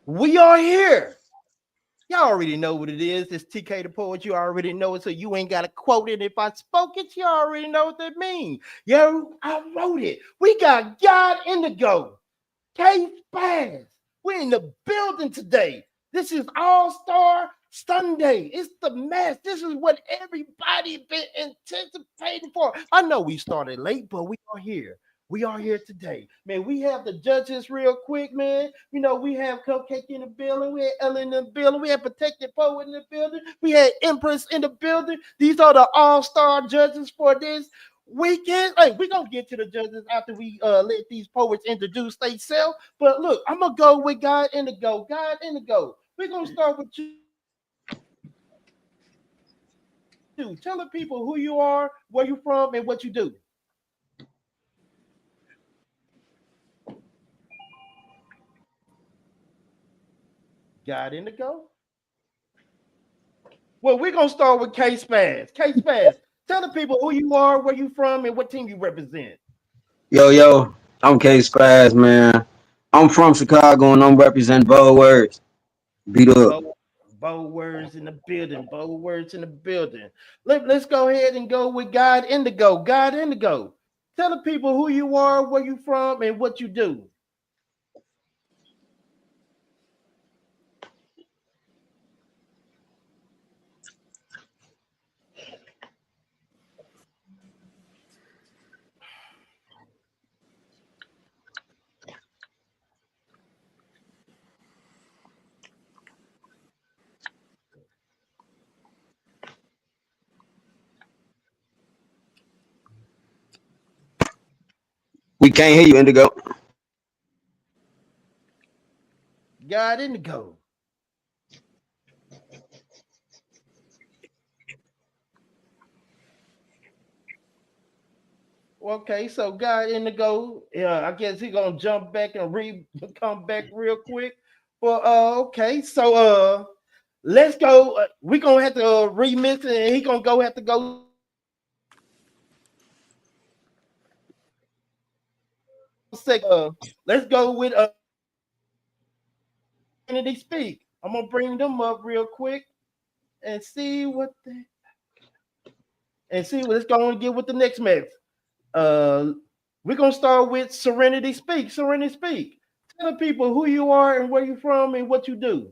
We are here. Y'all already know what it is. It's TK the Poet. You already know it, so you ain't got to quote it. If I spoke it, you already know what that means. Yo, I wrote it. We got God Indigo, K Spaz. We're in the building today. This is All-Star Sunday. It's the mess. This is what everybody been anticipating for. I know we started late, but we are here. We are here today. Man, we have the judges real quick, man. You know, we have Cupcake in the building. We had Ellen in the building. We had Protected Poet in the building. We had Empress in the building. These are the all-star judges for this weekend. Hey, we're going to get to the judges after we let these poets introduce themselves. But look, I'm going to go with God Indigo. God Indigo. We're going to start with you. Tell the people who you are, where you from, and what you do. God Indigo. Well, we're gonna start with K Spaz. K Spaz, tell the people who you are, where you from, and what team you represent. Yo, I'm K Spaz, man. I'm from Chicago and I'm representing Bold Words. Beat up. Bold, bold words in the building. Bold words in the building. Let's go ahead and go with God Indigo. God Indigo. Tell the people who you are, where you from, and what you do. We can't hear you, Indigo. God Indigo. Okay, so God Indigo. Yeah, I guess he gonna jump back and come back real quick. But okay, so let's go. We gonna have to remix it, and he gonna go have to go let's go with Kennedy Speak. I'm gonna bring them up real quick and see what the and see what it's gonna get with the next match. Uh, we're gonna start with Serenity Speak. Serenity Speak. Tell the people who you are and where you from and what you do.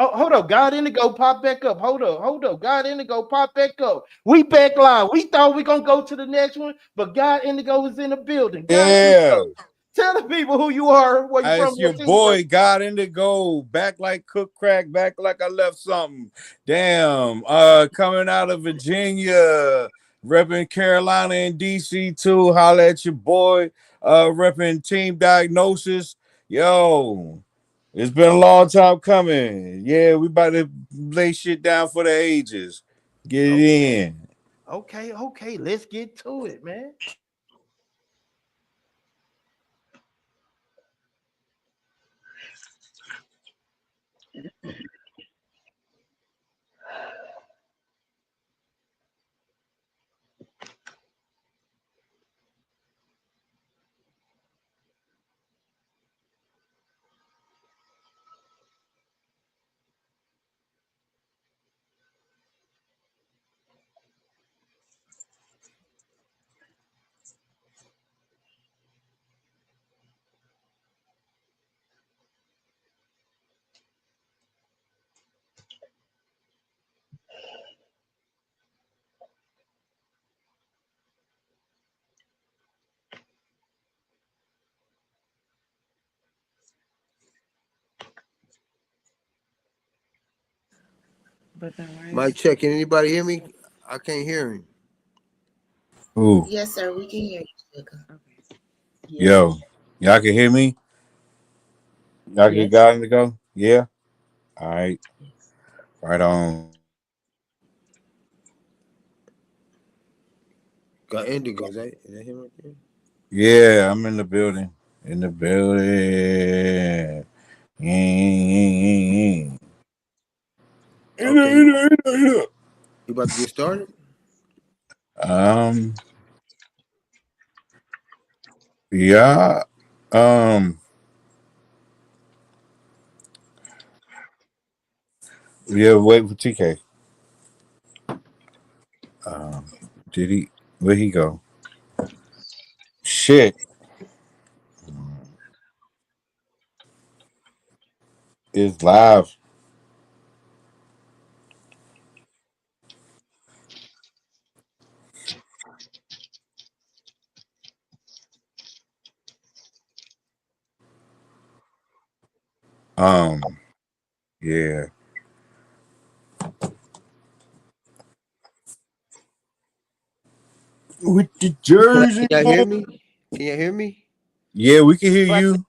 Oh, hold up. God Indigo pop back up. Hold up. God Indigo pop back up. We back live. We thought we gonna go to the next one, but God Indigo is in the building. God Yeah, Indigo. Tell the people who you are, where you from, it's your what team you boy represent. got in to go back like cook crack, back like I left something. Damn, coming out of Virginia, repping Carolina and DC too. Holla at your boy, repping Team Diagnosis. Yo, it's been a long time coming. Yeah, we about to lay shit down for the ages. Get it Okay, in. okay. Let's get to it, man. But the Mic words. check. Can anybody hear me? I can't hear him. Ooh, Yes, sir. We can hear you, Sugar. Okay. yo, Yes. y'all can hear me? Y'all get Yes. got in to go? Yeah. All right. Yes. Right on. Got Indigo. Is that him right there? Yeah, I'm in the building. In the building. Yeah. Okay, you about to get started? Um, yeah. Um, Yeah, wait for TK. Did he? Where'd he go? Shit. It's live. Um, yeah. With the Can Jersey y'all boy. hear me? Can y'all hear me? Yeah, we can hear Clap. you.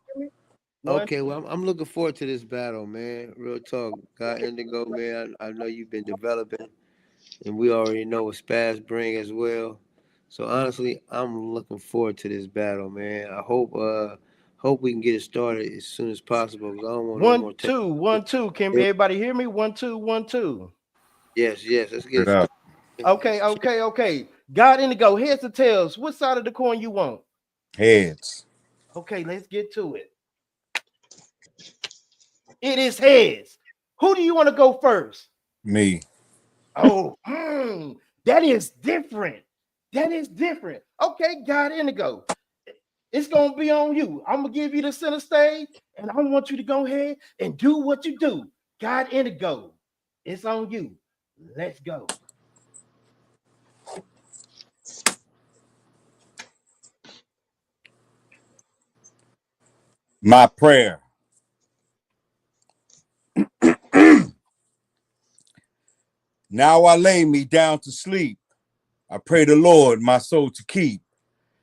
One, Okay, well, I'm looking forward to this battle, man. Real talk. God Indigo, man. I know you've been developing, and we already know what Spaz bring as well. So honestly, I'm looking forward to this battle, man. I hope we can get it started as soon as possible because I don't want no one, more time. two, 1, 2. Can everybody hear me? 1, 2, 1, 2. Yes, yes. Let's get Straight it up. started. Okay, okay, okay. God Indigo, heads or tails? What side of the coin you want? Heads. Okay, let's get to it. It is heads. Who do you want to go first? Me. Oh, that is different. That is different. Okay, God Indigo. It's gonna be on you. I'm gonna give you the center stage, and I want you to go ahead and do what you do. God Indigo. It's on you. Let's go. My prayer. Now I lay me down to sleep. I pray the Lord my soul to keep.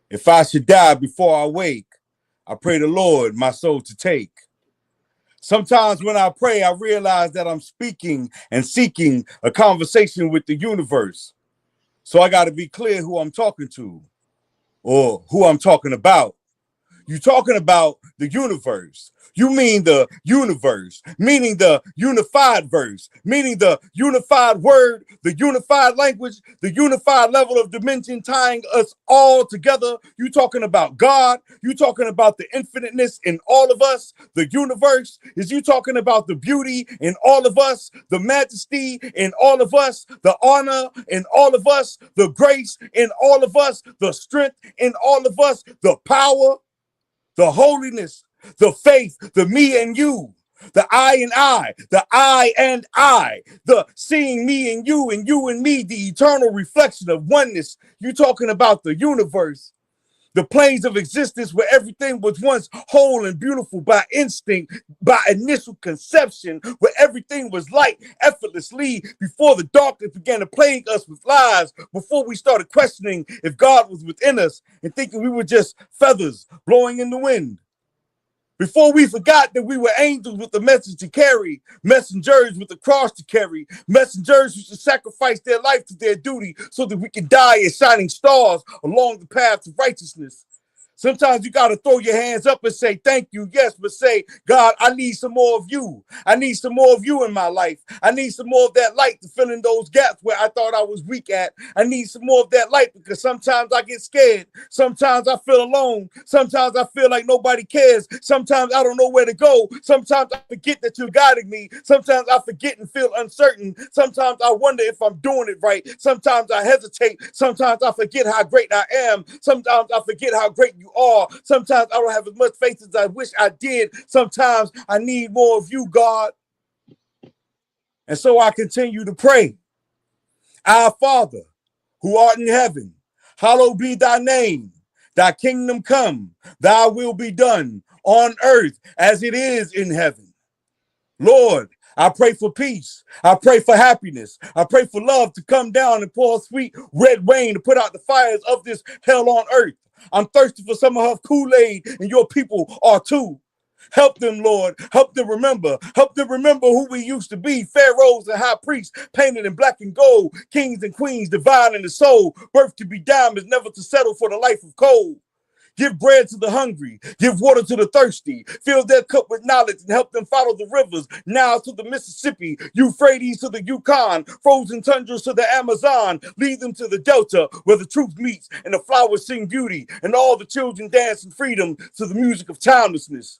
If I should die before I wake, I pray the Lord my soul to take. Sometimes when I pray, I realize that I'm speaking and seeking a conversation with the universe. So I got to be clear who I'm talking to or who I'm talking about. You're talking about the universe. You mean the universe, meaning the unified verse, meaning the unified word, the unified language, the unified level of dimension tying us all together. You talking about God. You talking about the infiniteness in all of us. The universe is you talking about the beauty in all of us, the majesty in all of us, the honor in all of us, the grace in all of us, the strength in all of us, the power, the holiness, the faith, the me and you, the I, the I and I, the seeing me and you and me, the eternal reflection of oneness. You talking about the universe, the planes of existence where everything was once whole and beautiful by instinct, by initial conception, where everything was light effortlessly before the darkness began to plague us with lies, before we started questioning if God was within us and thinking we were just feathers blowing in the wind. Before we forgot that we were angels with the message to carry, messengers with the cross to carry, messengers who should sacrifice their life to their duty so that we can die as shining stars along the path to righteousness. Sometimes you got to throw your hands up and say, thank you, yes, but say, God, I need some more of you. I need some more of you in my life. I need some more of that light to fill in those gaps where I thought I was weak at. I need some more of that light because sometimes I get scared. Sometimes I feel alone. Sometimes I feel like nobody cares. Sometimes I don't know where to go. Sometimes I forget that you're guiding me. Sometimes I forget and feel uncertain. Sometimes I wonder if I'm doing it right. Sometimes I hesitate. Sometimes I forget how great I am. Sometimes I forget how great you are. Sometimes I don't have as much faith as I wish I did. Sometimes I need more of you, God. And so I continue to pray. Our Father, who art in heaven, hallowed be thy name. Thy kingdom come, thy will be done on earth as it is in heaven. Lord, I pray for peace. I pray for happiness. I pray for love to come down and pour sweet red rain to put out the fires of this hell on earth. I'm thirsty for some of her Kool-Aid, and your people are too. Help them, Lord. Help them remember. Help them remember who we used to be. Pharaohs and high priests, painted in black and gold. Kings and queens, divine in the soul. Birth to be diamonds, never to settle for the life of cold. Give bread to the hungry. Give water to the thirsty. Fill their cup with knowledge and help them follow the rivers. Now to the Mississippi, Euphrates to the Yukon, frozen tundras to the Amazon. Lead them to the Delta where the truth meets and the flowers sing beauty and all the children dance in freedom to the music of timelessness.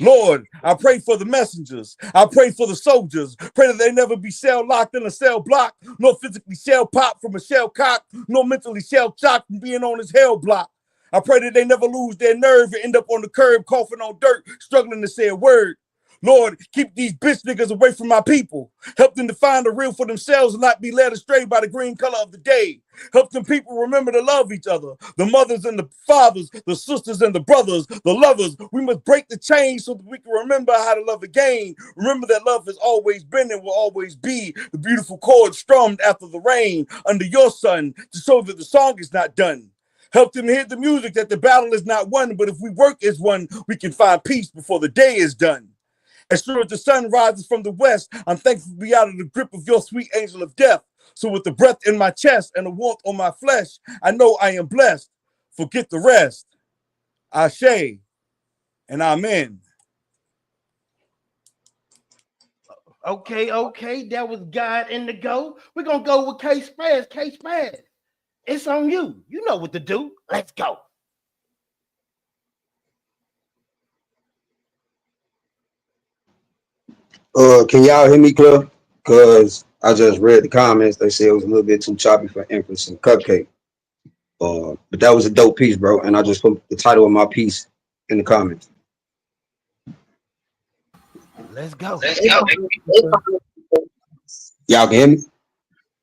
Lord, I pray for the messengers. I pray for the soldiers. Pray that they never be cell locked in a cell block, nor physically shell pop from a shell cock, nor mentally shell shocked from being on his hell block. I pray that they never lose their nerve and end up on the curb coughing on dirt, struggling to say a word. Lord, keep these bitch niggas away from my people. Help them to find the real for themselves and not be led astray by the green color of the day. Help them people remember to love each other. The mothers and the fathers, the sisters and the brothers, the lovers. We must break the chain so that we can remember how to love again. Remember that love has always been and will always be the beautiful chord strummed after the rain under your sun to show that the song is not done. Help them hear the music that the battle is not won, but if we work as one, we can find peace before the day is done. As sure as the sun rises from the west, I'm thankful to be out of the grip of your sweet angel of death. So with the breath in my chest and the warmth on my flesh, I know I am blessed. Forget the rest. Ashe and amen. Okay. That was God Indigo. We're gonna go with K Spaz. K Spaz. It's on you. You know what to do. Let's go. Can y'all hear me clear? Cause I just read the comments. They said it was a little bit too choppy for Empress and Cupcake. But that was a dope piece, bro. And I just put the title of my piece in the comments. Let's go. Y'all can hear me?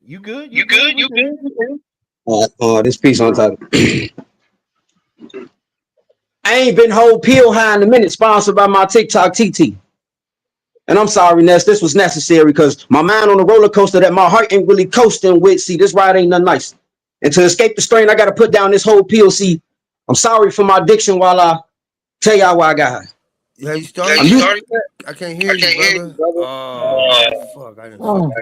You good? You good? You good? This piece on title. I ain't been whole pill high in a minute, sponsored by my TikTok TT. And I'm sorry, Ness, this was necessary because my mind on a roller coaster that my heart ain't really coasting with. See, this ride ain't nothing nice. And to escape the strain, I got to put down this whole pill. See, I'm sorry for my addiction while I tell y'all why I got high. Yeah, you started? I can't hear you, brother. Oh, fuck. I didn't fuck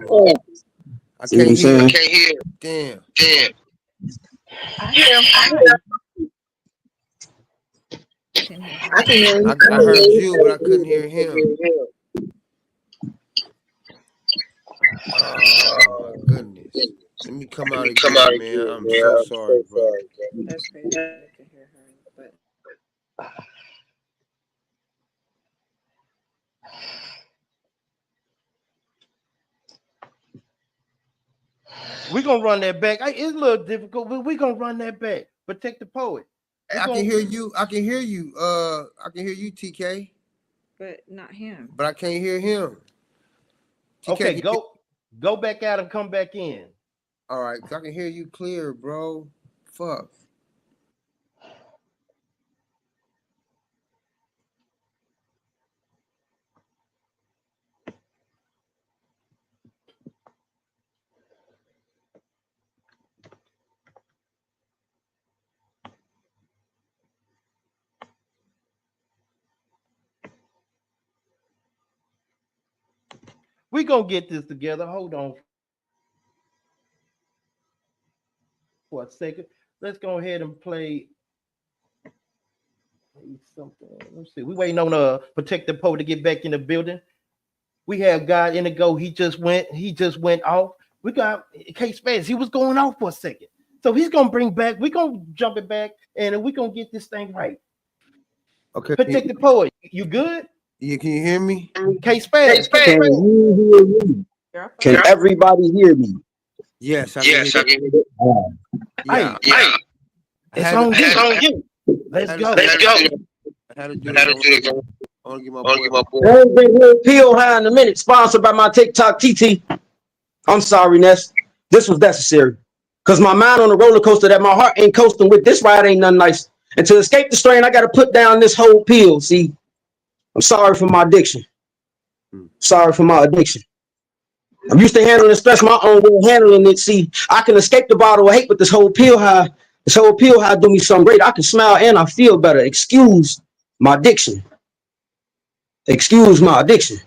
I can't hear. I can't hear. Damn. I hear him. I can hear him. I heard you, but I couldn't hear him. Oh, my goodness. Let me come out again, man. I'm so sorry, bro. That's crazy. I can hear her, but We're gonna run that back. It's a little difficult, but we're gonna run that back. Protect the poet. I can hear you. I can hear you. I can hear you, TK. but not him. But I can't hear him. TK, okay, go back out and come back in. All right, I can hear you clear, bro. Fuck. We're gonna get this together. Hold on for a second. Let's go ahead and play something. Let's see. We waiting on Protect the Poet to get back in the building. We have God Indigo. He just went off. We got Case Spaz. He was going off for a second. So he's gonna bring back, we're gonna jump it back and we're gonna get this thing right. Okay. Protect the Poet. You good? Yeah, can you hear me? Case Spaz. Can you hear me? Can everybody hear me? Yes, I can hear you. Yeah. It's on you. Let's go. I had to do it. I want to get my boy. I ain't been real pill high in a minute, sponsored by my TikTok TT. I'm sorry, Ness. This was necessary. Because my mind on a roller coaster that my heart ain't coasting with. This ride ain't nothing nice. And to escape the strain, I got to put down this whole pill. See, I'm sorry for my addiction. Sorry for my addiction. I'm used to handling stress my own way of handling it. See, I can escape the bottle of hate with this whole pill high. This whole pill high do me something great. I can smile and I feel better. Excuse my addiction. Excuse my addiction.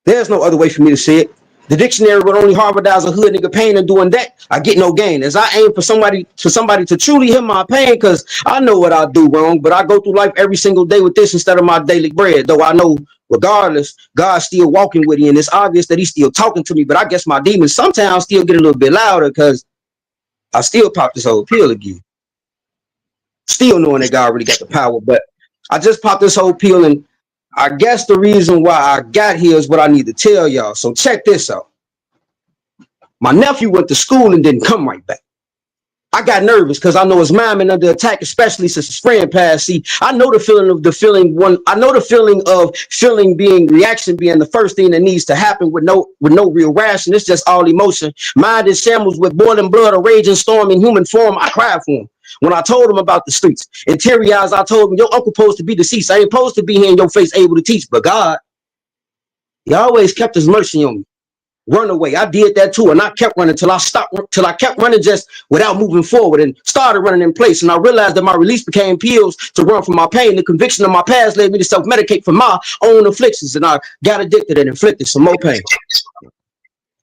There's no other way for me to say it. The dictionary would only harmonize a hood nigga pain, and doing that, I get no gain. As I aim for somebody to truly hear my pain, because I know what I do wrong, but I go through life every single day with this instead of my daily bread. Though I know, regardless, God's still walking with me, and it's obvious that he's still talking to me, but I guess my demons sometimes still get a little bit louder because I still pop this whole pill again. Still knowing that God really got the power, but I just popped this whole pill, and I guess the reason why I got here is what I need to tell y'all. So check this out. My nephew went to school and didn't come right back. I got nervous because I know his mom been under attack, especially since his friend passed. See, I know the feeling of feeling being reaction being the first thing that needs to happen with no real ration. It's just all emotion. Mind is shambles with boiling blood, a raging storm in human form. I cried for him. When I told him about the streets, in teary eyes, I told him, your uncle supposed to be deceased. I ain't supposed to be here in your face able to teach, but God, he always kept his mercy on me. Run away. I did that too, and I kept running till I kept running just without moving forward and started running in place. And I realized that my release became pills to run from my pain. The conviction of my past led me to self-medicate for my own afflictions, and I got addicted and inflicted some more pain.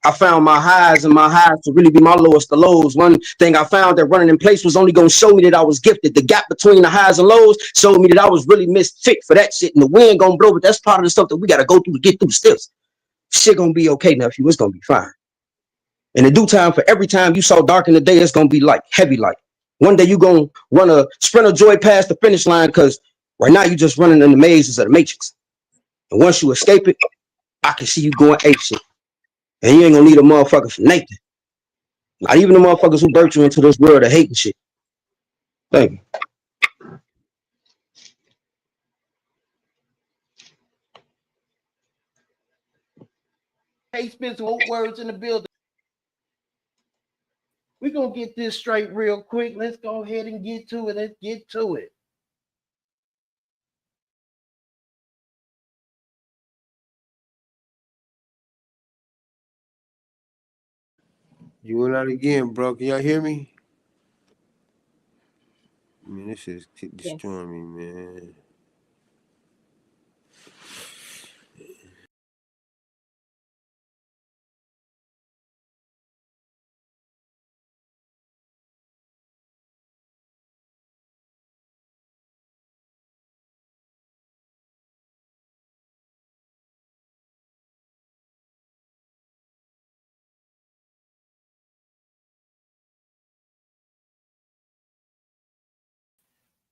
I found my highs and my highs to really be my lowest of lows. One thing I found that running in place was only going to show me that I was gifted. The gap between the highs and lows showed me that I was really misfit for that shit. And the wind going to blow, but that's part of the stuff that we got to go through to get through the steps. Shit going to be okay, nephew. It's going to be fine. And in due time, for every time you saw dark in the day, it's going to be light, heavy light. One day you going to run a sprint of joy past the finish line because right now you just running in the mazes of the matrix. And once you escape it, I can see you going ape shit. And you ain't going to need a motherfucker for Nathan. Not even the motherfuckers who birthed you into this world of hate and shit. Thank you. Hey, Spencer, words in the building. We're going to get this straight real quick. Let's go ahead and get to it. Let's get to it. You went out again, bro. Can y'all hear me? Man, this is destroying me, man.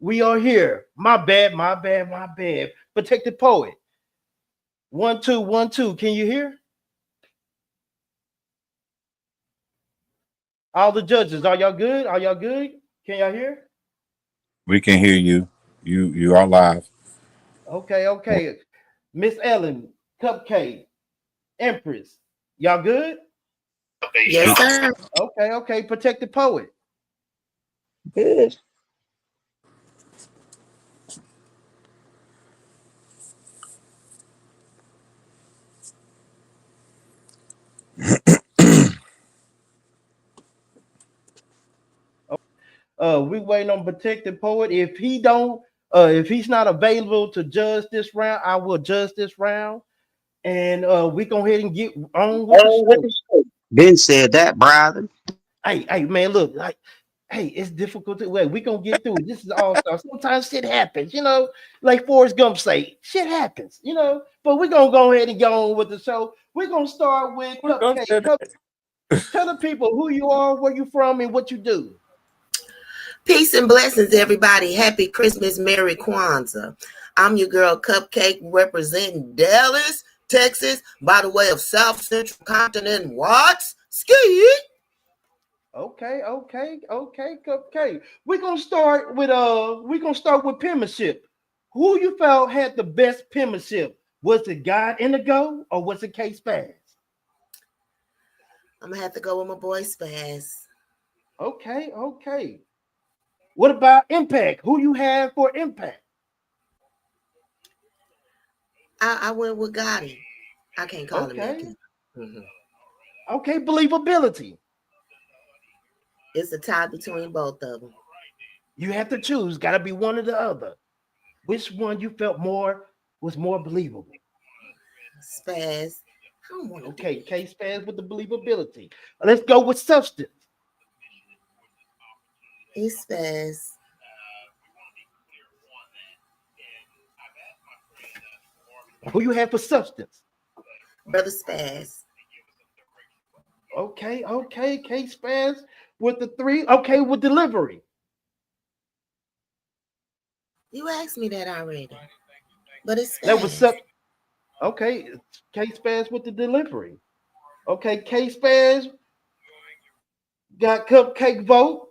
We are here. My bad, my bad, my bad. Protected poet. 1 2 1 2. Can you hear? All the judges, are y'all good? Are y'all good? Can y'all hear? We can hear you. You are live. Okay, okay. Miss Ellen, Cupcake, Empress. Y'all good? Yes, sir. Okay, okay. Protected poet. Good. We waiting on protected poet. If he's not available to judge this round, I will judge this round. And we go ahead and get on with the show. Ben said that, brother. Hey, man, look, like, hey, it's difficult to wait. We gonna get through it. This is all stuff. Sometimes shit happens, like Forrest Gump say, shit happens. But we're gonna go ahead and go on with the show. We're gonna start with Cupcake. Tell the people who you are, where you from, and what you do. Peace and blessings, everybody. Happy Christmas, Merry Kwanzaa. I'm your girl Cupcake, representing Dallas, Texas, by the way of South Central Continent. Watts, ski. Okay, Cupcake. We're gonna start with penmanship. Who you felt had the best penmanship? Was it God Indigo or was it K Spaz? I'm gonna have to go with my boy Spaz. Okay. What about Impact? Who you have for Impact? I went with Gotti. I can't call him that. Okay. Mm-hmm. Okay, believability. It's a tie between both of them. You have to choose. Got to be one or the other. Which one you felt was more believable? Spaz. I don't want to. Okay, K Spaz with the believability. Let's go with substance. It's Spaz. Who you have for substance? Brother Spaz. Okay, K Spaz with the 3. Okay, with delivery. You asked me that already. But it's That was fast. sub. Okay, K Spaz with the delivery. Okay, K Spaz got cupcake vote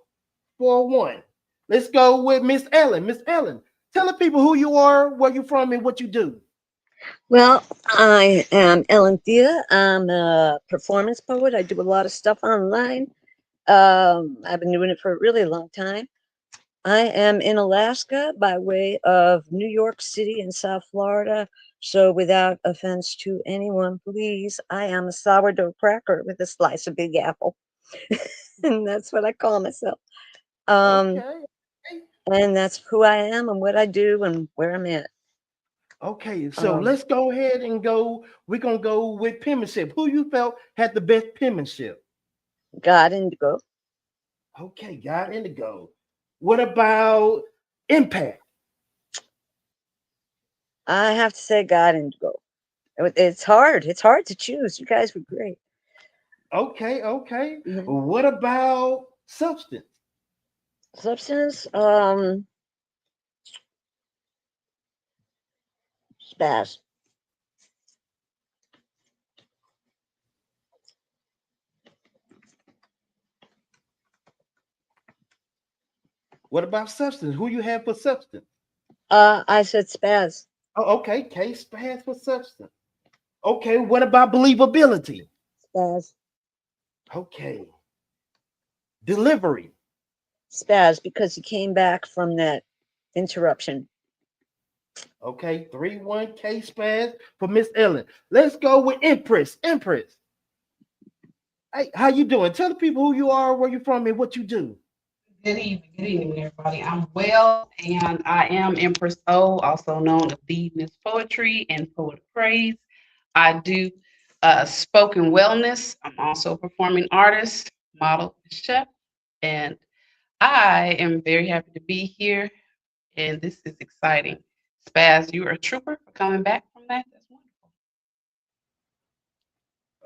4-1. Let's go with Miss Ellen. Miss Ellen, tell the people who you are, where you from, and what you do. Well, I am Ellen Thea. I'm a performance poet. I do a lot of stuff online. I've been doing it for a really long time. I am in Alaska by way of New York City and South Florida. So, without offense to anyone, please, I am a sourdough cracker with a slice of Big Apple. And that's what I call myself. Um, Okay. and that's who I am and what I do and where I'm at. Okay, so Um, let's go ahead and go. We're gonna go with penmanship. Who you felt had the best penmanship? God Indigo. Okay, got Indigo. What about impact? I have to say God Indigo. It's hard. It's hard to choose. You guys were great. Okay, okay. Mhm. What about substance? Substance, spaz. What about substance? Who you have for substance? I said spaz. Oh, okay, case pass for substance. Okay, what about believability? Spaz. Okay, delivery. Spaz because he came back from that interruption. Okay, 3-1 case pass for Miss Ellen. Let's go with Empress. Empress. Hey, how you doing? Tell the people who you are, where you from, and what you do. Good evening, everybody. I'm well, and I am Empress O, also known as the Miss Poetry and Poet of Praise. I do spoken wellness. I'm also a performing artist, model, and chef, and I am very happy to be here, and this is exciting. Spaz, you are a trooper for coming back from that. That's wonderful.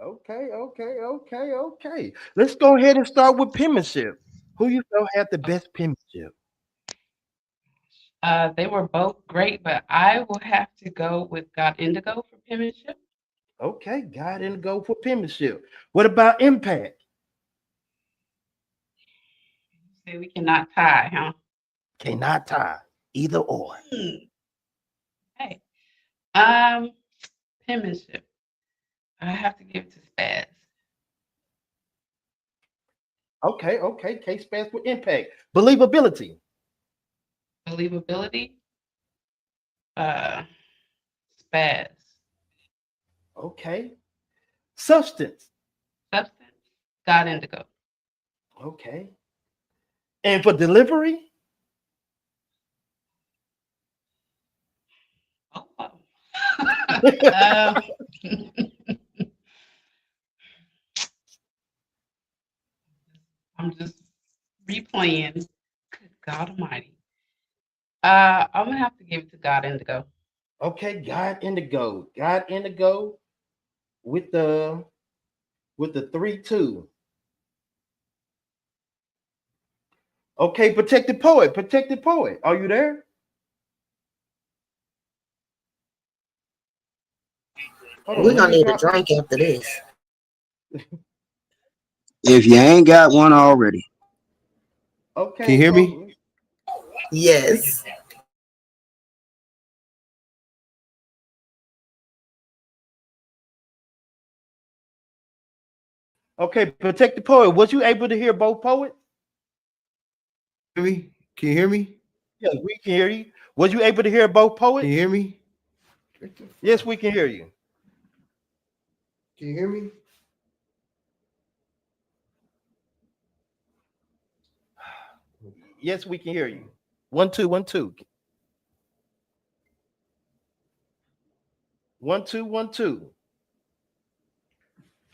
Okay, okay, okay, okay. Let's go ahead and start with penmanship. Who you feel had the best penmanship? They were both great, but I will have to go with God Indigo for penmanship. Okay, got in go for penmanship. What about impact? Say we cannot tie, huh? Cannot tie. Either or. Hmm. Hey, um, penmanship. I have to give it to Spaz. Okay, okay. Case pass with impact. Believability. Believability. Uh, Spaz. Okay. Substance. Substance. God Indigo. Okay. And for delivery, Oh. um, I'm just replaying. Good God Almighty. I'm gonna have to give it to God Indigo. okay, God indigo. God indigo with the 3-2. Okay, protected poet. Protected poet. Are you there? Hold on, We're let gonna me need a drop. drink after this. If you ain't got one already. Can you Okay, hear me? so Yes. okay, protected poet. Was you able to hear both poets? Hear me? Can you hear me? Yes, we can hear you. Was you able to hear both Can you poets? hear me? Yes, we can hear you. Can you hear me? Yes, we can hear you. 1-2, 1-2. 1-2,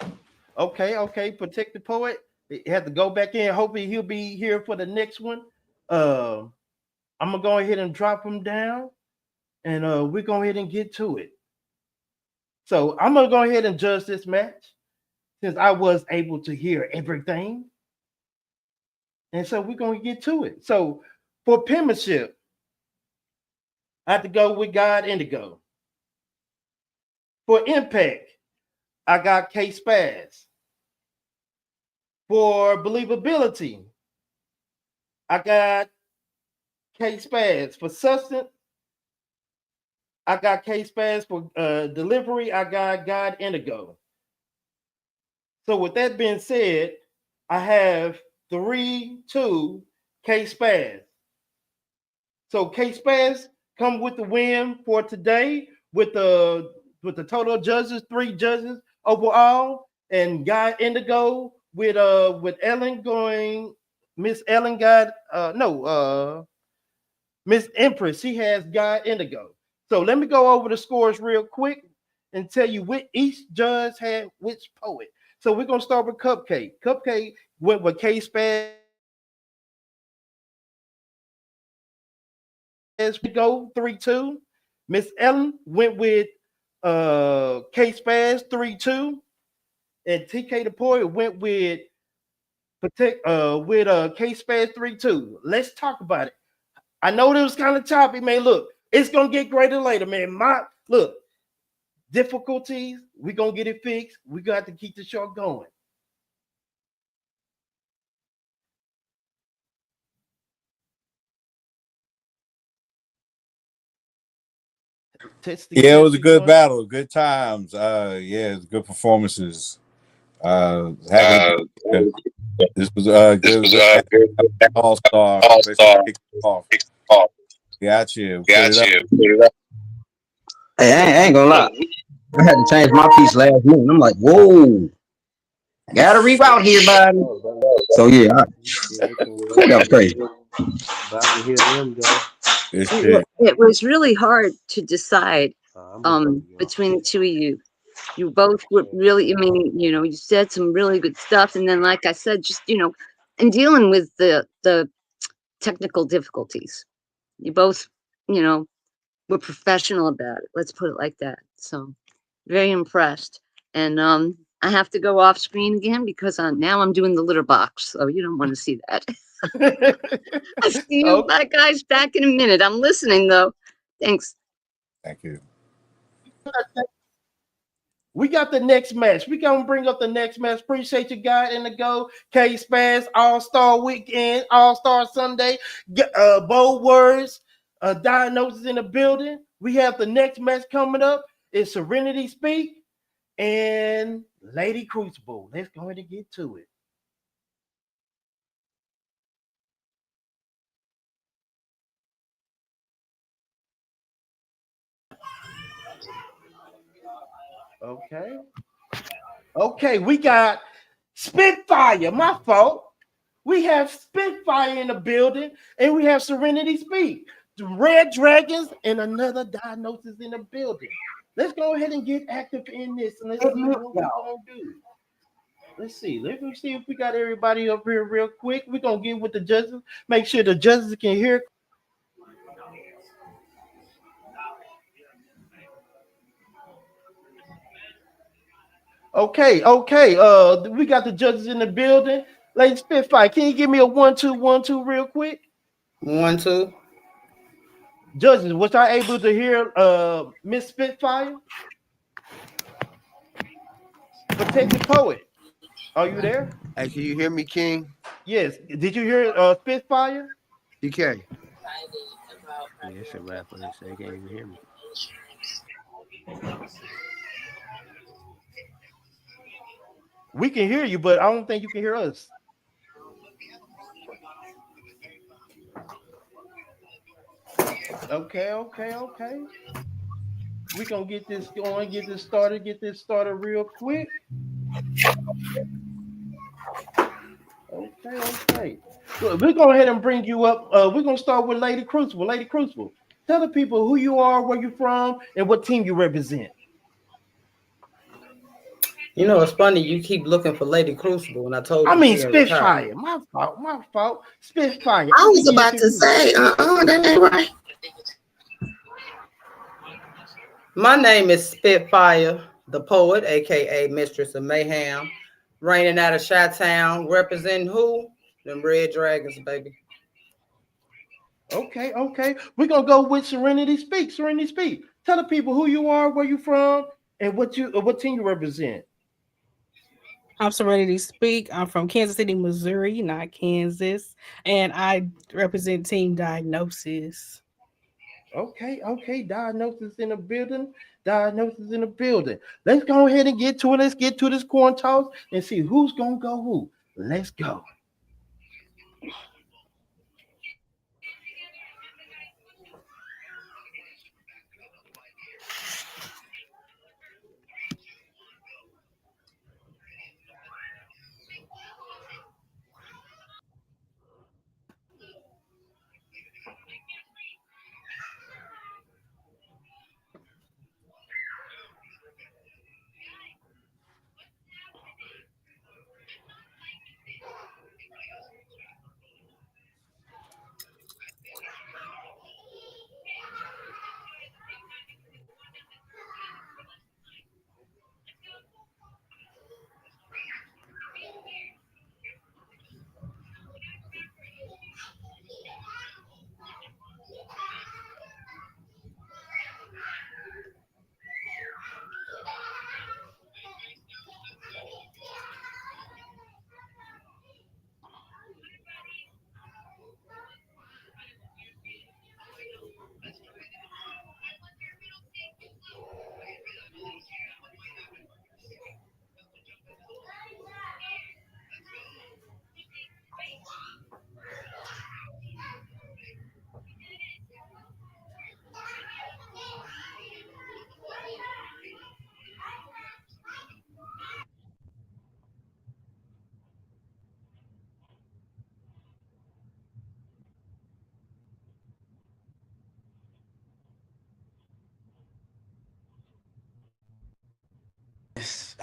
1-2. Okay, okay. Protected poet. He had to go back in. Hopefully he'll be here for the next one. Uh, I'm gonna go ahead and drop him down, and we're going ahead and get to it. So I'm gonna go ahead and judge this match since I was able to hear everything, and so we're gonna get to it. So for penmanship, I have to go with God Indigo. For Impact, I got K Spaz. For Believability, I got K Spaz. For Substance, I got K Spaz. For Delivery, I got God Indigo. So with that being said, I have 3-2 K Spaz. So K Spaz come with the win for today with the total judges, 3 judges overall, and Guy Indigo with Ellen going. Miss Ellen got Miss Empress. She has Guy Indigo. So let me go over the scores real quick and tell you which each judge had which poet. So we're gonna start with Cupcake. Cupcake went with K Spaz. Go 3-2. Miss Ellen went with K Spaz 3-2. And TK the Poet went with K Spaz 3-2. Let's talk about it. I know it was kind of choppy, man. Look, it's gonna get greater later, man. My look, difficulties, we're gonna get it fixed. We got to keep the show going. Testing, Yeah, it was a testing, good 1. battle, good times. Yeah, it was good performances. Happy to be here. This was good All Star. Let's kick it off. Gotcha. Put it up. Hey, I ain't gonna lie. I had to change my piece last minute. I'm like, whoa, gotta reroute here, buddy. So yeah, that was crazy. But I can hear them though. This Well, shit. it was really hard to decide I'm gonna go. between the two of you. You both were really, I mean, you said some really good stuff, and then, like I said, just in dealing with the technical difficulties, you both, you know, were professional about it. Let's put it like that. So, very impressed. And I have to go off screen again because now I'm doing the litter box, so you don't want to see that. I'll see you, Okay. bye guys, back in a minute. I'm listening though. Thanks. Thank you. We got the next match. We gonna bring up the next match. Appreciate you, guy in the go. K Spaz, All-Star Weekend, All-Star Sunday. Bold words, diagnosis in the building. We have the next match coming up. It's Serenity Speak and Lady Crucible. Let's go ahead and get to it. Okay. Okay, we got Spitfire. My fault. We have Spitfire in the building, and we have Serenity Speak, the Red Dragons, and another diagnosis in the building. Let's go ahead and get active in this, and let's see what we're gonna do. Let's see. Let me see if we got everybody up here real quick. We're gonna get with the judges. Make sure the judges can hear. Okay, okay. We got the judges in the building. Lady Spitfire, can you give me a 1-2, 1-2 real quick? 1-2. Judges, was I able to hear Miss Spitfire? Protected Poet, are you there? Hey, can you hear me, King? Yes. Did you hear Spitfire? DK. Yeah, it's a rap on this. They can't even hear me. We can hear you, but I don't think you can hear us. Okay, okay, okay. We gonna get this going, get this started real quick. Okay, okay. Well, we're going ahead and bring you up. We're gonna start with Lady Crucible. Lady Crucible, tell the people who you are, where you're from, and what team you represent. You know, it's funny you keep looking for Lady Crucible when I told I you mean she had retired. Spitfire. My fault. My fault. Spitfire. I I'm was getting about to confused. say, that ain't right. My name is Spitfire, the poet, aka Mistress of Mayhem, reigning out of Chi-Town, representing who? Them Red Dragons, baby. Okay, okay. We're gonna go with Serenity Speak. Serenity Speak. Tell the people who you are, where you from, And what team you represent? I'm Serenity Speak. I'm from Kansas City, Missouri, not Kansas. And I represent Team Diagnosis. Okay. Diagnosis in the building. Diagnosis in the building. Let's go ahead and get to it. Let's get to this corn toss and see who's gonna go who. Let's go.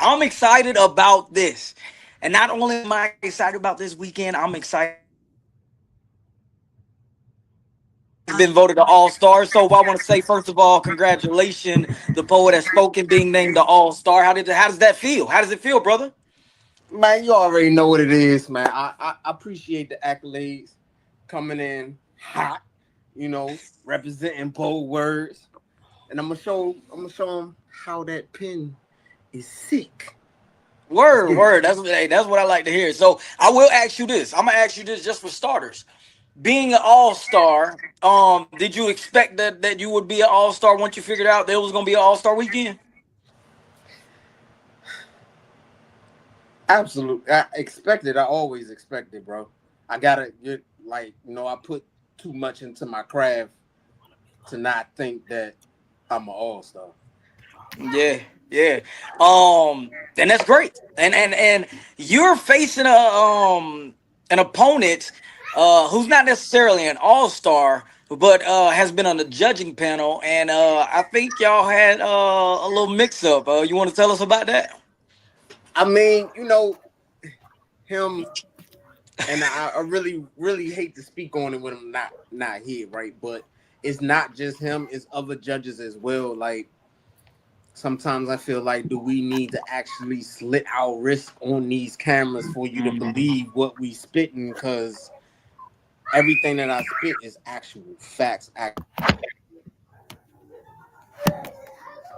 I'm excited about this. And not only am I excited about this weekend, I'm excited been voted an all-star. So I want to say, first of all, congratulations, the poet has spoken, being named the all-star. How does that feel? How does it feel, brother? Man, you already know what it is, man. I appreciate the accolades coming in hot, representing bold words. And I'm gonna show them how that pen is sick. Word. That's what I like to hear. So I will ask you this. I'm gonna ask you this just for starters. Being an all-star, did you expect that you would be an all-star once you figured out there was gonna be an all-star weekend? Absolutely. I expected. I always expected, bro. I gotta get I put too much into my craft to not think that I'm an all-star. Yeah. And that's great. And you're facing an opponent who's not necessarily an all-star, but has been on the judging panel, and I think y'all had a little mix-up. You want to tell us about that? I mean, him, and I really, really hate to speak on it when I'm not here, right? But it's not just him; it's other judges as well. Like sometimes I feel like, do we need to actually slit our wrists on these cameras for you to believe what we spitting? Because everything that I spit is actual facts.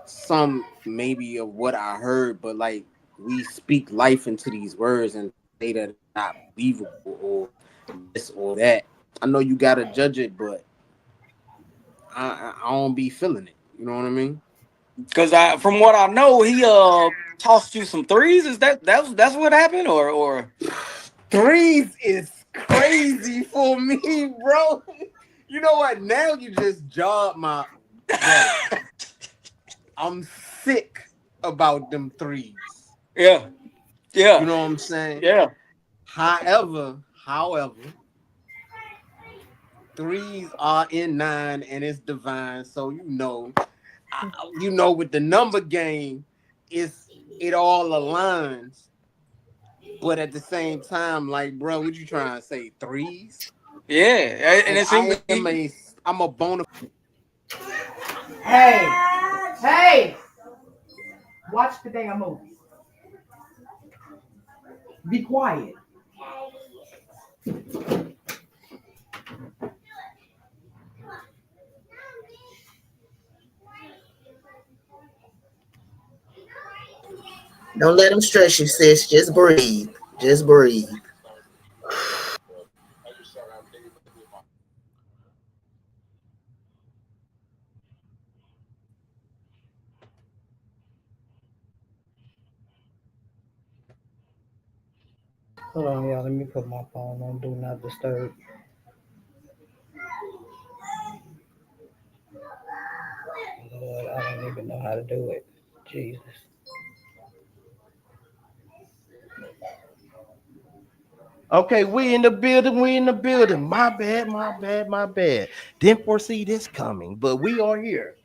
Some maybe of what I heard, but like we speak life into these words and say that it's not believable or this or that. I know you gotta judge it, but I don't be feeling it. You know what I mean? Because from what I know, he tossed you some threes. Is that's what happened, or Threes is crazy for me, bro. You know what? Now you just jogged my bro. I'm sick about them threes. yeah, You yeah, know what I'm saying? yeah. However, threes are in 9 and it's divine. So with the number game, it all aligns. But at the same time, like, bro, what you trying to say? Threes? Yeah, and And it seems I'm a bona. Hey, hey, watch the damn movie. Be quiet. Don't let them stress you, sis. Just breathe. Just breathe. Hold on, y'all. Let me put my phone on Do Not Disturb. Lord, I don't even know how to do it. Jesus. Okay, we in the building. We in the building. My bad, my bad, my bad. Didn't foresee this coming, but we are here.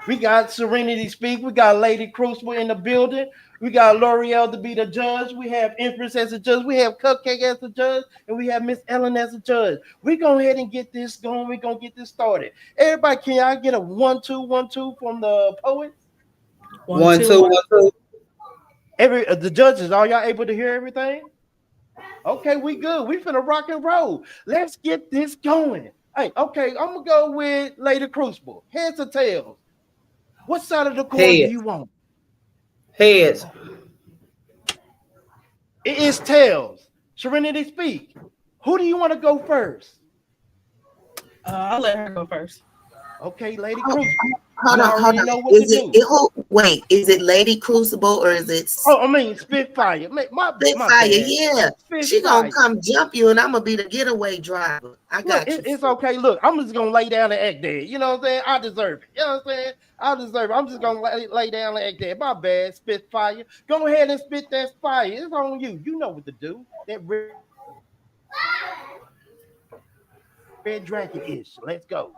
We got Serenity Speak. We got Lady Crucible in the building. We got L'Oreal to be the judge. We have Empress as a judge. We have Cupcake as the judge. And we have Miss Ellen as a judge. We go ahead and get this going. We're going to get this started. Everybody, can I get a 1-2, 1-2 from the poets? One, One, two, two, one. one, two. The judges, are y'all able to hear everything? Okay, we good. We finna rock and roll. Let's get this going. Hey, okay, I'm gonna go with Lady Crucible. Heads or tails? What side of the coin do Heads. you want? Heads. It is tails. Serenity Speak. Who do you want to go first? I'll let her go first. Okay, Lady Crucible. Hold You on, hold already on. know what to Is it, do. it who, wait, is it Lady Crucible or is it Oh, I mean Spitfire. My Spitfire? bad. Yeah. She gonna Spitfire. come jump you and I'm gonna be the getaway driver. I Look, got you. it's okay. Look, I'm just gonna lay down and act dead. You know what I'm saying? I deserve it. You know what I'm saying? I deserve it. I'm just gonna lay down and act dead. My bad, Spitfire. Go ahead and spit that fire. It's on you. You know what to do. That red dragon is. Let's go.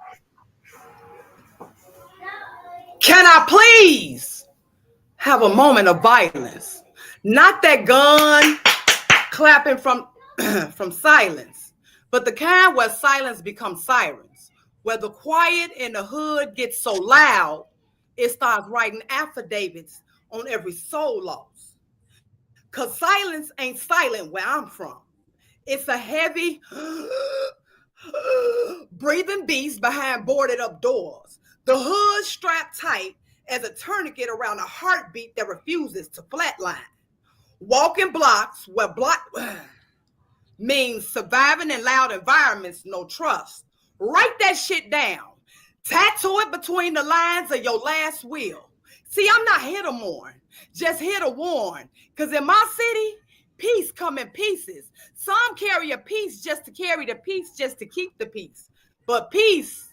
Can I please have a moment of violence? Not that gun clapping from from silence, but the kind where silence becomes sirens, where the quiet in the hood gets so loud it starts writing affidavits on every soul loss. Cause silence ain't silent where I'm from. It's a heavy breathing beast behind boarded up doors. The hood strapped tight as a tourniquet around a heartbeat that refuses to flatline. Walking blocks where block means surviving in loud environments, no trust. Write that shit down. Tattoo it between the lines of your last will. See, I'm not here to mourn, just here to warn. Because in my city, peace come in pieces. Some carry a piece just to carry the peace, just to keep the peace. But peace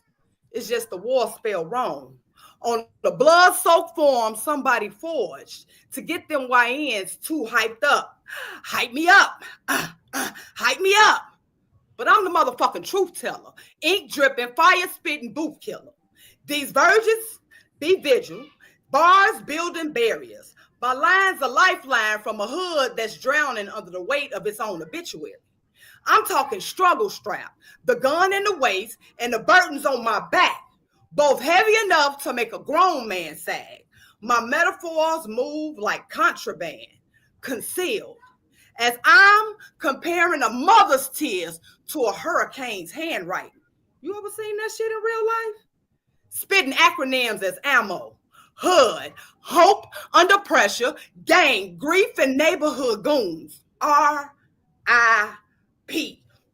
is just the war spell wrong. On the blood-soaked form somebody forged to get them YNs too hyped up. Hype me up. Hype me up. But I'm the motherfucking truth teller. Ink dripping, fire spitting, booth killer. These virgins, be vigilant. Bars building barriers. My line's a lifeline from a hood that's drowning under the weight of its own obituary. I'm talking struggle strap, the gun in the waist, and the burdens on my back, both heavy enough to make a grown man sag. My metaphors move like contraband, concealed, as I'm comparing a mother's tears to a hurricane's handwriting. You ever seen that shit in real life? Spitting acronyms as ammo. Hood, hope, under pressure, gang, grief, and neighborhood goons. R.I.P.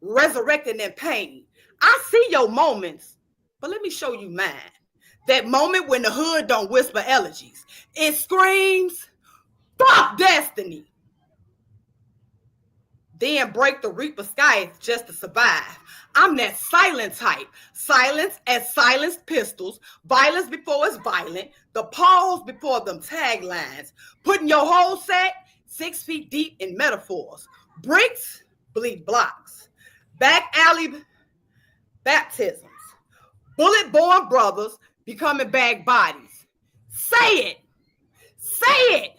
Resurrecting in pain. I see your moments, but let me show you mine. That moment when the hood don't whisper elegies. It screams, fuck destiny. Then break the reaper skies just to survive. I'm that silent type. Silence as silenced pistols. Violence before it's violent. The pause before them taglines. Putting your whole set 6 feet deep in metaphors. Bricks bleed blocks. Back alley baptisms. Bullet-born brothers becoming bag bodies. Say it. Say it.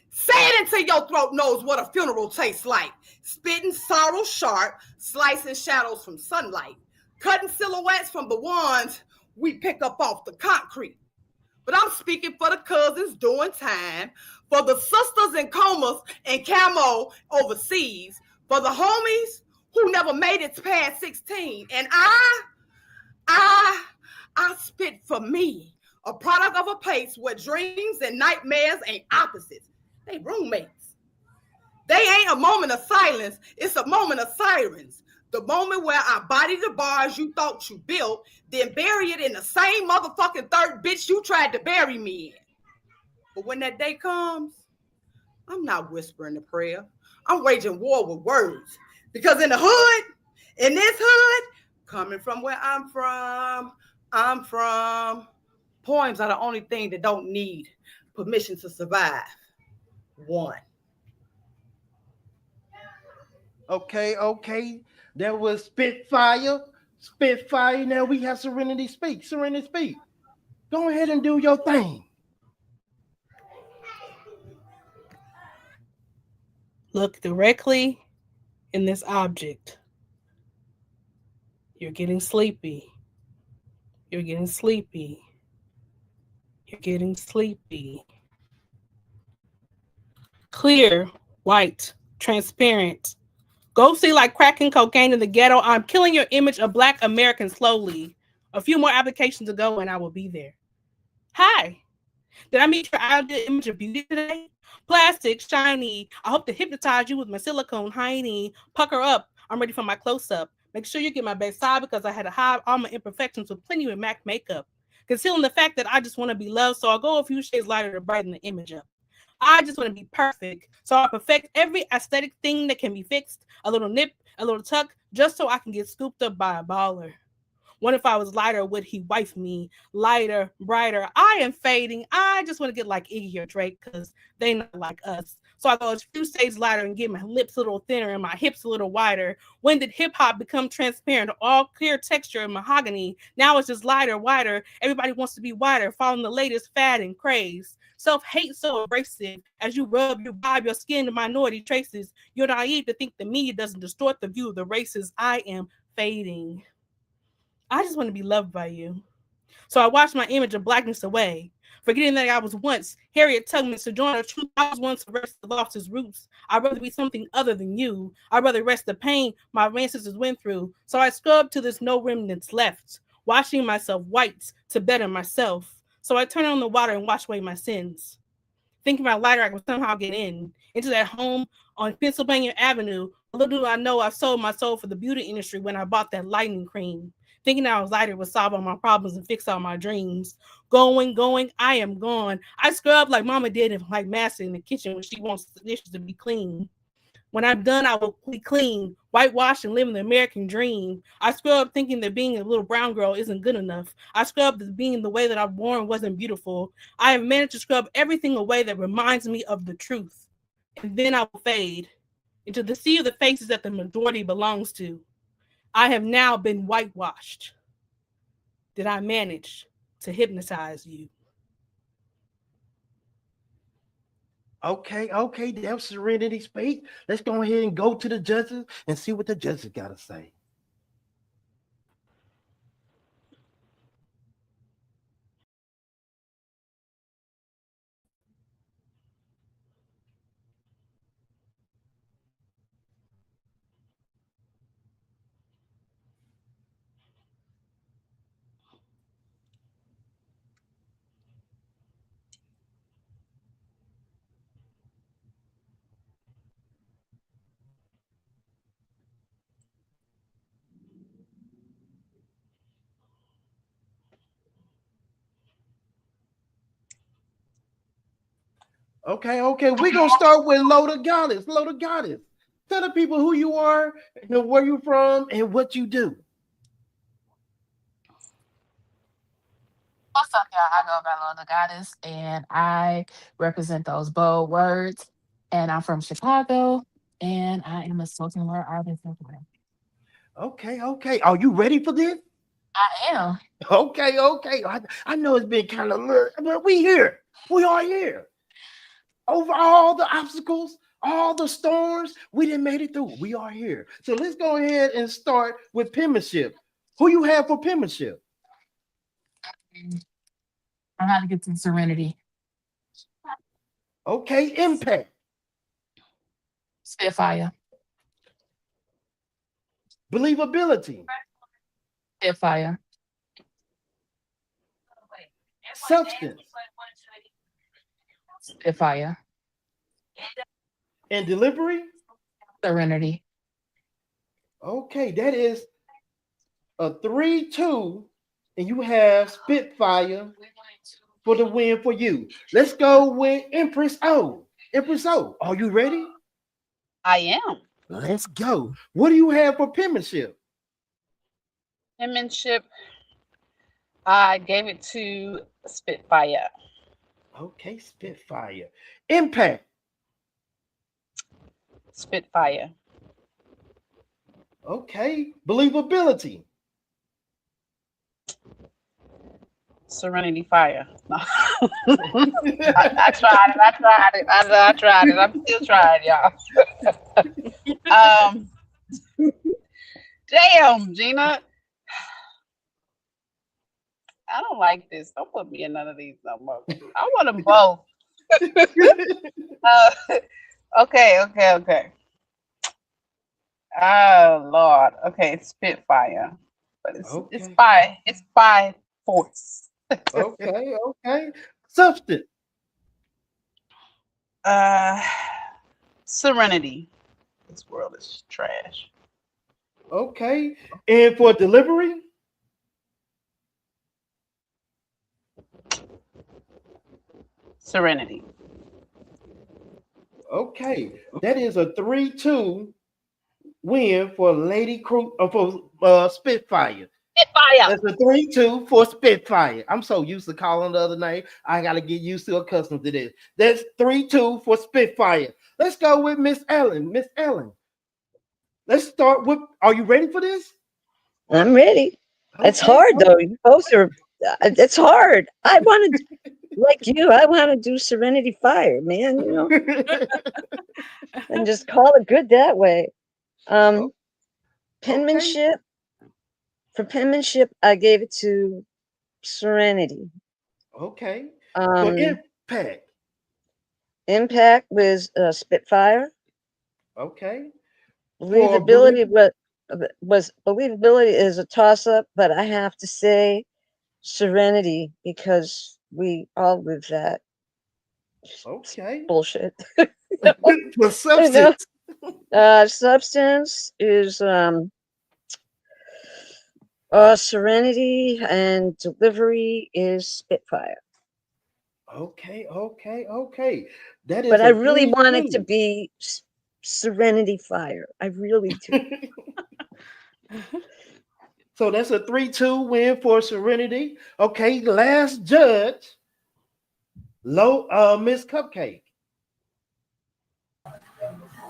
Say it until your throat knows what a funeral tastes like. Spitting sorrow sharp, slicing shadows from sunlight, cutting silhouettes from the ones we pick up off the concrete. But I'm speaking for the cousins doing time, for the sisters in comas and camo overseas, for the homies who never made it past 16. And I spit for me, a product of a place where dreams and nightmares ain't opposites. They roommates. They ain't a moment of silence. It's a moment of sirens. The moment where I body the bars you thought you built, then bury it in the same motherfucking third bitch you tried to bury me in. But when that day comes, I'm not whispering a prayer. I'm waging war with words. Because in the hood, in this hood, coming from where I'm from, poems are the only thing that don't need permission to survive. One. Okay. That was Spitfire. Spitfire. Now we have Serenity speak. Serenity speak. Go ahead and do your thing. Look directly in this object. You're getting sleepy. You're getting sleepy. You're getting sleepy. Clear, white, transparent. Go see like cracking cocaine in the ghetto. I'm killing your image of Black Americans slowly. A few more applications to go and I will be there. Hi. Did I meet your ideal image of beauty today? Plastic, shiny. I hope to hypnotize you with my silicone hiney. Pucker up. I'm ready for my close-up. Make sure you get my best side because I had to hide all my imperfections with plenty of MAC makeup. Concealing the fact that I just want to be loved, so I'll go a few shades lighter to brighten the image up. I just want to be perfect, so I perfect every aesthetic thing that can be fixed. A little nip, a little tuck, just so I can get scooped up by a baller. What if I was lighter? Would he wife me? Lighter, brighter. I am fading. I just want to get like Iggy or Drake because they not like us. So I go a few shades lighter and get my lips a little thinner and my hips a little wider. When did hip hop become transparent? All clear texture and mahogany. Now it's just lighter, wider. Everybody wants to be wider, following the latest fad and craze. Self-hate so abrasive. As you rub, you vibe your skin to minority traces. You're naive to think the media doesn't distort the view of the races. I am fading. I just want to be loved by you. So I washed my image of blackness away, forgetting that I was once Harriet Tubman, Sojourner Truth. I was once a rest that lost his roots. I'd rather be something other than you. I'd rather rest the pain my ancestors went through. So I scrubbed till there's no remnants left, washing myself white to better myself. So I turn on the water and wash away my sins. Thinking about lighter, I could somehow get into that home on Pennsylvania Avenue. Little do I know I sold my soul for the beauty industry when I bought that lightning cream. Thinking I was lighter would solve all my problems and fix all my dreams. Going, I am gone. I scrub like mama did and like master in the kitchen when she wants the dishes to be clean. When I'm done, I will be clean, whitewash, and live in the American dream. I scrub thinking that being a little brown girl isn't good enough. I scrub that being the way that I'm born wasn't beautiful. I have managed to scrub everything away that reminds me of the truth. And then I will fade into the sea of the faces that the majority belongs to. I have now been whitewashed. Did I manage to hypnotize you? Okay. That was Serenity speak. Let's go ahead and go to the judges and see what the judges got to say. Okay. We're going to start with Loda Goddess. Loda Goddess. Tell the people who you are, and where you're from, and what you do. What's up, y'all? I go by Love the Goddess, and I represent those bold words. And I'm from Chicago, and I am a spoken word artist as well. Okay. Are you ready for this? I am. Okay. I know it's been kind of, but we here. We are here. Over all the obstacles, all the storms, we didn't made it through. We are here. So let's go ahead and start with penmanship. Who you have for penmanship? I got to get some serenity. Okay, impact. Spitfire. Believability. Spitfire. Substance. Spitfire. And delivery? Serenity. Okay, that is a 3-2, and you have Spitfire for the win for you. Let's go with Empress O. Empress O, are you ready? I am. Let's go. What do you have for penmanship? Penmanship, I gave it to Spitfire. Okay, Spitfire. Impact. Spitfire. Okay, believability. Serenity Fire. No. I tried it. I tried it. I tried it. I'm still trying, y'all. Damn, Gina. I don't like this. Don't put me in none of these no more. I want them both. Uh, okay. Oh Lord. Okay, it's Spitfire, but it's Okay, by force. okay. Substance. Uh, Serenity. This world is trash. Okay, and for delivery? Serenity. Okay, that is a 3-2 win for Lady Crew for Spitfire. Spitfire. That's a 3-2 for Spitfire. I'm so used to calling the other name. I gotta get used to accustomed to this. That's 3-2 for Spitfire. Let's go with Miss Ellen. Miss Ellen. Let's start with. Are you ready for this? I'm ready. It's Okay. hard though. You both are. It's hard. I want to, like you. I want to do Serenity Fire, man. You know, and just call it good that way. Okay. Penmanship. For penmanship, I gave it to Serenity. Okay. For Um, impact. Impact was Spitfire. Okay. For Believability was believability is a toss up, but I have to say Serenity because we all live that okay. bullshit. For substance. Substance is Serenity, and delivery is Spitfire. Okay. That But is I a really three want it to two. be Serenity Fire. I really do. So that's a 3-2 win for Serenity. Okay, last judge, Miss Cupcake.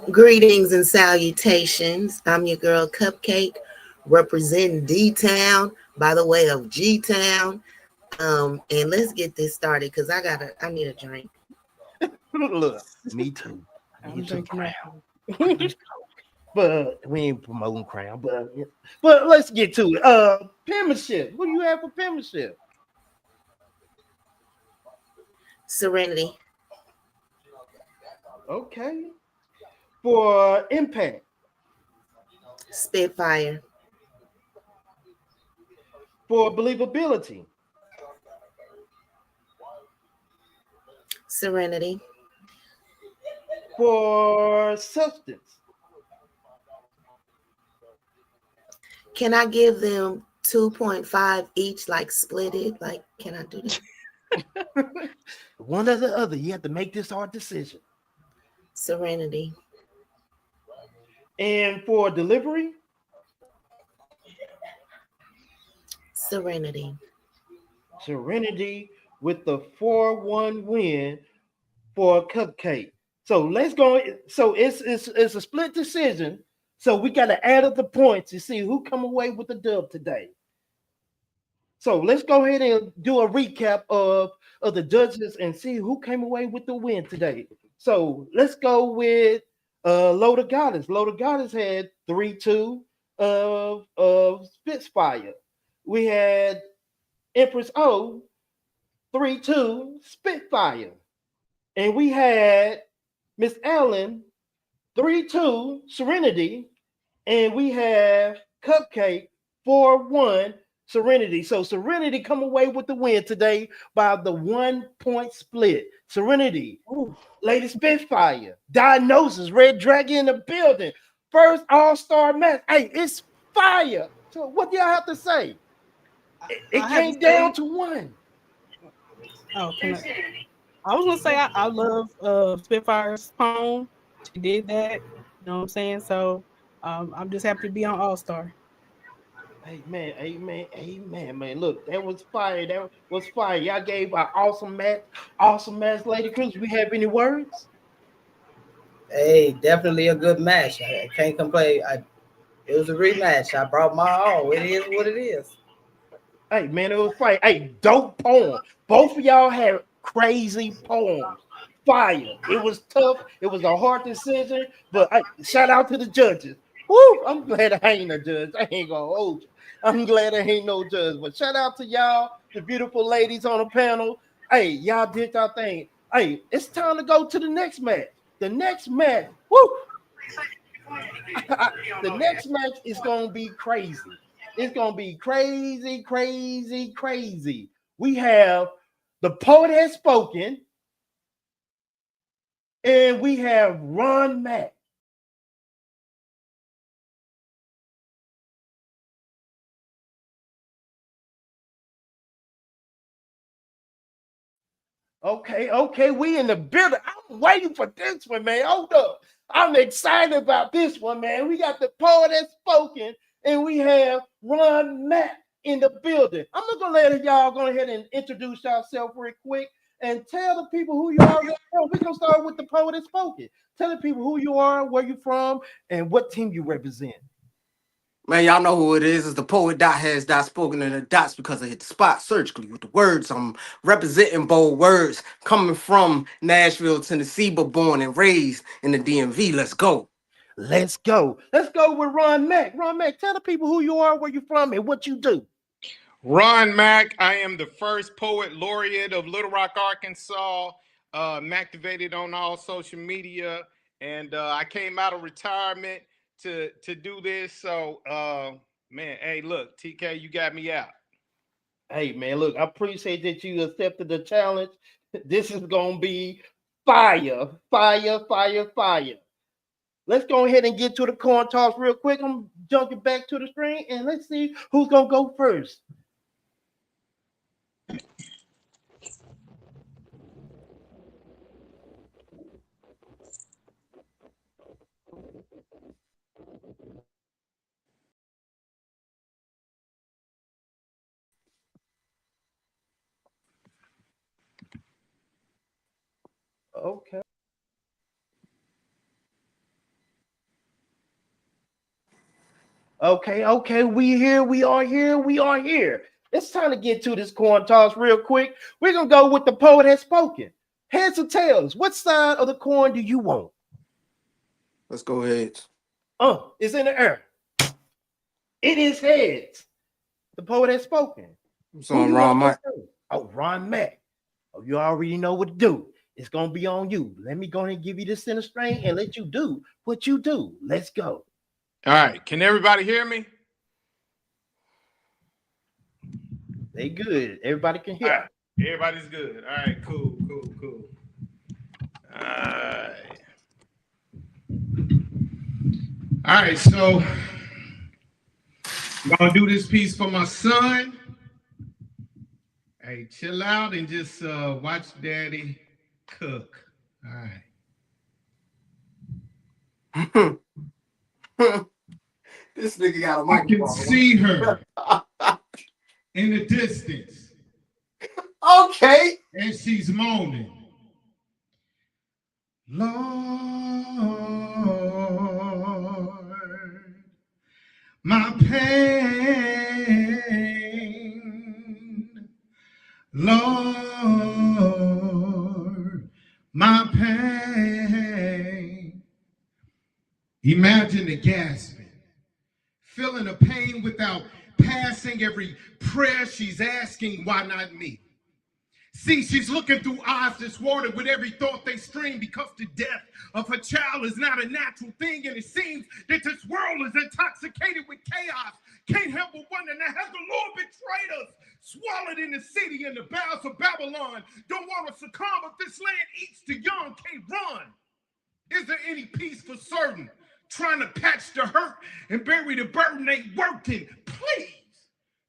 Greetings and salutations. I'm your girl Cupcake, representing D Town by the way of G Town. And let's get this started because I need a drink. Look, me too. I I'm need some drinking crown. that. I need but we ain't promoting crown. But let's get to it. Penmanship. What do you have for penmanship? Serenity. Okay. For impact. Spitfire. For believability. Serenity. For substance. Can I give them 2.5 each, like split it? Like, can I do that? One or the other. You have to make this hard decision. Serenity. And for delivery. Serenity. Serenity with the 4-1 win for Cupcake. So let's go. So it's a split decision. So we got to add up the points to see who come away with the dub today. So let's go ahead and do a recap of the judges and see who came away with the win today. So let's go with Loda Goddess. Loda Goddess had 3-2 of Spitfire. We had Empress O 3-2 Spitfire. And we had Miss Allen 3-2 Serenity. And we have Cupcake 4-1 Serenity. So Serenity come away with the win today by the 1 point split. Serenity, Ooh. Lady Spitfire, Diagnosis, Red Dragon in the building. First All-Star match. Hey, it's fire. So what do y'all have to say? It I have to came down say, to one. oh, can I was gonna say I love Spitfire's tone. She did that. You know what I'm saying? So I'm just happy to be on All Star. Amen, amen, amen, man. Look, that was fire. That was fire. Y'all gave an awesome match, Lady Cruz. We have any words? Hey, definitely a good match. I can't complain. It was a rematch. I brought my all. It is what it is. Hey, man, it was fire. Hey, dope poem. Both of y'all had crazy poems. Fire. It was tough. It was a hard decision, but hey, shout out to the judges. Woo! I'm glad I ain't a judge. I ain't gonna hold you. I'm glad I ain't no judge. But shout out to y'all, the beautiful ladies on the panel. Hey, y'all did y'all thing. Hey, it's time to go to the next match. The next match. Woo! The next match is gonna be crazy. It's gonna be crazy, crazy, crazy. We have the poet has spoken, and we have Ron Mack. Okay, we in the building. I'm waiting for this one, man. Hold up. I'm excited about this one, man. We got the poet has spoken, and we have Ron Mack in the building. I'm not gonna let y'all go ahead and introduce yourself real quick and tell the people who you are. We're gonna start with the poet has spoken. Tell the people who you are, where you from, and what team you represent. Man, y'all know who it is. It's the poet dot has dot spoken in the dots because I hit the spot surgically with the words. I'm representing bold words coming from Nashville, Tennessee, but born and raised in the DMV. Let's go. Let's go. Let's go with Ron Mack. Ron Mack, tell the people who you are, where you from, and what you do. Ron Mack, I am the first poet laureate of Little Rock, Arkansas. I'm activated on all social media, and I came out of retirement to do this. So, man, hey, look, TK, you got me out. Hey, man, look, I appreciate that you accepted the challenge. This is going to be fire, fire, fire, fire. Let's go ahead and get to the corn toss real quick. I'm jumping back to the screen, and let's see who's going to go first. Okay. Okay, we are here. It's time to get to this corn toss real quick. We're going to go with the poet has spoken. Heads or tails, what side of the corn do you want? Let's go ahead. It's in the air. It is heads. The poet has spoken. It's Who on you want Ron to go Mack. first? Oh, Ron Mack. Oh, you already know what to do. It's going to be on you. Let me go ahead and give you the center string and let you do what you do. Let's go. All right, can everybody hear me? They good. Everybody can hear. All right. Everybody's good. All right, cool. All right, so I'm gonna do this piece for my son. Hey, chill out and just watch Daddy cook. All right. This nigga got a microphone. I can see her in the distance. Okay. And she's moaning. Lord, my pain. Lord, my pain. Imagine the gasping, feeling the pain without passing every prayer she's asking, why not me? See, she's looking through eyes that's watered with every thought they stream because the death of her child is not a natural thing, and it seems that this world is intoxicated with chaos. Can't help but wonder, now has the Lord betrayed us? Swallowed in the city in the bowels of Babylon. Don't want to succumb, but this land eats the young, can't run. Is there any peace for certain? Trying to patch the hurt and bury the burden ain't working. Please.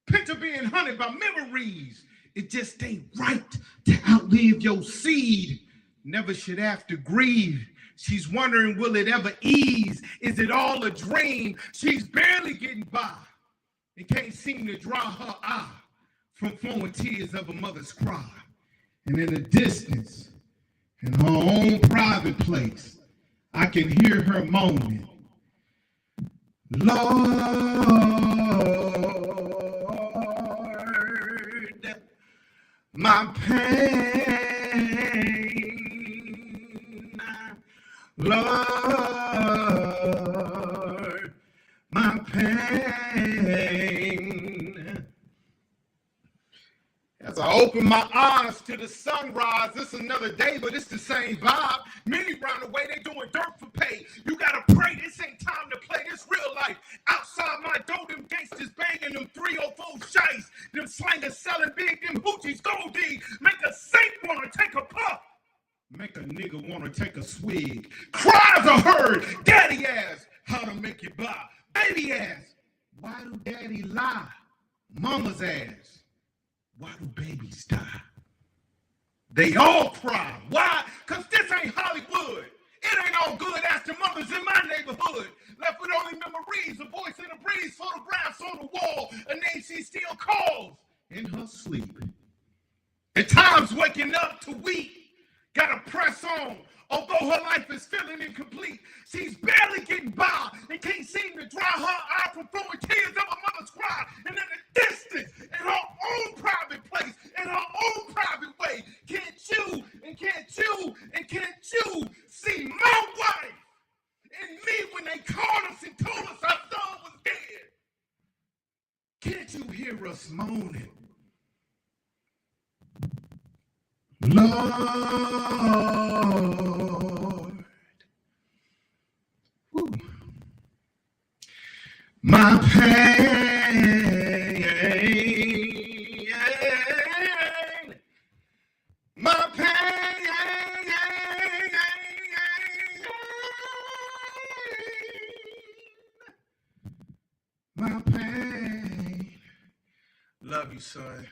Picture being hunted by memories. It just ain't right to outlive your seed. Never should have to grieve. She's wondering, will it ever ease? Is it all a dream? She's barely getting by. And can't seem to dry her eye from flowing tears of a mother's cry. And in the distance, in her own private place, I can hear her moaning, Lord, my pain, Lord, my pain. As I open my eyes to the sunrise, it's another day, but it's the same vibe. Many round the way, they doing dirt for pay. You gotta pray, this ain't time to play, this real life. Outside my door, them gangsters banging them 304 shites. Them slangers selling big, them hoochies goldie. Make a saint wanna take a puff. Make a nigga wanna take a swig. Cries are heard, daddy asks how to make it buy. Baby asks, why do daddy lie? Mama's ass, why do babies die? They all cry. Why? Because this ain't Hollywood. It ain't all good as the mothers in my neighborhood. Left with only memories, a voice in the breeze, photographs on the wall, a name she still calls in her sleep. At times waking up to weep, gotta press on. Although her life is feeling incomplete, she's barely getting by and can't seem to dry her eye from flowing tears of a mother's cry. And in the distance, in her own private place, in her own private way, can't you and can't you and can't you see my wife and me when they called us and told us our son was dead? Can't you hear us moaning? Lord, whew, my pain, my pain, my pain. Love you, son.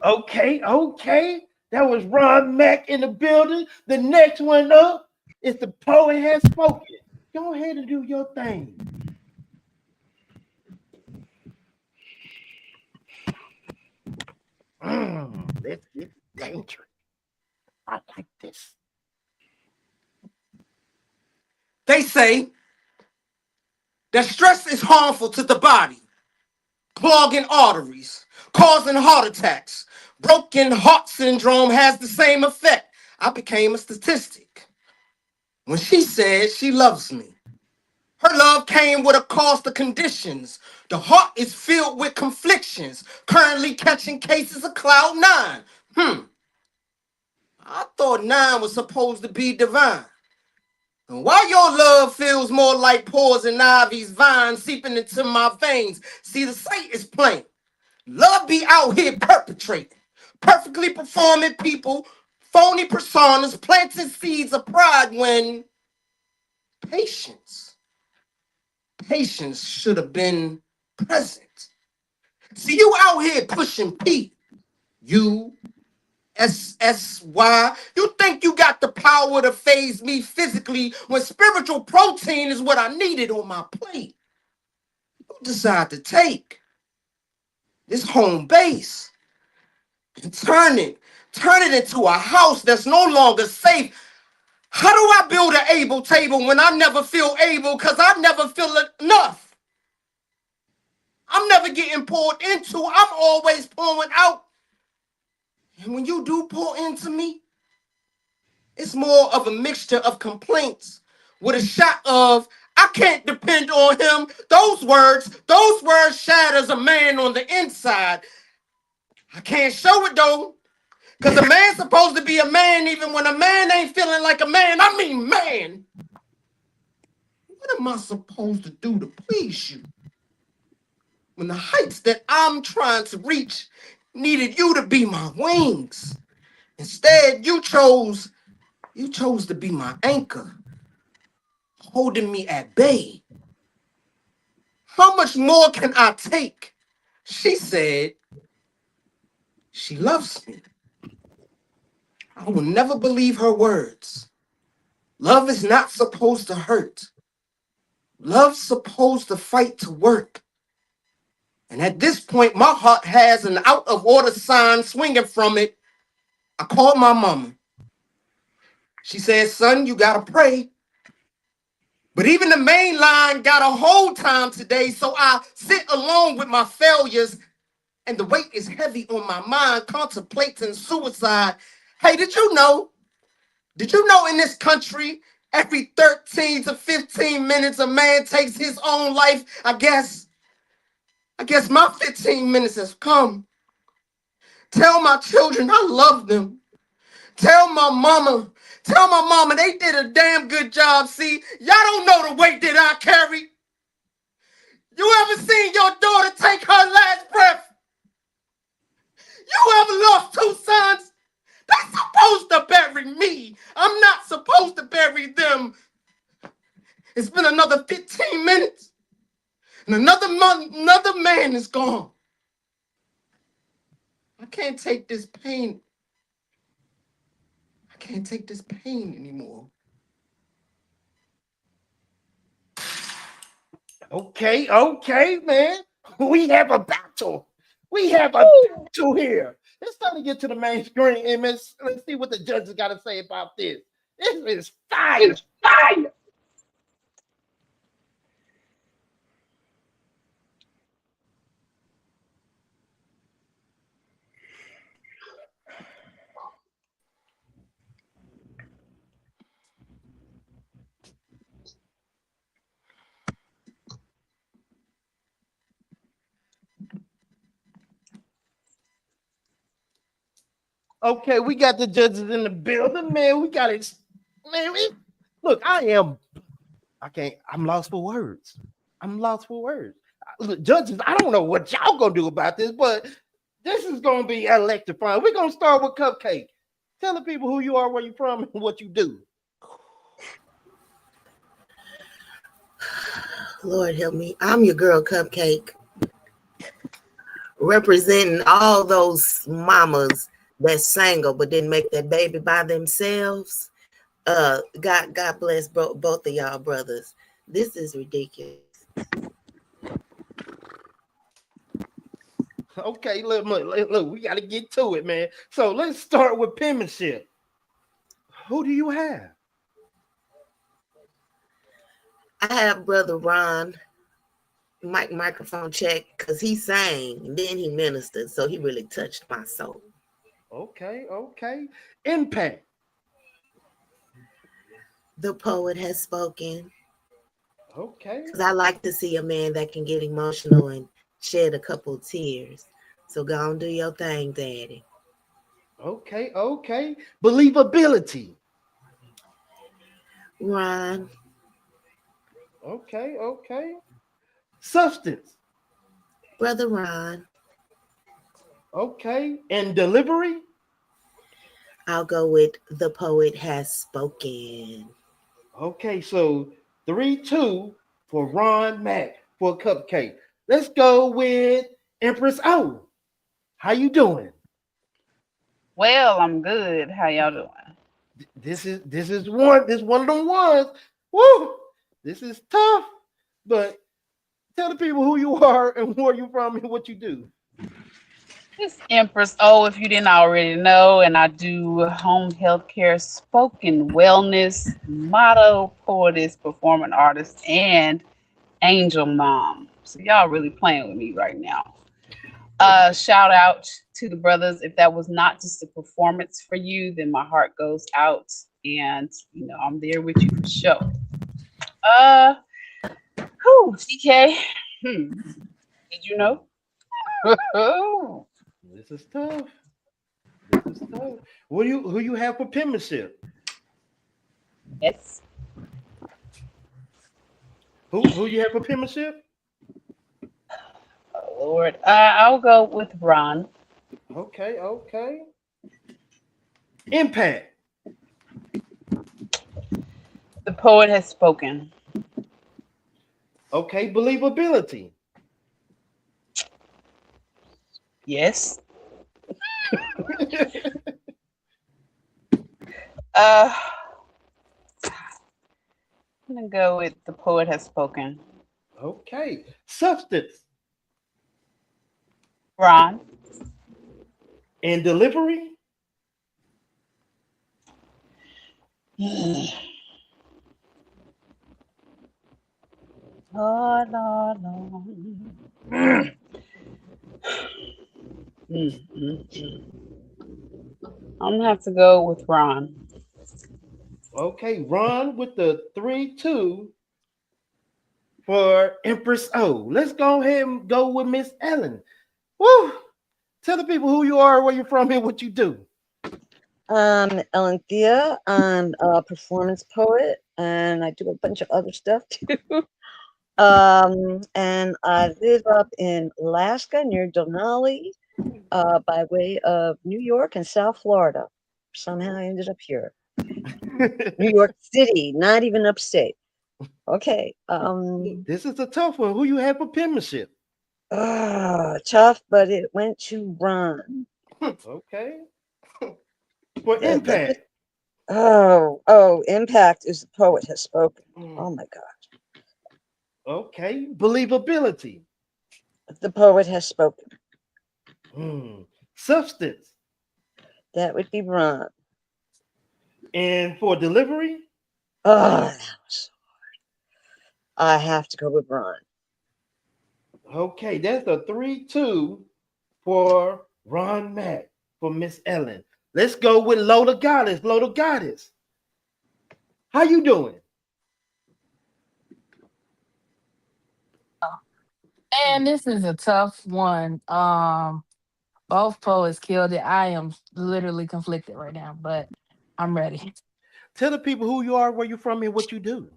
Okay. That was Ron Mack in the building. The next one up is The Poet Has Spoken. Go ahead and do your thing. This is dangerous. I like this. They say that stress is harmful to the body, clogging arteries, causing heart attacks. Broken heart syndrome has the same effect. I became a statistic when she said she loves me. Her love came with a cost of conditions. The heart is filled with conflictions, currently catching cases of cloud nine. I thought nine was supposed to be divine. And why your love feels more like poison ivy's vines seeping into my veins. See, the sight is plain. Love be out here perpetrating, perfectly performing people, phony personas, planting seeds of pride when patience should have been present. See, you out here pushing P, U, SSY. You think you got the power to phase me physically when spiritual protein is what I needed on my plate. You decide to take this home base and turn it into a house that's no longer safe. How do I build an able table when I never feel able because I never feel enough? I'm never getting poured into. I'm always pouring out. And when you do pour into me, it's more of a mixture of complaints with a shot of, I can't depend on him. Those words shatters a man on the inside. I can't show it though. Because a man's supposed to be a man even when a man ain't feeling like a man. I mean, man. What am I supposed to do to please you? When the heights that I'm trying to reach needed you to be my wings. Instead, you chose to be my anchor, holding me at bay. How much more can I take? She said she loves me. I will never believe her words. Love is not supposed to hurt. Love's supposed to fight to work. And at this point, my heart has an out of order sign swinging from it. I called my mama. She said, son, you gotta pray. But even the main line got a whole time today, so I sit alone with my failures, and the weight is heavy on my mind, contemplating suicide. Hey, did you know in this country, every 13 to 15 minutes, a man takes his own life? I guess my 15 minutes has come. Tell my children I love them. Tell my mama they did a damn good job. See, y'all don't know the weight that I carry. You ever seen your daughter take her last breath? You ever lost two sons? They're supposed to bury me. I'm not supposed to bury them. It's been another 15 minutes, and another man is gone. I can't take this pain. I can't take this pain anymore. Okay, man. We have a battle. We have a battle here. It's time to get to the main screen, and let's see what the judges got to say about this. This is fire. It's fire. Okay, we got the judges in the building, man. We got it. Man, look, I'm lost for words. I'm lost for words. Look, judges, I don't know what y'all gonna do about this, but this is gonna be electrifying. We're gonna start with Cupcake. Tell the people who you are, where you're from, and what you do. Lord help me. I'm your girl Cupcake, representing all those mamas that's single but didn't make that baby by themselves. God bless both of y'all brothers. This is ridiculous. Okay, look, we got to get to it, man. So let's start with penmanship. Who do you have? I have brother Ron. Microphone check, because he sang and then he ministered, so he really touched my soul. Okay. Impact. The poet has spoken. Okay. Because I like to see a man that can get emotional and shed a couple tears. So go on, do your thing, daddy. Okay. Believability. Ron. Okay. Substance. Brother Ron. Okay. And delivery? I'll go with the poet has spoken. Okay, so 3-2 for Ron Mack for Cupcake. Let's go with Empress O. How you doing? Well, I'm good. How y'all doing? This is one of them ones. Woo! This is tough, but tell the people who you are and where you from and what you do. This Empress O, if you didn't already know, and I do home health care, spoken wellness, model, poetess, performing artist, and angel mom. So y'all really playing with me right now. Shout out to the brothers. If that was not just a performance for you, then my heart goes out, and I'm there with you for sure. TK. Did you know? This is tough. This is tough. Who you have for penmanship? Yes. Who you have for penmanship? Oh, Lord. I'll go with Ron. Okay, okay. Impact. The poet has spoken. Okay, believability. Yes. Uh, I'm gonna go with the poet has spoken. Okay, substance Ron. and delivery. Lord, Lord, Lord. Mm, mm. I'm gonna have to go with Ron. Okay, Ron with the 3-2 for Empress O. Let's go ahead and go with Miss Ellen. Woo! Tell the people who you are, where you're from, and what you do. Ellen Thea. I'm a performance poet, and I do a bunch of other stuff too. And I live up in Alaska near Denali, by way of New York and South Florida. Somehow I ended up here. New York City, not even upstate. Okay. This is a tough one. Who you have for penmanship? Tough, but it went to Ron. Okay. For That just, impact. Impact is the poet has spoken. Oh my God. Okay. Believability. The poet has spoken. Substance. That would be Ron. And for delivery. That was I have to go with Ron. Okay, that's a 3-2 for Ron Mack for Miss Ellen. Let's go with Lola Goddess. Lola Goddess. How you doing? And this is a tough one. Both poets killed it. I am literally conflicted right now, but I'm ready. Tell the people who you are, where you're from, and what you do.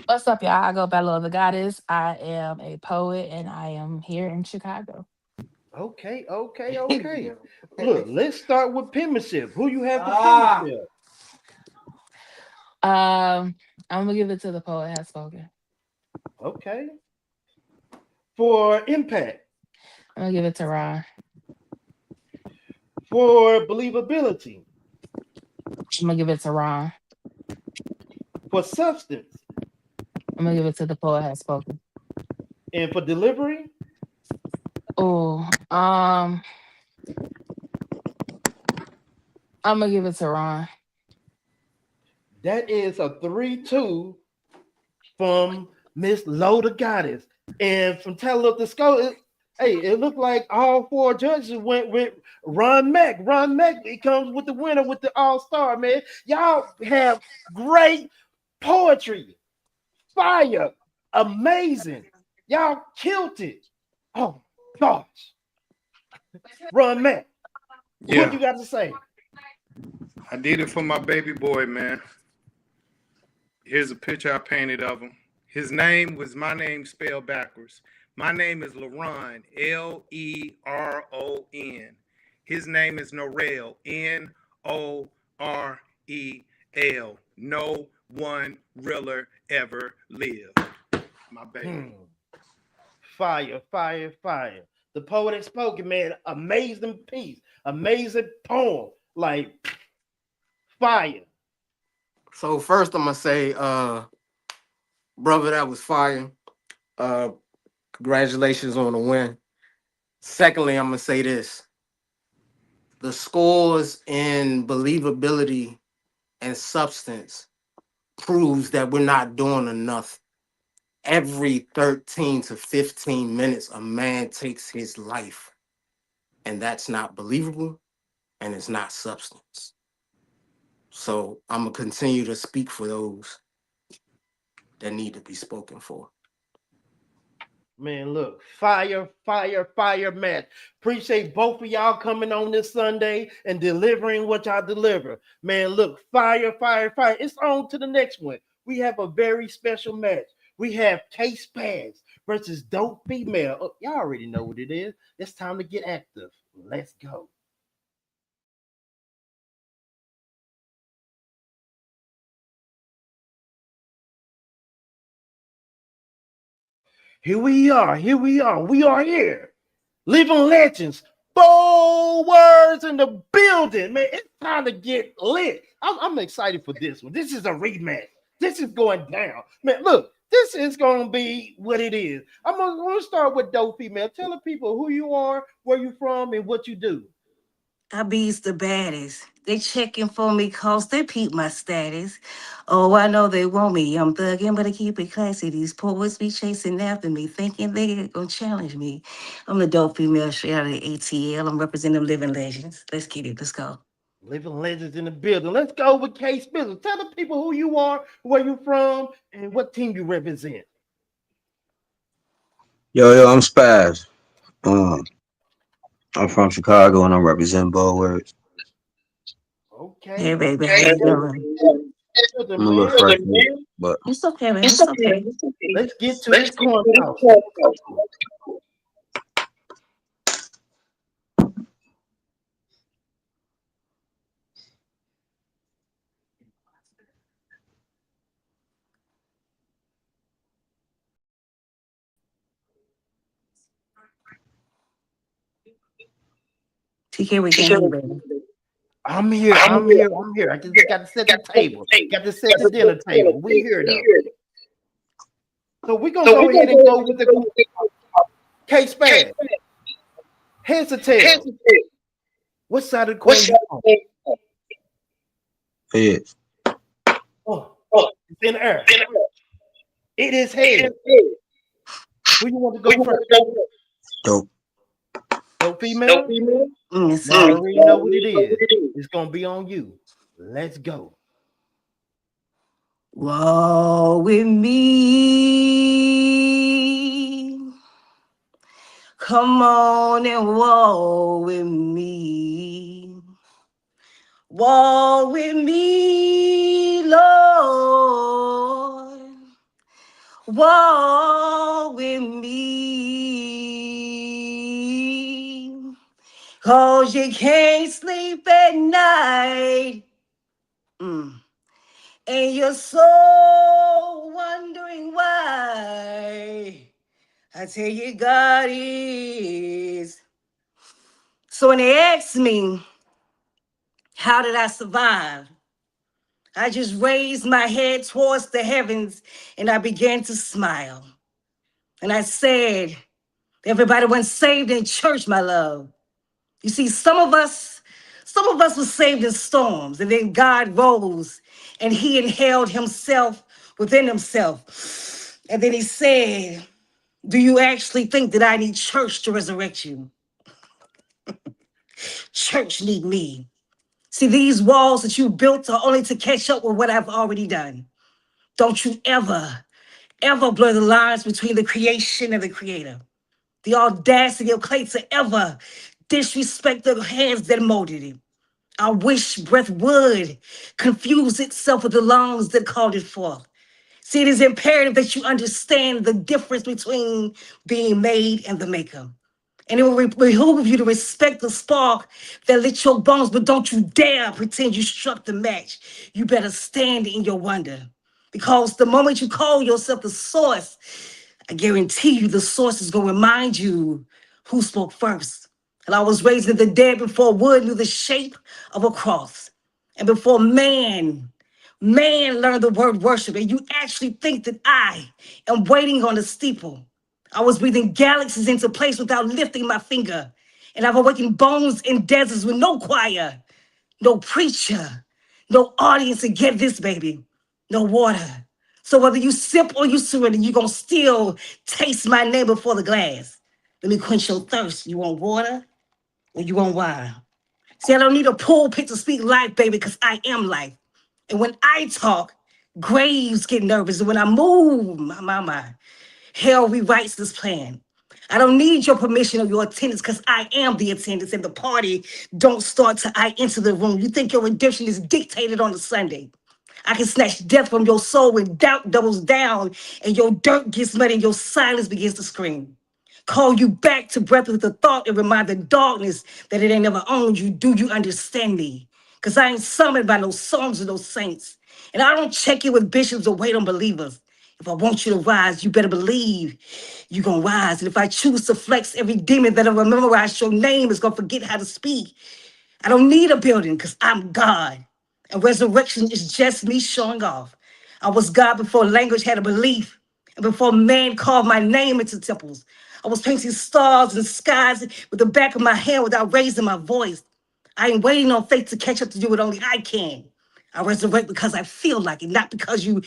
What's up, y'all? I go by Love the Goddess. I am a poet and I am here in Chicago. Okay, okay, okay. Look, let's start with penmanship. Who you have for Ah, penmanship? I'm gonna give it to the poet has spoken. Okay. For impact. I'm gonna give it to Ron. For believability. I'm gonna give it to Ron. For substance. I'm gonna give it to the poet has spoken. And for delivery. Oh, I'm gonna give it to Ron. That is a 3-2 from Miss Loda Goddess. And from Tell Up the Skull, hey, it looked like all four judges went with Ron Mack. Ron Mack, it comes with the winner with the AllStar, man. Y'all have great poetry, fire, amazing. Y'all killed it. Oh gosh. Ron Mack, what Yeah, you got to say? I did it for my baby boy, man. Here's a picture I painted of him. His name was my name spelled backwards. My name is Leron, Leron. His name is Norel, Norel. No one realer ever lived. My baby. Fire, fire, fire. The poet has spoken, man. Amazing piece, amazing poem. Like fire. so first I'm gonna say, brother, that was fire. Uh, Congratulations on the win. Secondly, I'm gonna say this: the scores in believability and substance proves that we're not doing enough. Every 13 to 15 minutes, a man takes his life, and that's not believable, and it's not substance. So I'm gonna continue to speak for those that need to be spoken for. Man, look, fire, fire, fire match. Appreciate both of y'all coming on this Sunday and delivering what y'all deliver. Man, look, fire, fire, fire. It's on to the next one. We have a very special match. We have Case Pass versus Dope Female. Oh, y'all already know what it is. It's time to get active. Let's go. Here we are. Here we are. We are here. Living legends. Bold words in the building, man. It's time to get lit. I'm excited for this one. This is a rematch. This is going down, man. Look, this is going to be what it is. I'm gonna start with Dope Female. Tell the people who you are, where you from, and what you do. I be's the baddest. They checking for me cause they peep my status. Oh, I know they want me. I'm thugging, but I keep it classy. These poets be chasing after me, thinking they gonna challenge me. I'm the dope female straight out of the ATL. I'm representing living legends. Let's get it. Let's go. Living legends in the building. Let's go with Case Business. Tell the people who you are, where you from, and what team you represent. Yo, I'm Spaz. Um, I'm from Chicago and I'm representing Bold Words. Hey, Okay. baby, how you doing? I'm a little Man. fresh, but It's okay, man. It's okay. Let's get to this corn talk. TK, we can't hear you, baby. I'm here. I'm here. I'm here. I just got to set the table. Got to set the dinner table. We here though. So we're gonna go ahead and go with the case span. Heads or tails? What side of the coin you on? heads. Oh, it's in the air. It is head. Who you want to go first? Dope. No female? Yes, Y'all sir. already know what it is. It's gonna be on you. Let's go. Walk with me. Come on and walk with me. Walk with me, Lord. Walk with me. 'Cause you can't sleep at night. Mm. And you're so wondering why. I tell you, God is. So when they ask me, how did I survive? I just raised my head towards the heavens and I began to smile. And I said, everybody was saved in church, my love. You see, some of us were saved in storms, and then God rose and he inhaled himself within himself. And then he said, do you actually think that I need church to resurrect you? Church need me. See, these walls that you built are only to catch up with what I've already done. Don't you ever blur the lines between the creation and the creator. The audacity of clay to ever disrespect the hands that molded it. I wish breath would confuse itself with the lungs that called it forth. See, it is imperative that you understand the difference between being made and the maker. And it will behoove you to respect the spark that lit your bones, but don't you dare pretend you struck the match. You better stand in your wonder. Because the moment you call yourself the source, I guarantee you the source is going to remind you who spoke first. And I was raised in the dead before wood knew the shape of a cross. And before man learned the word worship. And you actually think that I am waiting on a steeple. I was breathing galaxies into place without lifting my finger. And I've awakened bones in deserts with no choir, no preacher, no audience to get this, baby, no water. So whether you sip or you surrender, you're going to still taste my name before the glass. Let me quench your thirst. You want water or you want wine? See, I don't need a pulpit to speak life, baby, because I am life. And when I talk, graves get nervous. And when I move, my. Hell rewrites this plan. I don't need your permission or your attendance because I am the attendance and the party don't start till I enter the room. You think your redemption is dictated on a Sunday. I can snatch death from your soul when doubt doubles down and your dirt gets muddy and your silence begins to scream. Call you back to breath with the thought and remind the darkness that it ain't never owned you. Do you understand me? Because I ain't summoned by no songs or no saints. And I don't check in with bishops or wait on believers. If I want you to rise, you better believe you're going to rise. And if I choose to flex every demon that'll memorize your name is going to forget how to speak. I don't need a building because I'm God. And resurrection is just me showing off. I was God before language had a belief and before man carved my name into temples. I was painting stars and skies with the back of my hand without raising my voice. I ain't waiting on fate to catch up to do what only I can. I resurrect because I feel like it, not because you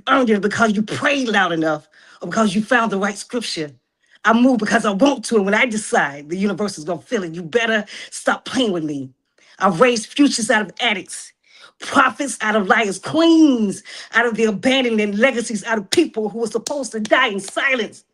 earned it, because you prayed loud enough, or because you found the right scripture. I move because I want to, and when I decide the universe is gonna feel it, you better stop playing with me. I've raised futures out of addicts, prophets out of liars, queens out of the abandoned, and legacies out of people who were supposed to die in silence.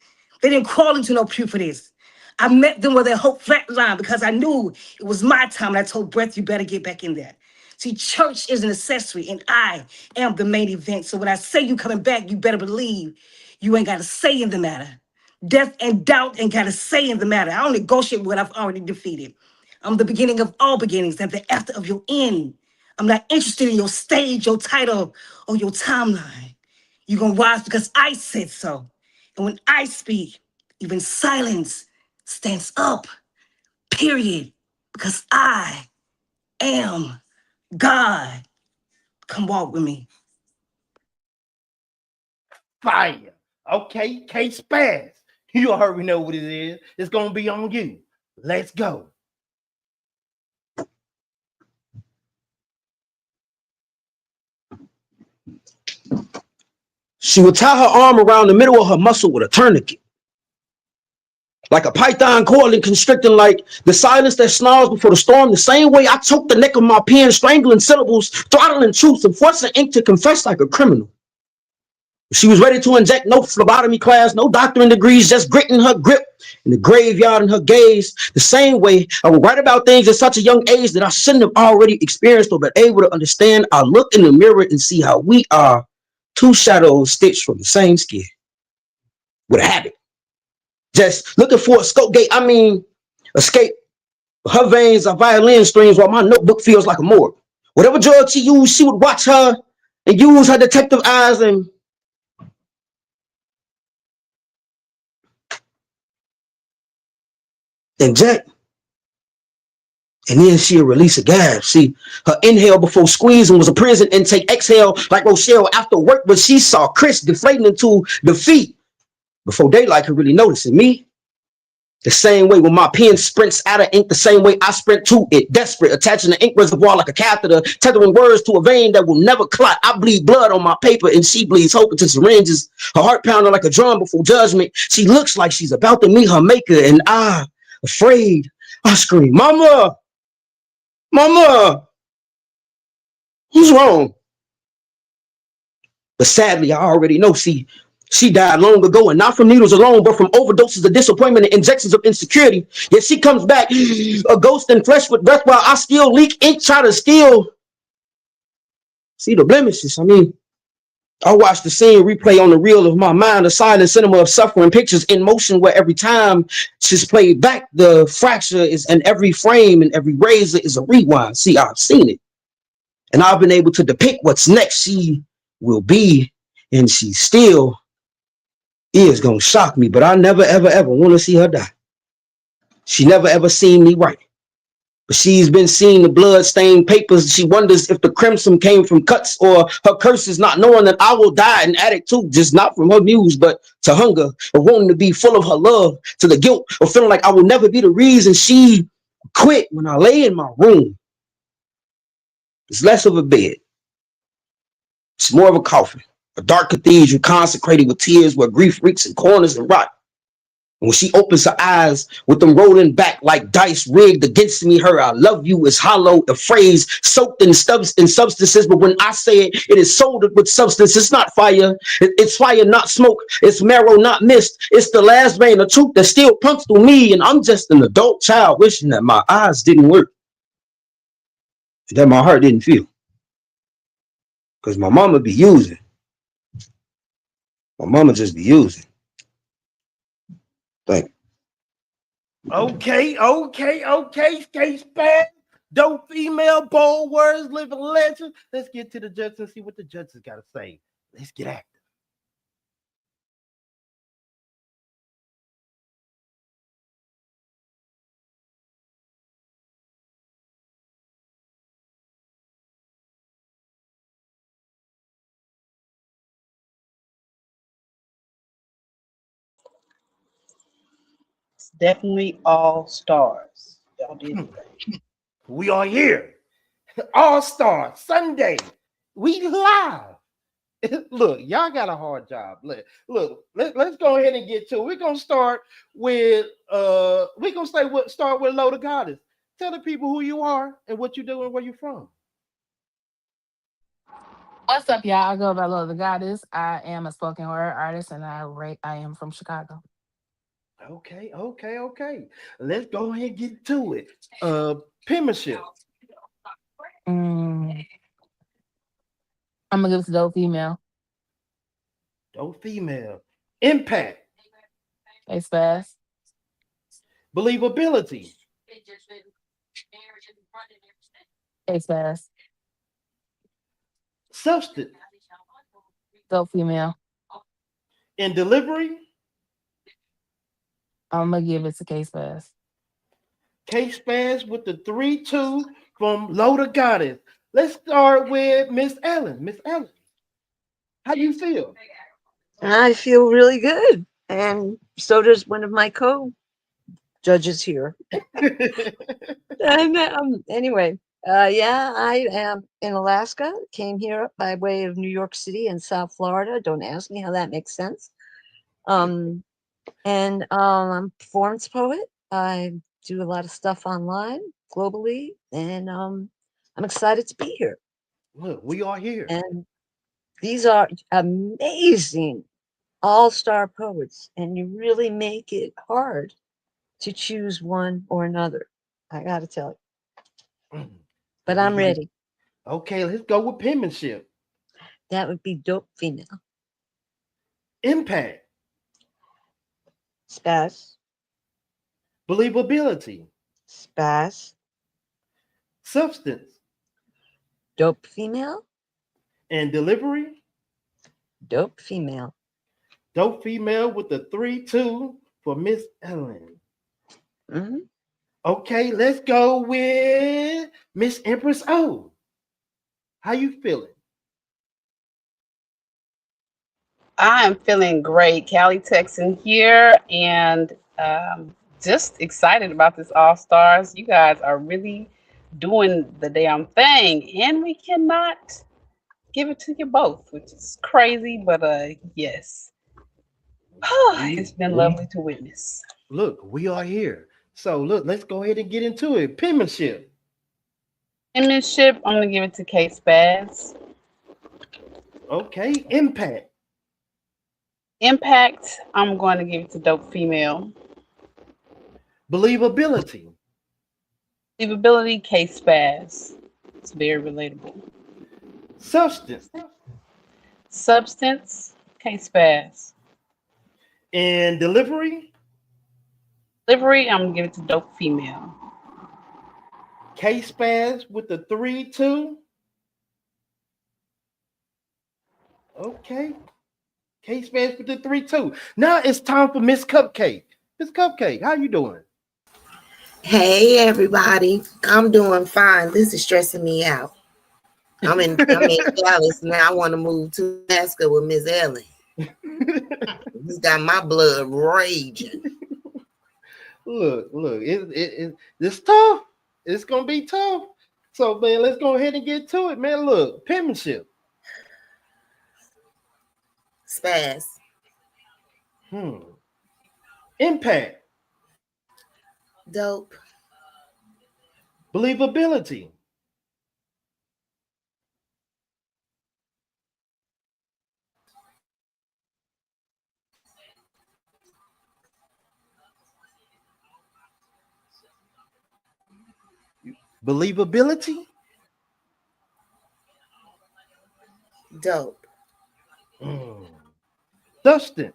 They didn't crawl into no pew for this. I met them where their hope flatlined because I knew it was my time, and I told Breath, you better get back in there. See, church is an accessory, and I am the main event. So when I say you coming back, you better believe you ain't got a say in the matter. Death and doubt ain't got a say in the matter. I don't negotiate what I've already defeated. I'm the beginning of all beginnings and the after of your end. I'm not interested in your stage, your title, or your timeline. You're going to rise because I said so. And when I speak, even silence stands up, period. Because I am God. Come walk with me. Fire. Okay, K Spaz. You already know what it is. It's gonna be on you. Let's go. She would tie her arm around the middle of her muscle with a tourniquet. Like a python coiling, constricting, like the silence that snarls before the storm, the same way I choked the neck of my pen, strangling syllables, throttling truths, and forcing ink to confess like a criminal. She was ready to inject no phlebotomy class, no doctoring degrees, just grit in her grip, and the graveyard in her gaze. The same way I would write about things at such a young age that I shouldn't have already experienced or been able to understand. I look in the mirror and see how we are two shadows stitched from the same skin with a habit. Just looking for a scope gate, escape. Her veins are violin strings while my notebook feels like a morgue. Whatever drug she used, she would watch her and use her detective eyes and inject. And then she'll release a gas. See, her inhale before squeezing was a prison intake. Exhale like Rochelle after work, but she saw Chris deflating into defeat before daylight could really notice it. Me, the same way when my pen sprints out of ink, the same way I sprint to it, desperate, attaching the ink reservoir like a catheter, tethering words to a vein that will never clot. I bleed blood on my paper and she bleeds hope into syringes, her heart pounding like a drum before judgment. She looks like she's about to meet her maker, and I, afraid, I scream, Mama, Mama, who's wrong? But sadly, I already know. See, she died long ago, and not from needles alone, but from overdoses of disappointment and injections of insecurity. Yet she comes back, a ghost in flesh with breath, while I still leak ink, try to still see the blemishes. I watch the scene replay on the reel of my mind, a silent cinema of suffering, pictures in motion where every time she's played back, the fracture is in every frame and every razor is a rewind. See, I've seen it, and I've been able to depict what's next. She will be, and she still is gonna shock me, but I never, ever, ever want to see her die. She never, ever seen me write, but she's been seeing the blood-stained papers. She wonders if the crimson came from cuts or her curses, not knowing that I will die an addict too, just not from her muse, but to hunger, or wanting to be full of her love, to the guilt of feeling like I will never be the reason she quit. When I lay in my room, it's less of a bed. It's more of a coffin, a dark cathedral consecrated with tears where grief reeks in corners and rot. When she opens her eyes with them rolling back like dice rigged against me, her I love you is hollow, a phrase soaked in substances. But when I say it, it is sold with substance. It's not fire. It's fire, not smoke. It's marrow, not mist. It's the last vein of truth that still pumps through me. And I'm just an adult child wishing that my eyes didn't work, that my heart didn't feel. Because my mama be using. My mama just be using. Thank you. Okay. Case bad. Dope female, bold words, living legend. Let's get to the judges and see what the judges got to say. Let's get active. It's definitely all stars. Y'all did the thing. We are here. AllStar Sunday. We live. Look, y'all got a hard job. Let's go ahead and get to it. We're gonna start with start with Low the Goddess. Tell the people who you are and what you do and where you're from. What's up, y'all? I go by Love the Goddess. I am a spoken word artist, and I am from Chicago. Okay. Let's go ahead and get to it. Penmanship. Mm, I'm gonna give it to dope female. Dope female. Impact. Hey, Spaz. Believability. Hey, Spaz. Substance. Dope female. And delivery. I'm gonna give it to K Spaz. Case Spaz with the 3-2 from Low the Goddess. Let's start with Miss Ellen. Miss Ellen, how you feel? I feel really good. And so does one of my co-judges here. And anyway, yeah, I am in Alaska. Came here by way of New York City and South Florida. Don't ask me how that makes sense. And I'm a performance poet. I do a lot of stuff online, globally, and I'm excited to be here. Look, we are here. And these are amazing all-star poets, and you really make it hard to choose one or another. I got to tell you. But I'm ready. Okay, let's go with penmanship. That would be dope female. Impact. Spaz. Believability. Spaz. Substance. Dope female. And delivery. Dope female. Dope female with the 3-2 for Miss Ellen. Mm-hmm. Okay, let's go with Miss Empress O. How you feeling? I am feeling great. Callie Texan here, and just excited about this All Stars. You guys are really doing the damn thing, and we cannot give it to you both, which is crazy, but yes. It's been lovely to witness. Look, we are here. So look, let's go ahead and get into it. Penmanship. Penmanship, I'm gonna give it to K Spaz. Okay, impact. Impact, I'm going to give it to dope female. Believability. Believability, K Spaz. It's very relatable. Substance. Substance, K Spaz. And delivery. Delivery, I'm gonna give it to dope female. K Spaz with the 3-2. Okay. K Spaz with the 3-2. Now it's time for Miss Cupcake. Miss Cupcake, how you doing? Hey everybody, I'm doing fine. This is stressing me out. I'm in Dallas now. I want to move to Alaska with Miss Ellen. This got my blood raging. Look, it's tough. It's gonna be tough. So man, let's go ahead and get to it, man. Look, penmanship. Spaz. Impact. Dope. Believability. Believability. Dope. Mm. Substance.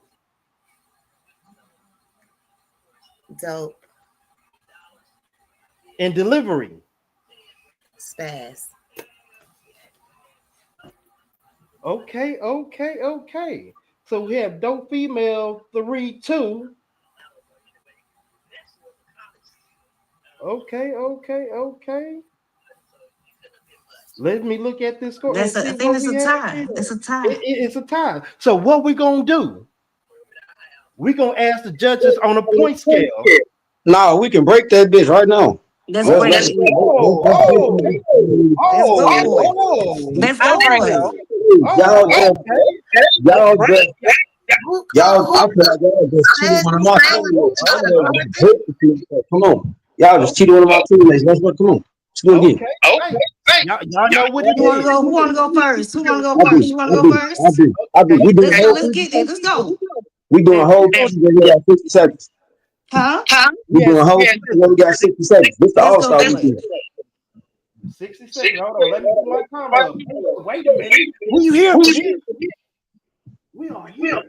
Dope. And delivery. Spaz. Okay. So we have dope female 3-2. Okay. Let me look at this score and I see think what that's we a have tie. here. That's a tie. It's a tie. So what we gonna do? We gonna ask the judges on a point scale. Nah, we can break that bitch right now. Let's Oh, Let's break let's it. let's Let's go let's for it. oh. Let's I go break for it. it. y'all Okay. just y'all just I feel like y'all just cheated one of my teammates. Come on. Y'all just cheated one of my teammates. Let's go. Come on. Let's go again. Okay. Hey, y'all know what it Who wanna is. go? Who wanna go first? Who wanna go I first? do. You wanna I go do. I first? do. I do. Okay. We doing Let's a go. whole Let's get there. Let's go. we doing a And whole we gonna piece where we got 50 seconds. Huh? We doing a whole piece where we got 60 seconds. This the Let's all go star for it. weekend. 60 seconds. Hold on. Let me put my timer up. Wait a minute. We here for this. We are here.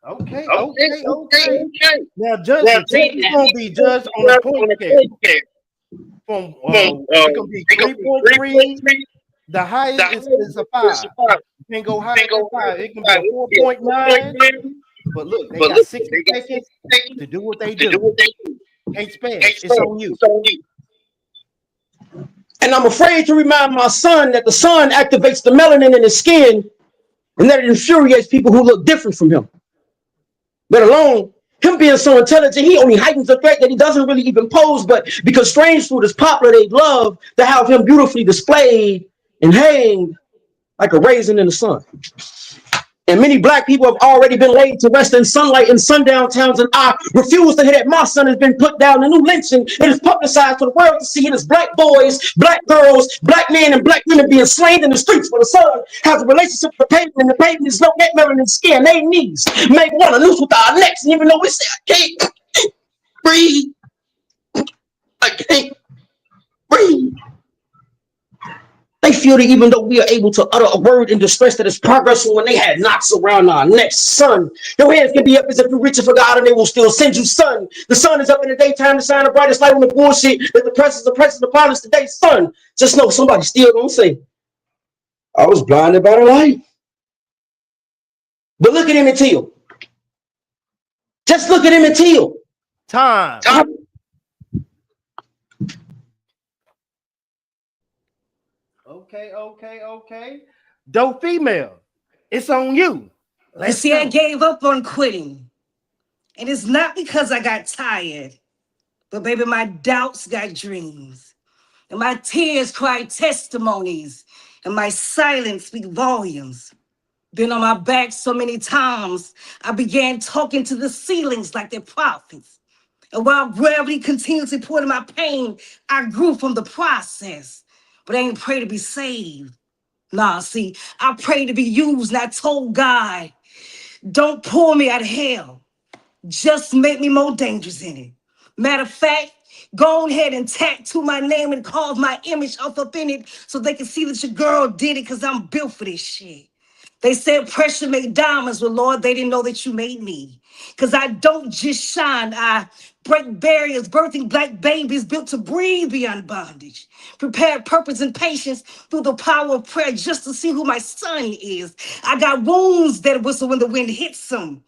Okay. Now, judges, who's gonna be judged on a point scale? From it's gonna be 3.3. The highest is a 5. You can't go higher than 5. It can be a 4.9. But look, they got 60 seconds to do what they do. Can't spaz. It's on you. And I'm afraid to remind my son that the sun activates the melanin in his skin and that it infuriates people who look different from him. Let alone him being so intelligent, he only heightens the threat that he doesn't really even pose. But because strange food is popular, they love to have him beautifully displayed and hanged like a raisin in the sun. And many black people have already been laid to rest in sunlight in sundown towns, and I refuse to hear that my son has been put down. The new lynching, it is publicized for the world to see it as black boys, black girls, black men, and black women being slain in the streets where the son has a relationship with the pavement, and the pavement is no net melanin skin. They knees make one a noose with our necks, and even though we say I can't breathe, I can't breathe. They feel that even though we are able to utter a word in distress that is progressing when they had knots around our necks, son, your hands can be up as if you're reaching for God and they will still send you, son. The sun is up in the daytime to shine the brightest light on the bullshit that the presence upon us today, son. Just know somebody still gonna say, I was blinded by the light. But look at Emmett Till. Just look at Emmett Till. Time. Okay. Dope female. It's on you. You Let's see, I go. gave up on quitting. And it's not because I got tired, but baby, my doubts got dreams. And my tears cry testimonies. And my silence speak volumes. Been on my back so many times, I began talking to the ceilings like they're prophets. And while gravity continuously poured in my pain, I grew from the process. But I ain't pray to be saved. Nah, see, I pray to be used, and I told God, don't pour me out of hell. Just make me more dangerous in it. Matter of fact, go ahead and tattoo my name and carve my image up in it so they can see that your girl did it because I'm built for this shit. They said pressure made diamonds, but Lord, they didn't know that you made me. Because I don't just shine, I break barriers, birthing black babies built to breathe beyond bondage. Prepare purpose and patience through the power of prayer just to see who my son is. I got wounds that whistle when the wind hits them.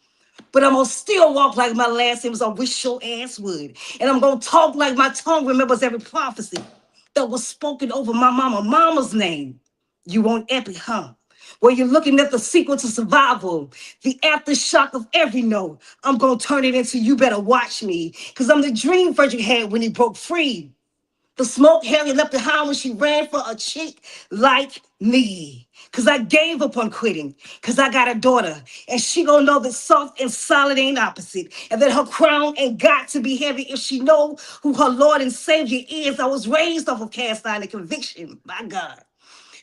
But I'm gonna still walk like my last name was I wish your ass would. And I'm gonna talk like my tongue remembers every prophecy that was spoken over my mama's name. You want epic, huh? Where you're looking at the sequel to survival, the aftershock of every note. I'm gonna turn it into you better watch me. Cause I'm the dream Frederick had when he broke free. The smoke Harry left behind when she ran for a chick like me. Cause I gave up on quitting. Cause I got a daughter. And she gonna know that soft and solid ain't opposite. And that her crown ain't got to be heavy if she know who her Lord and Savior is. I was raised off of cast iron and conviction. My God.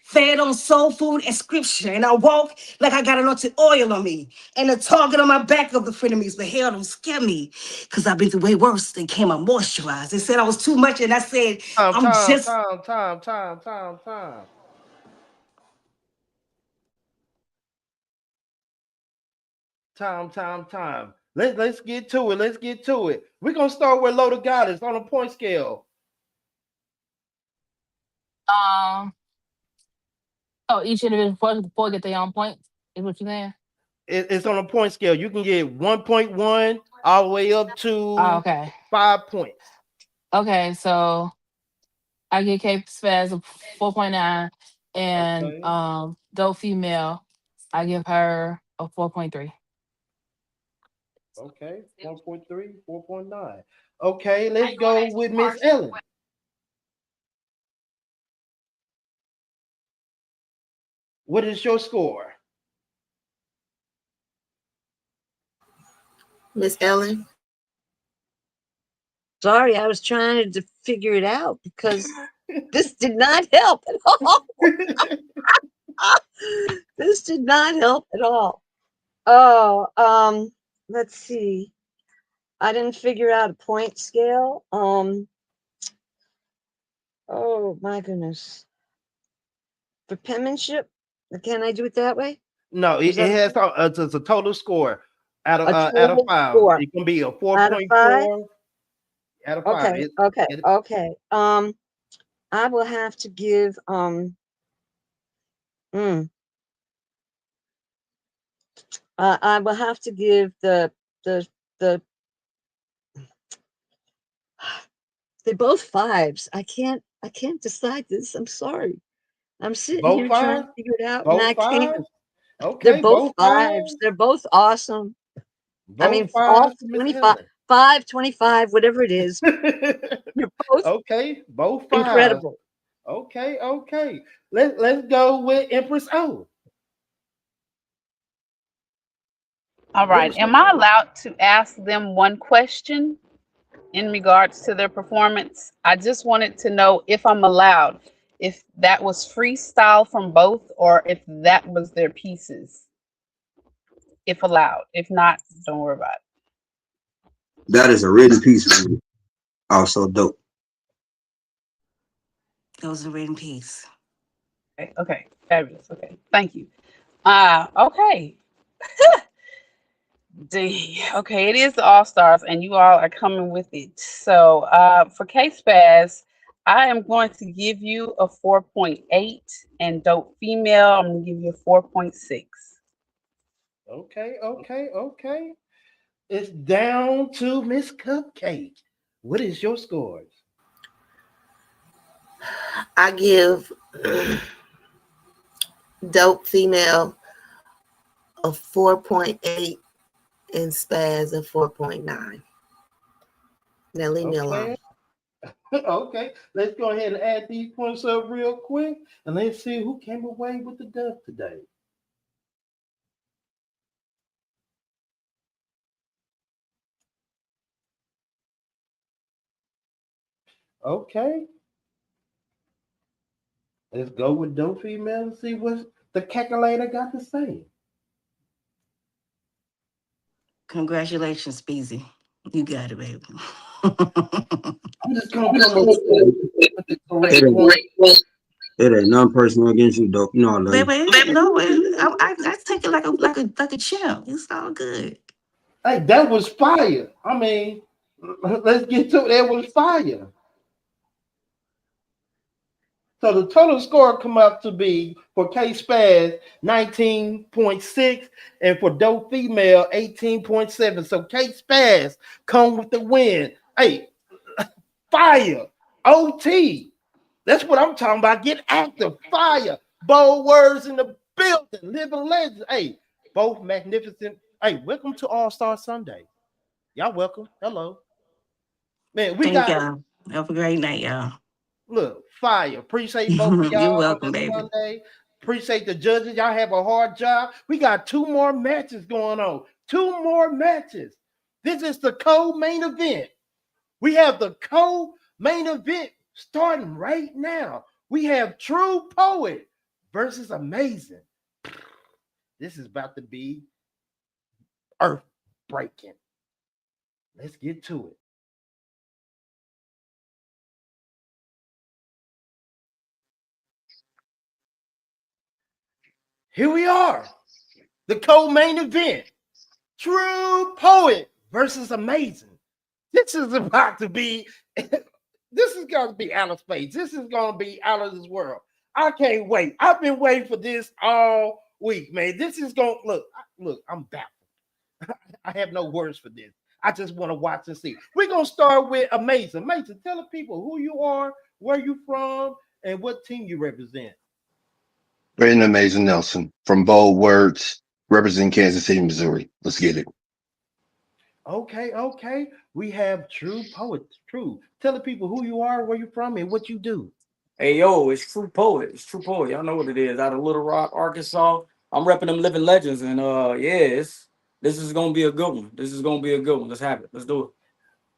Fed on soul food and scripture. And I walk like I got anointed oil on me. And the target on my back of the frenemies. But hell don't scare me. Because I've been through way worse than came I moisturized. They said I was too much. And I said, Time, I'm time, just time, time, time, time, time. Time. Let's get to it. Let's get to it. We're gonna start with Low to Goddess on a point scale. Um, oh, each individual before get their own points. Is what you're saying? It's on a point scale. You can get 1.1 all the way up Oh, to okay. 5 points. Okay, so I get K Spaz a 4.9 and Okay. dope female, I give her a 4.3. Okay. 1.3, 4.9. Okay, let's go with Miss Ellen. What is your score? Miss Ellen. Sorry, I was trying to figure it out because this did not help at all. This did not help at all. Oh, let's see. I didn't figure out a point scale. Oh my goodness. For penmanship, can I do it that way? No, Is it that has it's a total score a out of total five. score It can be a out of five? 4.4 out of five. Okay, okay, okay. I will have to give mm, I will have to give the the they're both fives. I can't decide this. I'm sorry. I'm sitting Both here trying five, to figure it out and both I five. can't. They're Okay, both both five, fives. They're both awesome. I mean, both all five to Miss 25, Ellen. 25, whatever it is. You're both Okay, both five. incredible. Okay. Let's go with Empress O. All What right. is your Am I allowed to ask them one question in regards to their performance? I just wanted to know if I'm allowed, if that was freestyle from both or if that was their pieces, if allowed. If not, don't worry about That is a written piece for me. Also dope. those are written peace. it. Okay. Fabulous. Okay. Thank you. Okay. Okay, it is the All Stars, and you all are coming with it. So, for K Spaz, I am going to give you a 4.8, and Dope Female, I'm going to give you a 4.6. okay? It's down to Miss Cupcake. What is your scores? I give Dope Female a 4.8 and Spaz a 4.9. Now leave me Okay, alone. okay. Let's go ahead and add these points up real quick, and let's see who came away with the dub today. Okay, let's go with dope female and see what the calculator got to say. Congratulations, Speezy. You got it, baby. I'm just gonna come up with the correct It one. ain't, it ain't none personal against you, dope. You know I love you. Baby, no, I take it like a champ. It's all good. Hey, that was fire. I mean, let's get to it. That was fire. So the total score come up to be for K Spaz 19.6 and for Dope Female 18.7. So K Spaz come with the win. Hey, fire. OT. That's what I'm talking about. Get active. Fire. Bold words in the building. Living legends. Hey, both magnificent. Hey, welcome to All Star Sunday. Y'all welcome. Hello. Man, we Thank got y'all. Have a great night, y'all. Look, fire. Appreciate both of You're y'all on welcome, this baby. Sunday. Appreciate the judges. Y'all have a hard job. We got two more matches going on. Two more matches. This is the co-main event. We have the co-main event starting right now. We have True Poet versus Amazing. This is about to be earth breaking. Let's get to it. Here we are. The co-main event. True Poet versus Amazing. This is about to be, this is going to be out of space. This is going to be out of this world. I can't wait. I've been waiting for this all week, man. This is going to look, I'm baffled. I have no words for this. I just want to watch and see. We're going to start with Amazing. Amazing, tell the people who you are, where you from, and what team you represent. Brandon Amazing Nelson from Bold Words, representing Kansas City, Missouri. Let's get it. Okay, okay. We have True Poet. True. Tell the people who you are, where you from, and what you do. Hey yo, it's True Poet. It's True Poet. Y'all know what it is. Out of Little Rock, Arkansas. I'm repping them living legends, and yeah, this is gonna be a good one. This is gonna be a good one. Let's have it. Let's do it.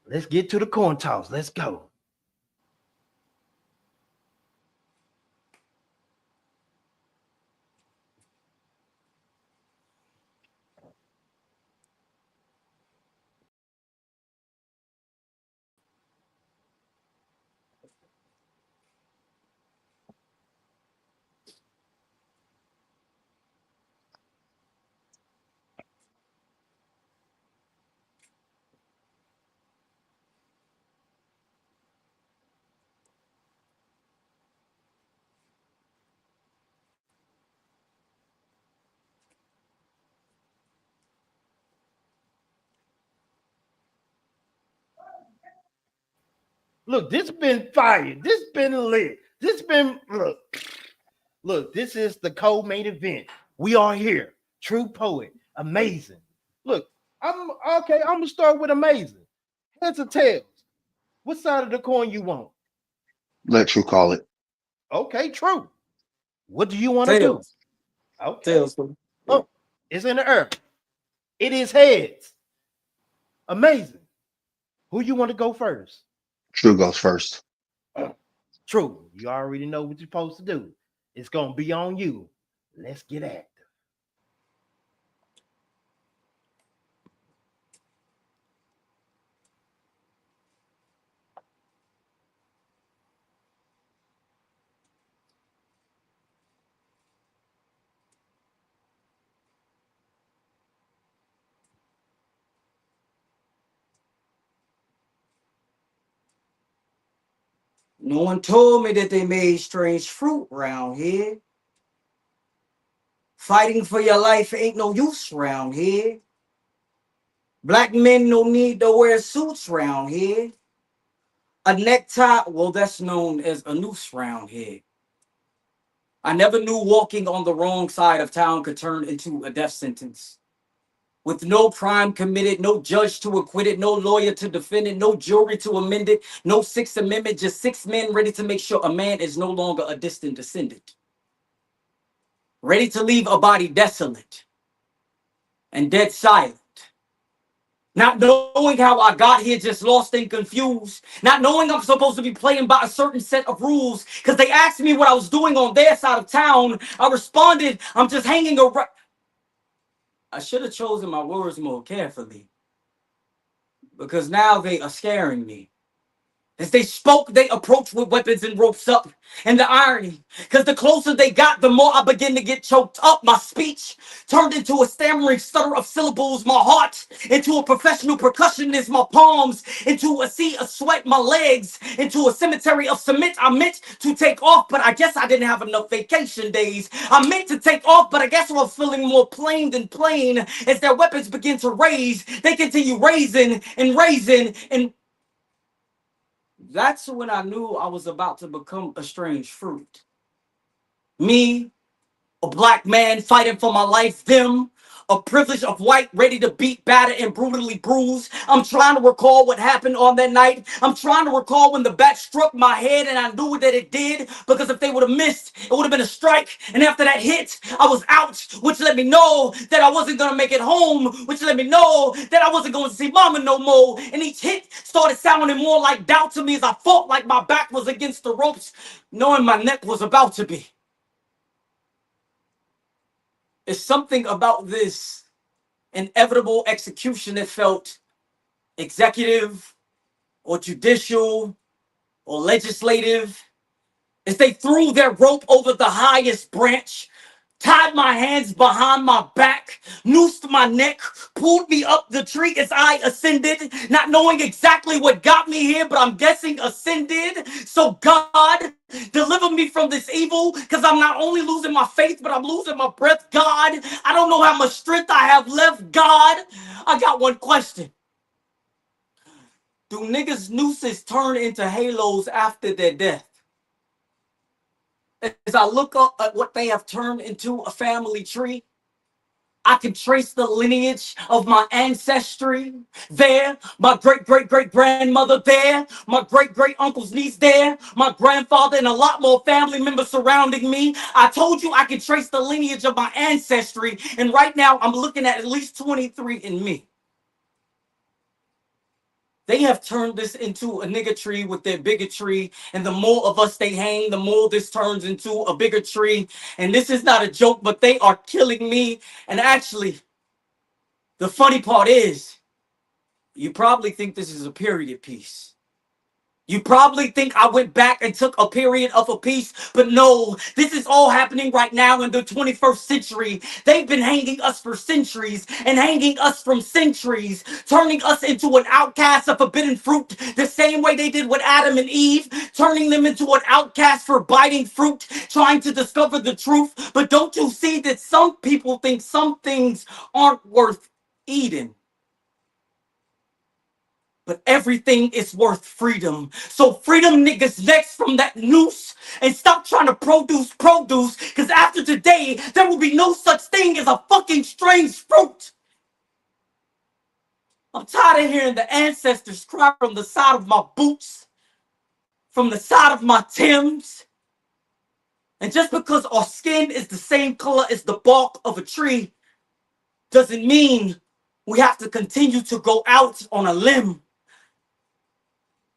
Let's get to the corn toss. Let's go. Look, this been fire. This been lit. This been look. This is the co-main event. We are here. True Poet, Amazing. Look, I'm okay. I'm gonna start with Amazing. Heads or tails? What side of the coin you want? Let True call it. Okay, True. What do you want to do? Tails. Okay. Tails. Bro. Yeah. Oh, it's in the earth. It is heads. Amazing. Who you want to go first? True goes first. True. You already know what you're supposed to do. It's gonna be on you. Let's get at it. No one told me that they made strange fruit round here. Fighting for your life ain't no use round here. Black men no need to wear suits round here. A necktie, well, that's known as a noose round here. I never knew walking on the wrong side of town could turn into a death sentence. With no crime committed, no judge to acquit it, no lawyer to defend it, no jury to amend it, no Sixth Amendment, just six men ready to make sure a man is no longer a distant descendant. Ready to leave a body desolate and dead silent. Not knowing how I got here, just lost and confused. Not knowing I'm supposed to be playing by a certain set of rules. Because they asked me what I was doing on their side of town. I responded, I'm just hanging around. I should have chosen my words more carefully. Because now they are scaring me. As they spoke, they approached with weapons and ropes up. And the irony, because the closer they got, the more I began to get choked up. My speech turned into a stammering stutter of syllables. My heart into a professional percussionist. My palms into a sea of sweat. My legs into a cemetery of cement. I meant to take off, but I guess I didn't have enough vacation days. I meant to take off, but I guess I was feeling more plain than plain. As their weapons begin to raise, they continue raising and raising and that's when I knew I was about to become a strange fruit. Me, a black man fighting for my life, them, a privilege of white, ready to beat, batter, and brutally bruise. I'm trying to recall what happened on that night. I'm trying to recall when the bat struck my head and I knew that it did, because if they would have missed, it would have been a strike. And after that hit, I was out, which let me know that I wasn't going to make it home, which let me know that I wasn't going to see mama no more. And each hit started sounding more like doubt to me as I fought like my back was against the ropes, knowing my neck was about to be. It's something about this inevitable execution that felt executive or judicial or legislative. As they threw their rope over the highest branch, tied my hands behind my back, noosed my neck, pulled me up the tree as I ascended, not knowing exactly what got me here, but I'm guessing ascended. So God, deliver me from this evil, because I'm not only losing my faith, but I'm losing my breath. God, I don't know how much strength I have left. God, I got one question. Do niggas' nooses turn into halos after their death? As I look up at what they have turned into, a family tree, I can trace the lineage of my ancestry there. My great-great-great-grandmother there. My great-great-uncle's niece there. My grandfather and a lot more family members surrounding me. I told you I can trace the lineage of my ancestry. And right now, I'm looking at least 23 in me. They have turned this into a nigga tree with their bigotry. And the more of us they hang, the more this turns into a bigger tree. And this is not a joke, but they are killing me. And actually, the funny part is, you probably think this is a period piece. You probably think I went back and took a period of a piece, but no, this is all happening right now in the 21st century. They've been hanging us for centuries and hanging us from centuries, turning us into an outcast of forbidden fruit, the same way they did with Adam and Eve, turning them into an outcast for biting fruit, trying to discover the truth. But don't you see that some people think some things aren't worth eating? But everything is worth freedom. So freedom niggas next from that noose, and stop trying to produce, because after today, there will be no such thing as a fucking strange fruit. I'm tired of hearing the ancestors cry from the side of my boots, from the side of my Timbs. And just because our skin is the same color as the bark of a tree, doesn't mean we have to continue to go out on a limb.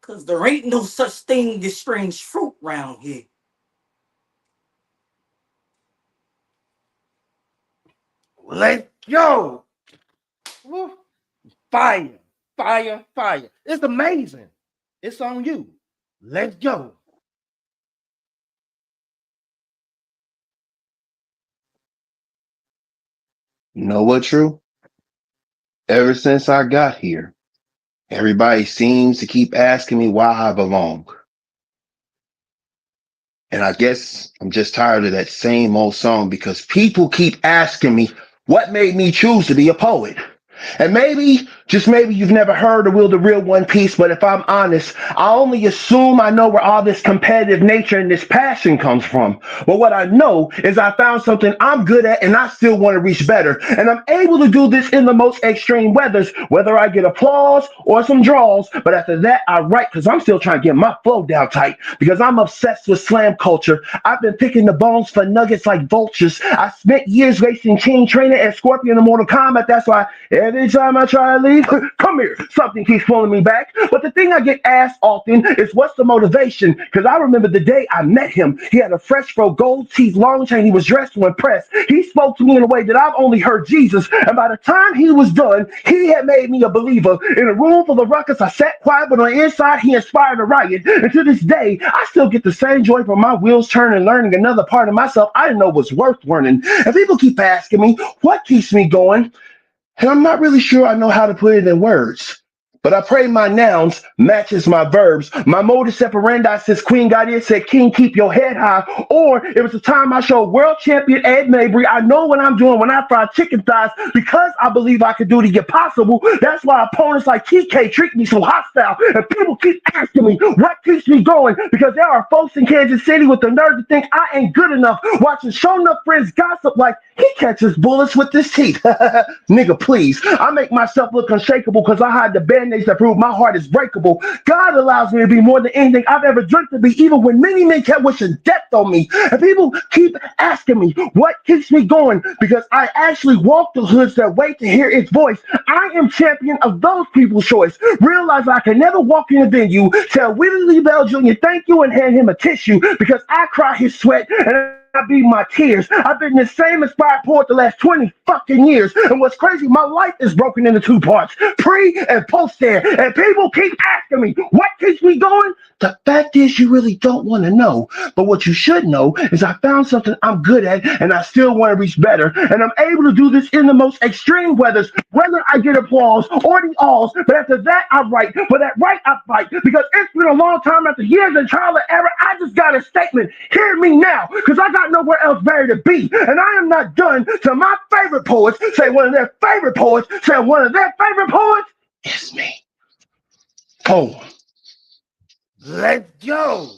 Because there ain't no such thing as strange fruit round here. Let's go. Woo. Fire, fire, fire. It's amazing. It's on you. Let's go. You know what, True? Ever since I got here, everybody seems to keep asking me why I belong. And I guess I'm just tired of that same old song because people keep asking me what made me choose to be a poet. And maybe, just maybe, you've never heard or willed the real One Piece, but if I'm honest, I only assume I know where all this competitive nature and this passion comes from. But what I know is I found something I'm good at and I still want to reach better. And I'm able to do this in the most extreme weathers, whether I get applause or some draws. But after that, I write because I'm still trying to get my flow down tight because I'm obsessed with slam culture. I've been picking the bones for nuggets like vultures. I spent years racing King Trainer and Scorpion in Mortal Kombat. That's why every time I try to leave, come here, something keeps pulling me back. But the thing I get asked often is what's the motivation? Because I remember the day I met him. He had a fresh fro, gold teeth, long chain. He was dressed to impress. He spoke to me in a way that I've only heard Jesus. And by the time he was done, he had made me a believer. In a room full of ruckus, I sat quiet, but on the inside, he inspired a riot. And to this day, I still get the same joy from my wheels turning, learning another part of myself I didn't know was worth learning. And people keep asking me, what keeps me going? And I'm not really sure I know how to put it in words. But I pray my nouns matches my verbs. My modus operandi says Queen Goddess said, King, keep your head high. Or it was the time I showed world champion Ed Mabry. I know what I'm doing when I fry chicken thighs because I believe I can do the impossible. That's why opponents like TK treat me so hostile. And people keep asking me what keeps me going because there are folks in Kansas City with the nerve to think I ain't good enough. Watching show enough friends gossip like he catches bullets with his teeth. Nigga, please. I make myself look unshakable because I hide the band-aids that prove my heart is breakable. God allows me to be more than anything I've ever dreamt to be, even when many men kept wishing death on me. And people keep asking me what keeps me going because I actually walk the hoods that wait to hear its voice. I am champion of those people's choice. Realize I can never walk in a venue, tell Willie Lee Bell Jr. thank you and hand him a tissue because I cry his sweat and I beat my tears. I've been the same inspired poet the last 20 fucking years. And what's crazy, my life is broken into two parts, pre and post there. And people keep asking me, what keeps me going? The fact is, you really don't want to know. But what you should know is I found something I'm good at and I still want to reach better. And I'm able to do this in the most extreme weathers, whether I get applause or the alls. But after that, I write. For that right, I fight. Because it's been a long time after years of trial and error. I just got a statement. Hear me now, because I got nowhere else better to be. And I am not done till my favorite poets say one of their favorite poets say one of their favorite poets is me. Oh, Let's go.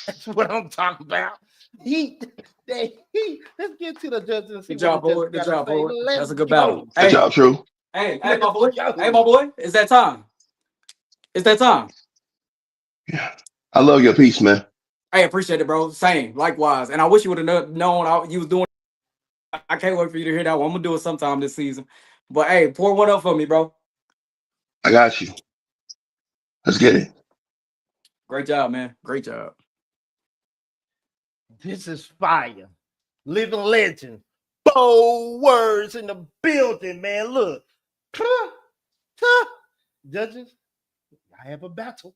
That's what I'm talking about. Heat. That heat. Let's get to the judges and see Good what the job, judges boy. Good got to job, say. boy. Let's That's a good battle. go. good Hey, job, True. hey, my Let's boy. Hey, my go. boy. It's that time. It's that time. I love your piece, man. Hey, appreciate it, bro. Same, likewise. And I wish you would have known you was doing. I can't wait for you to hear that one. I'm gonna do it sometime this season. But hey, pour one up for me, bro. I got you. Let's get it. Great job, man. Great job. This is fire. Living legend. Bold words in the building, man. Look. Judges, I have a battle.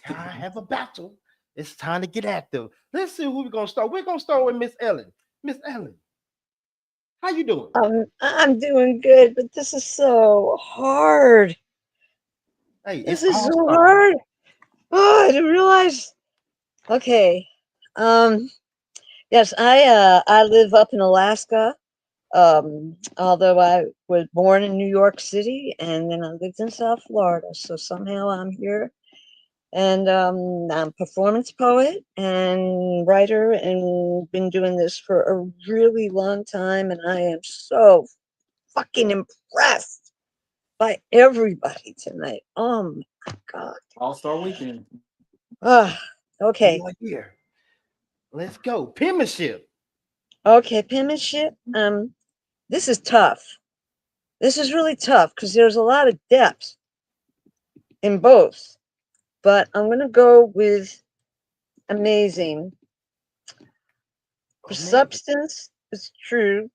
I have a battle. It's time to get active. Let's see who we're gonna start. We're gonna start with Miss Ellen. Miss Ellen, how you doing? I'm doing good, but this is so hard. Hey, This it's is all so star. hard. Oh, I didn't realize. Okay. Um, yes, I live up in Alaska. Although I was born in New York City and then I lived in South Florida. So somehow I'm here. And I'm a performance poet and writer and been doing this for a really long time. And I am so fucking impressed by everybody tonight. Oh my God. All-Star weekend. Ah, We okay. are here. Let's go. Penmanship. Okay, penmanship. This is tough. This is really tough because there's a lot of depth in both. But I'm gonna go with amazing. For substance is true.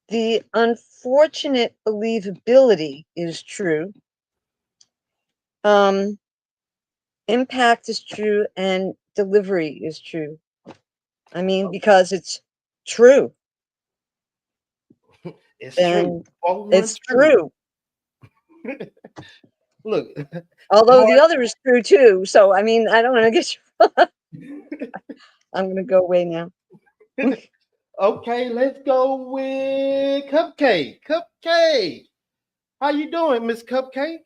The unfortunate believability is true. Um, impact is true, and delivery is true. I mean, because it's true, It's true. and it's true. Look, Although the hard. other is true too. So I mean, I don't want to get you. I'm gonna go away now. Okay, let's go with Cupcake. Cupcake. How you doing, Miss Cupcake?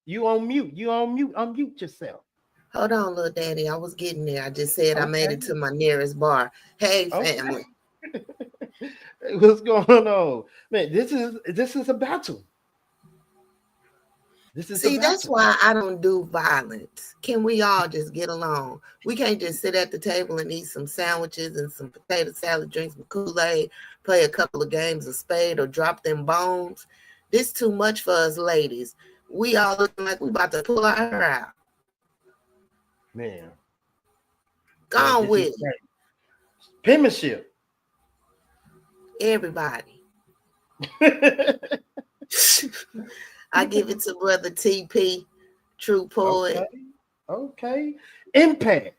You on mute. You on mute. Unmute yourself. Hold on, little daddy. I was getting there. I just said I made Okay. it to my nearest bar. Hey, Okay. family. What's going on? Man, this is a battle. This is a See, that's battle. why I don't do violence. Can we all just get along? We can't just sit at the table and eat some sandwiches and some potato salad, drink some Kool-Aid, play a couple of games of spade or drop them bones. This too much for us ladies. We all looking like we about to pull our hair out. Man. Go Man, on this is with it, great. Penmanship. everybody. I give it to brother TP, true poet. Okay. Okay. Impact.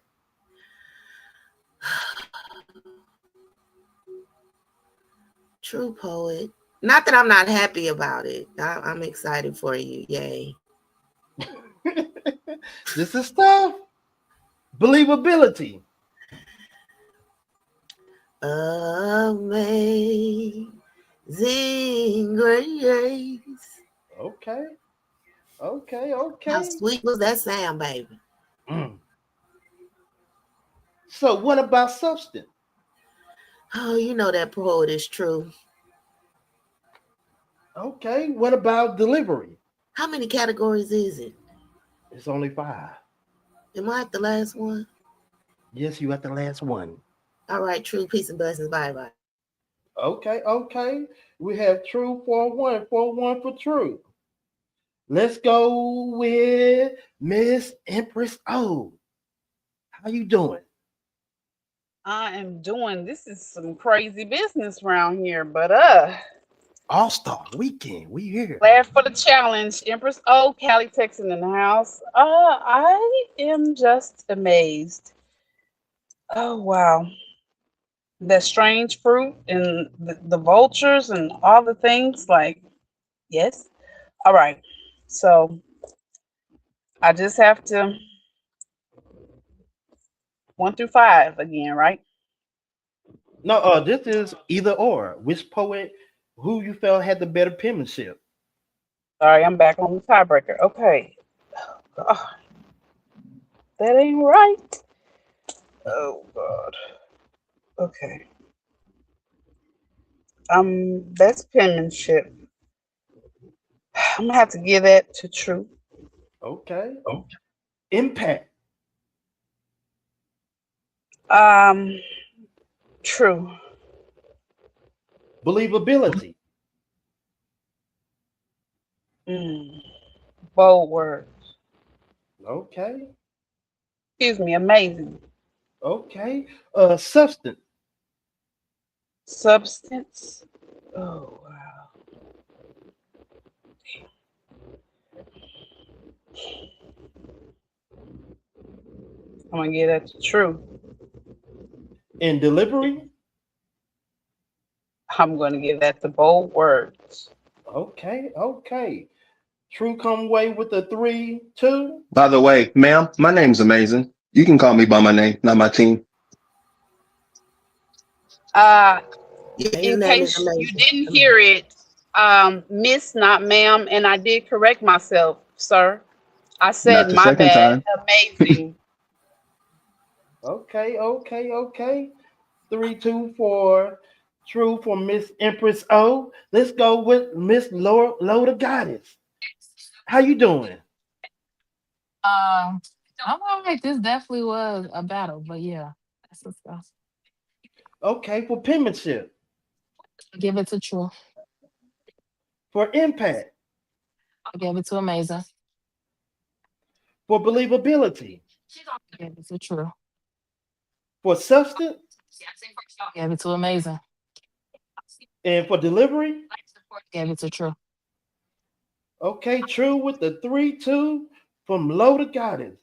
True poet. Not that I'm not happy about it. I'm excited for you. Yay. This is stuff. Believability. Amazing grace. Okay. Okay. How Okay. sweet was that sound, baby? Mm. So what about substance? Oh, you know that poet is true. Okay. What about delivery? How many categories is it? It's only 5. Am I at the last one? Yes, you at the last one. All right, true. Peace and blessings. Bye bye. Okay. Okay. We have true for one. For one for true. Let's go with Miss Empress O. How you doing? I am doing this is some crazy business around here, but AllStar Weekend. We here. glad for the challenge. Empress O, Cali, Texan in the house. I am just amazed. Oh wow. That strange fruit and the vultures and all the things like yes. All right. So I just have to 1 through 5 again, right? No, this is either or. Which poet who you felt had the better penmanship? Sorry, I'm back on the tiebreaker. Okay. God, that ain't right. Oh God. Okay. Best penmanship. I'm gonna have to give that to True. Okay. Impact. Um, True. Believability. Mm, bold words. Okay. Excuse me. Amazing. Okay. Substance. Substance. Oh wow. I'm gonna give that to True. And delivery. I'm gonna give that to bold words. Okay. Okay. True come away with a 3-2. By the way, ma'am, my name's Amazing. You can call me by my name, not my team. Uh, Yeah, his in name is case you amazing. didn't hear it, Miss, not ma'am, and I did correct myself, sir. I Not said the my second bad. time. Amazing. Okay. Okay. Okay. 3-2 for True for Miss Empress O. Let's go with Miss Loda Goddess. How you doing? Um, I'm all right. This definitely was a battle, but yeah, that's the stuff. Okay, for penmanship. Give it to True. For impact. I give it to Amazing. For believability. Give it to True. For substance. Give it to Amazing. And for delivery. Give it to True. Okay, True with the 3-2 from Loda Goddess.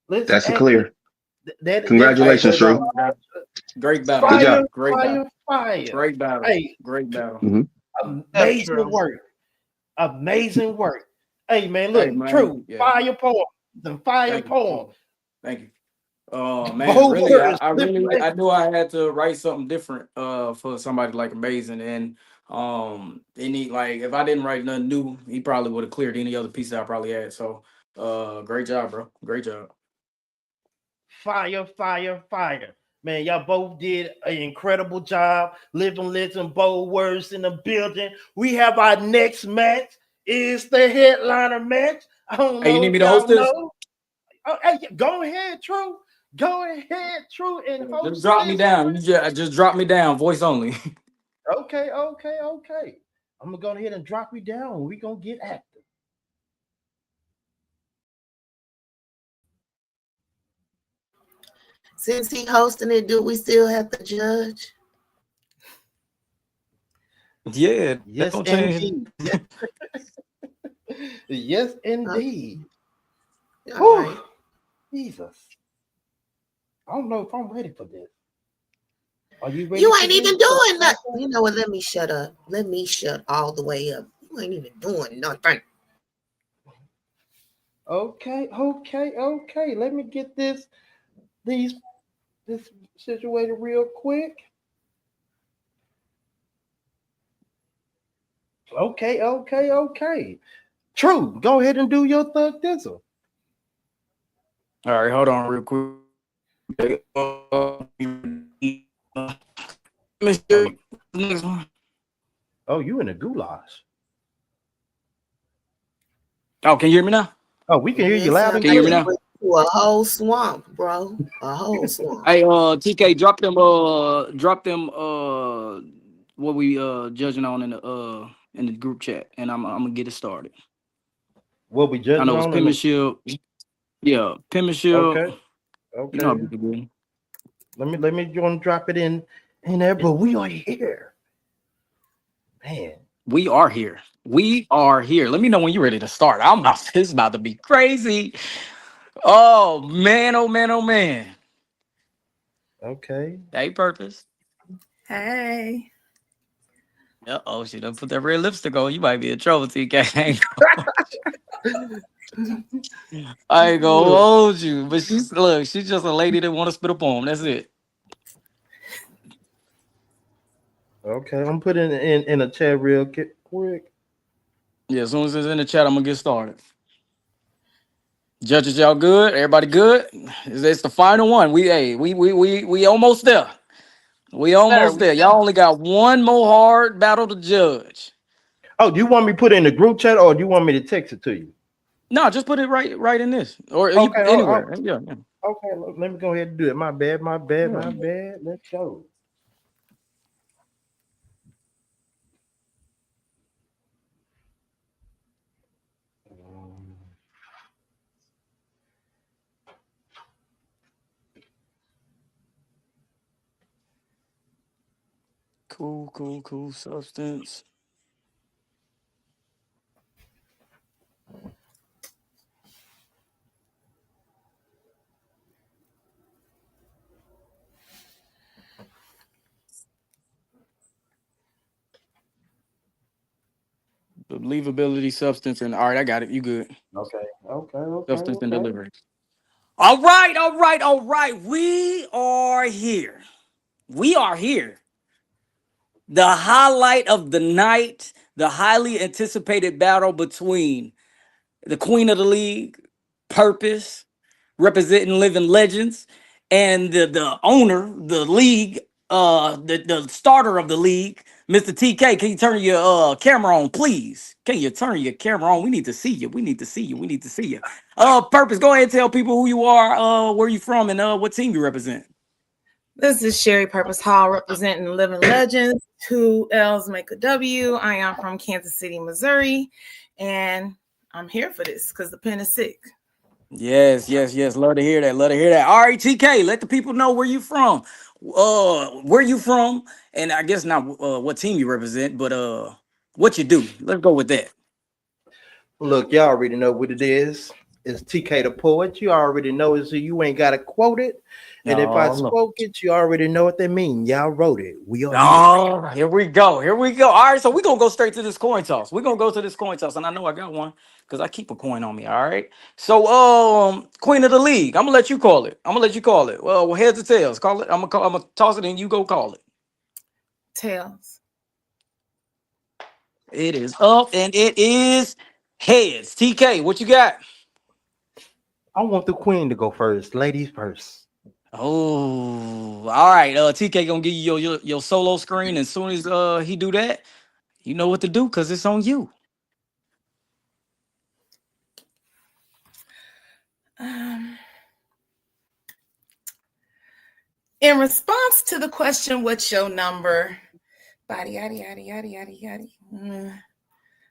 Let's That's a act clear. that's Hey, Congratulations, great True. battle. Great battle, Good man. fire, job. Great battle. fire, fire. Great battle. Hey, Great battle. Hmm. That's amazing true. work. Amazing work. Hey man, Hey, look, man. True, Yeah. fire poem. The fire Thank you. poem. Thank you. Oh man, Bold really, words, I really, manipulation. I knew I had to write something different for somebody like Amazing, and any like if I didn't write nothing new, he probably would have cleared any other piece that I probably had. So great job, bro. Great job. Fire, fire, fire. Man, y'all both did an incredible job. Living Legend Bold Words in the building. We have our next match. Is the headliner match. I don't Hey, you know need if me to host y'all this? know. Oh, hey, go ahead, True. Go ahead, True, and Just host drop me this. down. You just drop me down, voice only. Okay, okay, okay. I'm gonna go ahead and drop you down. We gonna get active. Since he hosting it, do we still have to judge? Yeah, that Yes, don't change. indeed. Yes, yes, Okay. indeed. All Whew, right. Jesus. I don't know if I'm ready for this. Are you ready You for ain't this? even doing nothing. You know what? Let me shut up. Let me shut all the way up. You ain't even doing nothing. Okay. Let me get this situated real quick. Okay. True. Go ahead and do your thug dizzle. All right, hold on real quick. Oh, you, Next one. you in the goulash. Oh, can you hear me now? Oh, we can hear you It loud sounds and Can you like hear me you clear. now? went to a whole swamp, bro. A whole swamp. Hey, TK, drop them, what we judging on in the group chat, and I'm gonna get it started. What we I judging know it's on in the penmanship. Yeah, penmanship. okay, You know how okay. people do. Let me go and drop it in there, but we are here. Man. We are here. We are here. Let me know when you're ready to start. I'm about this is about to be crazy. Oh man, oh man, oh man. Okay. Hey, purpose. Hey. Oh, she done put that red lipstick on. You might be in trouble, TK. I ain't gonna Look, hold you. But she's just a lady that want to spit a poem. That's it. okay, I'm putting it in a chat real quick. Yeah, as soon as it's in the chat, I'm gonna get started. Judges, y'all good? Everybody good? It's the final one. We almost there. We almost there. Y'all only got one more hard battle to judge. Oh, do you want me to put it in the group chat or do you want me to text it to you? No, just put it right in this. Or you Okay, anywhere. Yeah, yeah. okay. Let me go ahead and do it. My bad. Yeah. My bad. Let's go. Cool substance. Believability, substance, and all right, I got it. You good. Substance and Okay. delivery. All right. We are here. We are here. The highlight of the night, the highly anticipated battle between the Queen of the League, Purpose, representing Living Legends, and the owner, the league, the starter of the league, Mr. TK. Can you turn your camera on, please? Can you turn your camera on? We need to see you. We need to see you. We need to see you. Purpose, go ahead and tell people who you are, where you from, and what team you represent. This is Sherry Purpose Hall representing Living Legends. 2 L's make a W. I am from Kansas City, Missouri, and I'm here for this because the pen is sick. Yes. Love to hear that. All right, TK, let the people know where you from. Where you from, and I guess not what team you represent, but what you do. Let's go with that. Look, y'all already know what it is. It's TK the Poet. You already know it, so you ain't got to quote it. And if I Oh, look. spoke it, you already know what that means. Y'all wrote it. We are here. Oh, here we go. All right, so we're gonna go straight to this coin toss. We're gonna go to this coin toss, and I know I got one because I keep a coin on me. All right. So, Queen of the League, I'm gonna let you call it. Well, heads or tails, call it. I'm gonna toss it, and you go call it. Tails. It is up, and it is heads. TK, what you got? I want the queen to go first. Ladies first. Oh, all right. TK gonna give you your solo screen. As soon as he do that, you know what to do because it's on you. In response to the question, what's your number? Body, yada.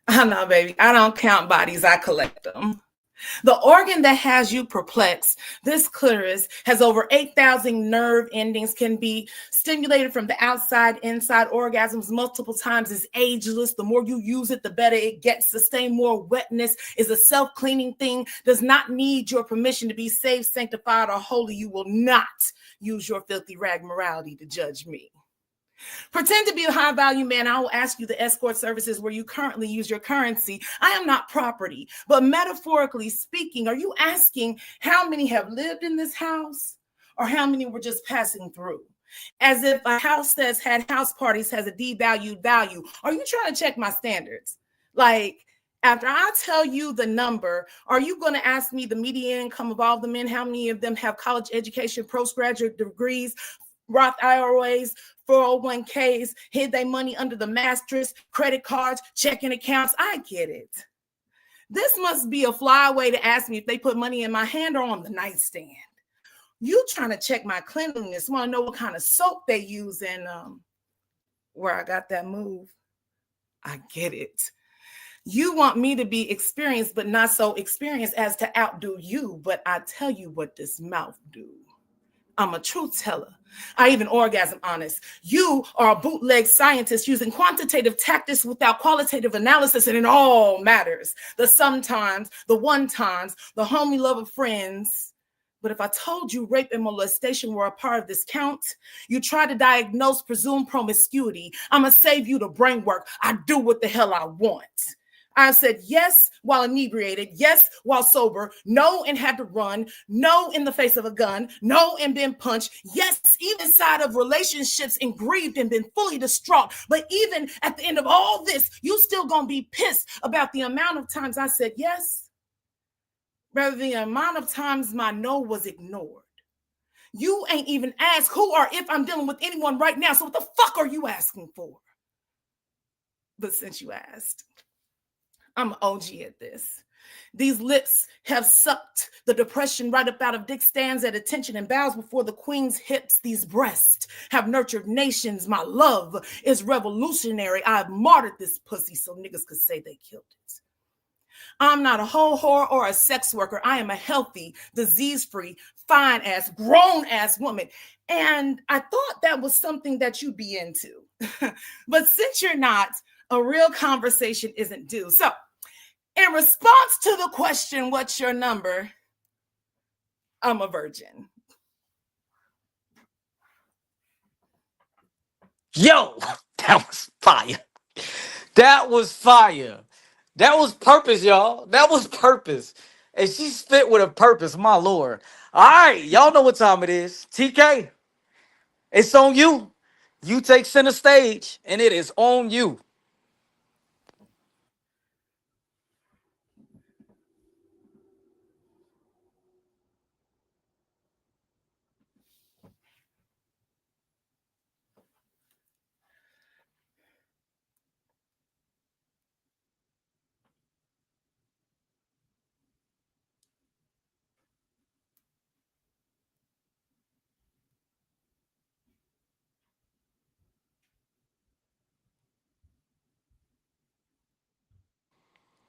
Oh, no, baby. I don't count bodies. I collect them. The organ that has you perplexed, this clitoris, has over 8,000 nerve endings, can be stimulated from the outside, inside, orgasms multiple times, is ageless. The more you use it, the better it gets. Sustain more wetness, is a self-cleaning thing, does not need your permission to be saved, sanctified, or holy. You will not use your filthy rag morality to judge me. Pretend to be a high value man. I will ask you the escort services where you currently use your currency. I am not property, but metaphorically speaking, are you asking how many have lived in this house or how many were just passing through? As if a house that's had house parties has a devalued value. Are you trying to check my standards? Like, after I tell you the number, are you going to ask me the median income of all the men? How many of them have college education, postgraduate degrees, Roth IRAs, 401ks, hid their money under the mattress, credit cards, checking accounts? I get it. This must be a fly way to ask me if they put money in my hand or on the nightstand. You trying to check my cleanliness, want to know what kind of soap they use and where I got that move. I get it. You want me to be experienced, but not so experienced as to outdo you. But I tell you what this mouth do. I'm a truth teller. I even orgasm honest. You are a bootleg scientist using quantitative tactics without qualitative analysis, and it all matters. The sometimes, the one times, the homie love of friends. But if I told you rape and molestation were a part of this count, you try to diagnose presumed promiscuity. I'ma save you the brain work. I do what the hell I want. I said yes while inebriated, yes while sober, no and had to run, no in the face of a gun, no and been punched, yes even inside of relationships and grieved and been fully distraught. But even at the end of all this, you still gonna be pissed about the amount of times I said yes, rather than the amount of times my no was ignored. You ain't even asked who or if I'm dealing with anyone right now, so what the fuck are you asking for? But since you asked, I'm an OG at this. These lips have sucked the depression right up out of Dick stands at attention and bows before the queen's hips. These breasts have nurtured nations. My love is revolutionary. I've martyred this pussy so niggas could say they killed it. I'm not a whole whore or a sex worker. I am a healthy, disease-free, fine-ass, grown-ass woman. And I thought that was something that you'd be into. But since you're not, a real conversation isn't due. So, in response to the question, what's your number? I'm a virgin. Yo, that was fire. That was fire. That was purpose, y'all. That was purpose. And she spit with a purpose, my lord. All right, y'all know what time it is. TK, it's on you. You take center stage, and it is on you.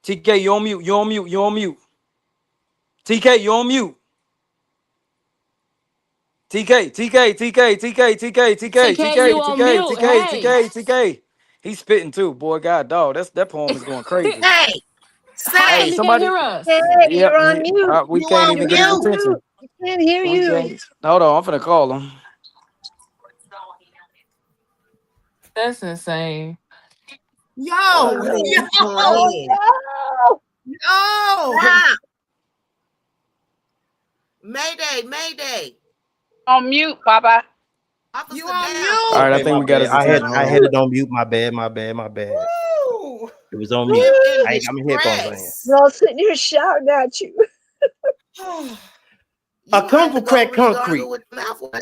TK, you on mute. You on mute. You on mute. TK, you on mute. TK, TK, TK, TK, TK, TK, TK, TK, you on TK, mute. TK, Hey. TK, TK. He's spitting too, boy. God, dog. That poem is going crazy. Hey, How Hey, come say, you can't somebody. hear us? Hey, Yep, you're on mute. we you can't on even You're get his on mute? attention. mute. We can't hear We you. can't. Hold on, I'm finna call him. That's insane. Go Yo, ahead. yo, Go ahead. Oh yo. Stop. Mayday, mayday. On mute, Baba. You Officer on down. All right, I Okay, think my we got bad. his attention. Hold I on. had it on mute. My bad. My bad. My bad. Woo. It was on mute. Him in I ain't got my headphones on. distress. we're all sitting here shouting at you. A You kung had to fu go crack re-gargle concrete. with the mouthwash.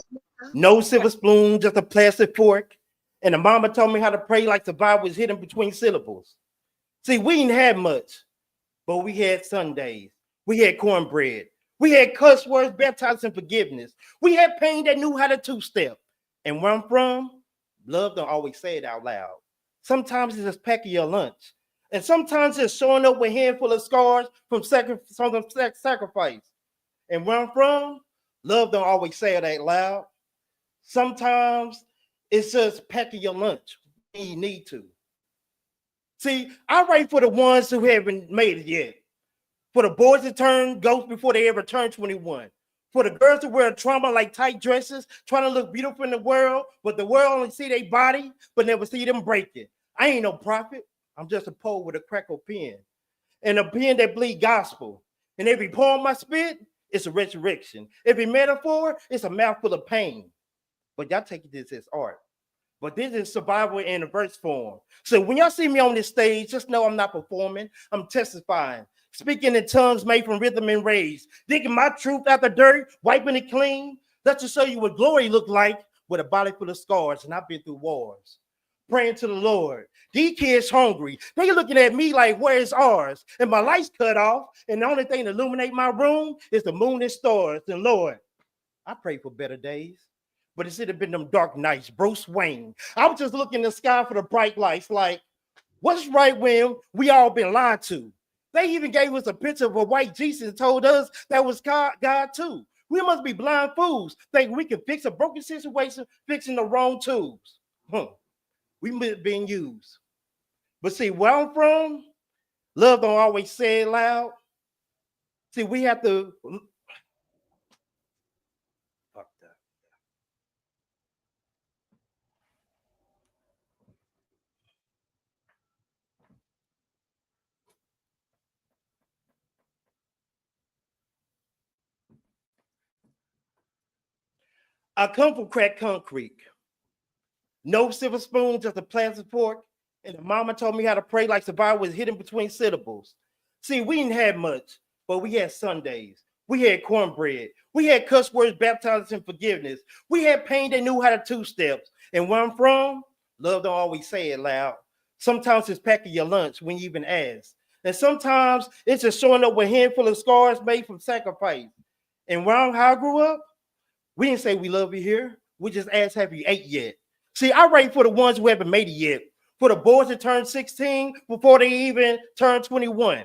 No silver spoon, just a plastic fork. And the mama told me how to pray like the Bible was hidden between syllables. See, we didn't have much, but we had Sundays. We had cornbread. We had cuss words, baptized in forgiveness. We had pain that knew how to two-step. And where I'm from, love don't always say it out loud. Sometimes it's just packing your lunch. And sometimes it's showing up with a handful of scars from sacrifice. And where I'm from, love don't always say it out loud. Sometimes it's just packing your lunch when you need to. See, I write for the ones who haven't made it yet. For the boys that turn ghosts before they ever turn 21. For the girls to wear trauma like tight dresses, trying to look beautiful in the world, but the world only see their body, but never see them break it. I ain't no prophet. I'm just a poet with a crackle pen and a pen that bleed gospel. And every poem I spit, it's a resurrection. Every metaphor, it's a mouthful of pain. But y'all take this as art. But this is survival in a verse form. So when y'all see me on this stage, just know I'm not performing. I'm testifying. Speaking in tongues made from rhythm and rage. Digging my truth out the dirt, wiping it clean. Let's just show you what glory look like with a body full of scars. And I've been through wars. Praying to the Lord. These kids hungry. They looking at me like, where's ours? And my lights cut off. And the only thing that illuminate my room is the moon and stars. And Lord, I pray for better days. But it should have been them dark nights, Bruce Wayne. I was just looking in the sky for the bright lights, like, what's right when we all been lied to? They even gave us a picture of a white Jesus and told us that was God too. We must be blind fools, think we can fix a broken situation fixing the wrong tools. We being used. But see, where I'm from, love don't always say it loud. See, we have to. Fuck that. I come from crack concrete. No silver spoon, just a plastic fork. And the mama told me how to pray like survival was hidden between syllables. See, we didn't have much, but we had Sundays. We had cornbread. We had cuss words baptized in forgiveness. We had pain that knew how to two steps. And where I'm from, love don't always say it loud. Sometimes it's packing your lunch when you even ask. And sometimes it's just showing up with a handful of scars made from sacrifice. And around how I grew up, we didn't say we love you here. We just asked, have you ate yet? See, I write for the ones who haven't made it yet, for the boys that turned 16 before they even turned 21.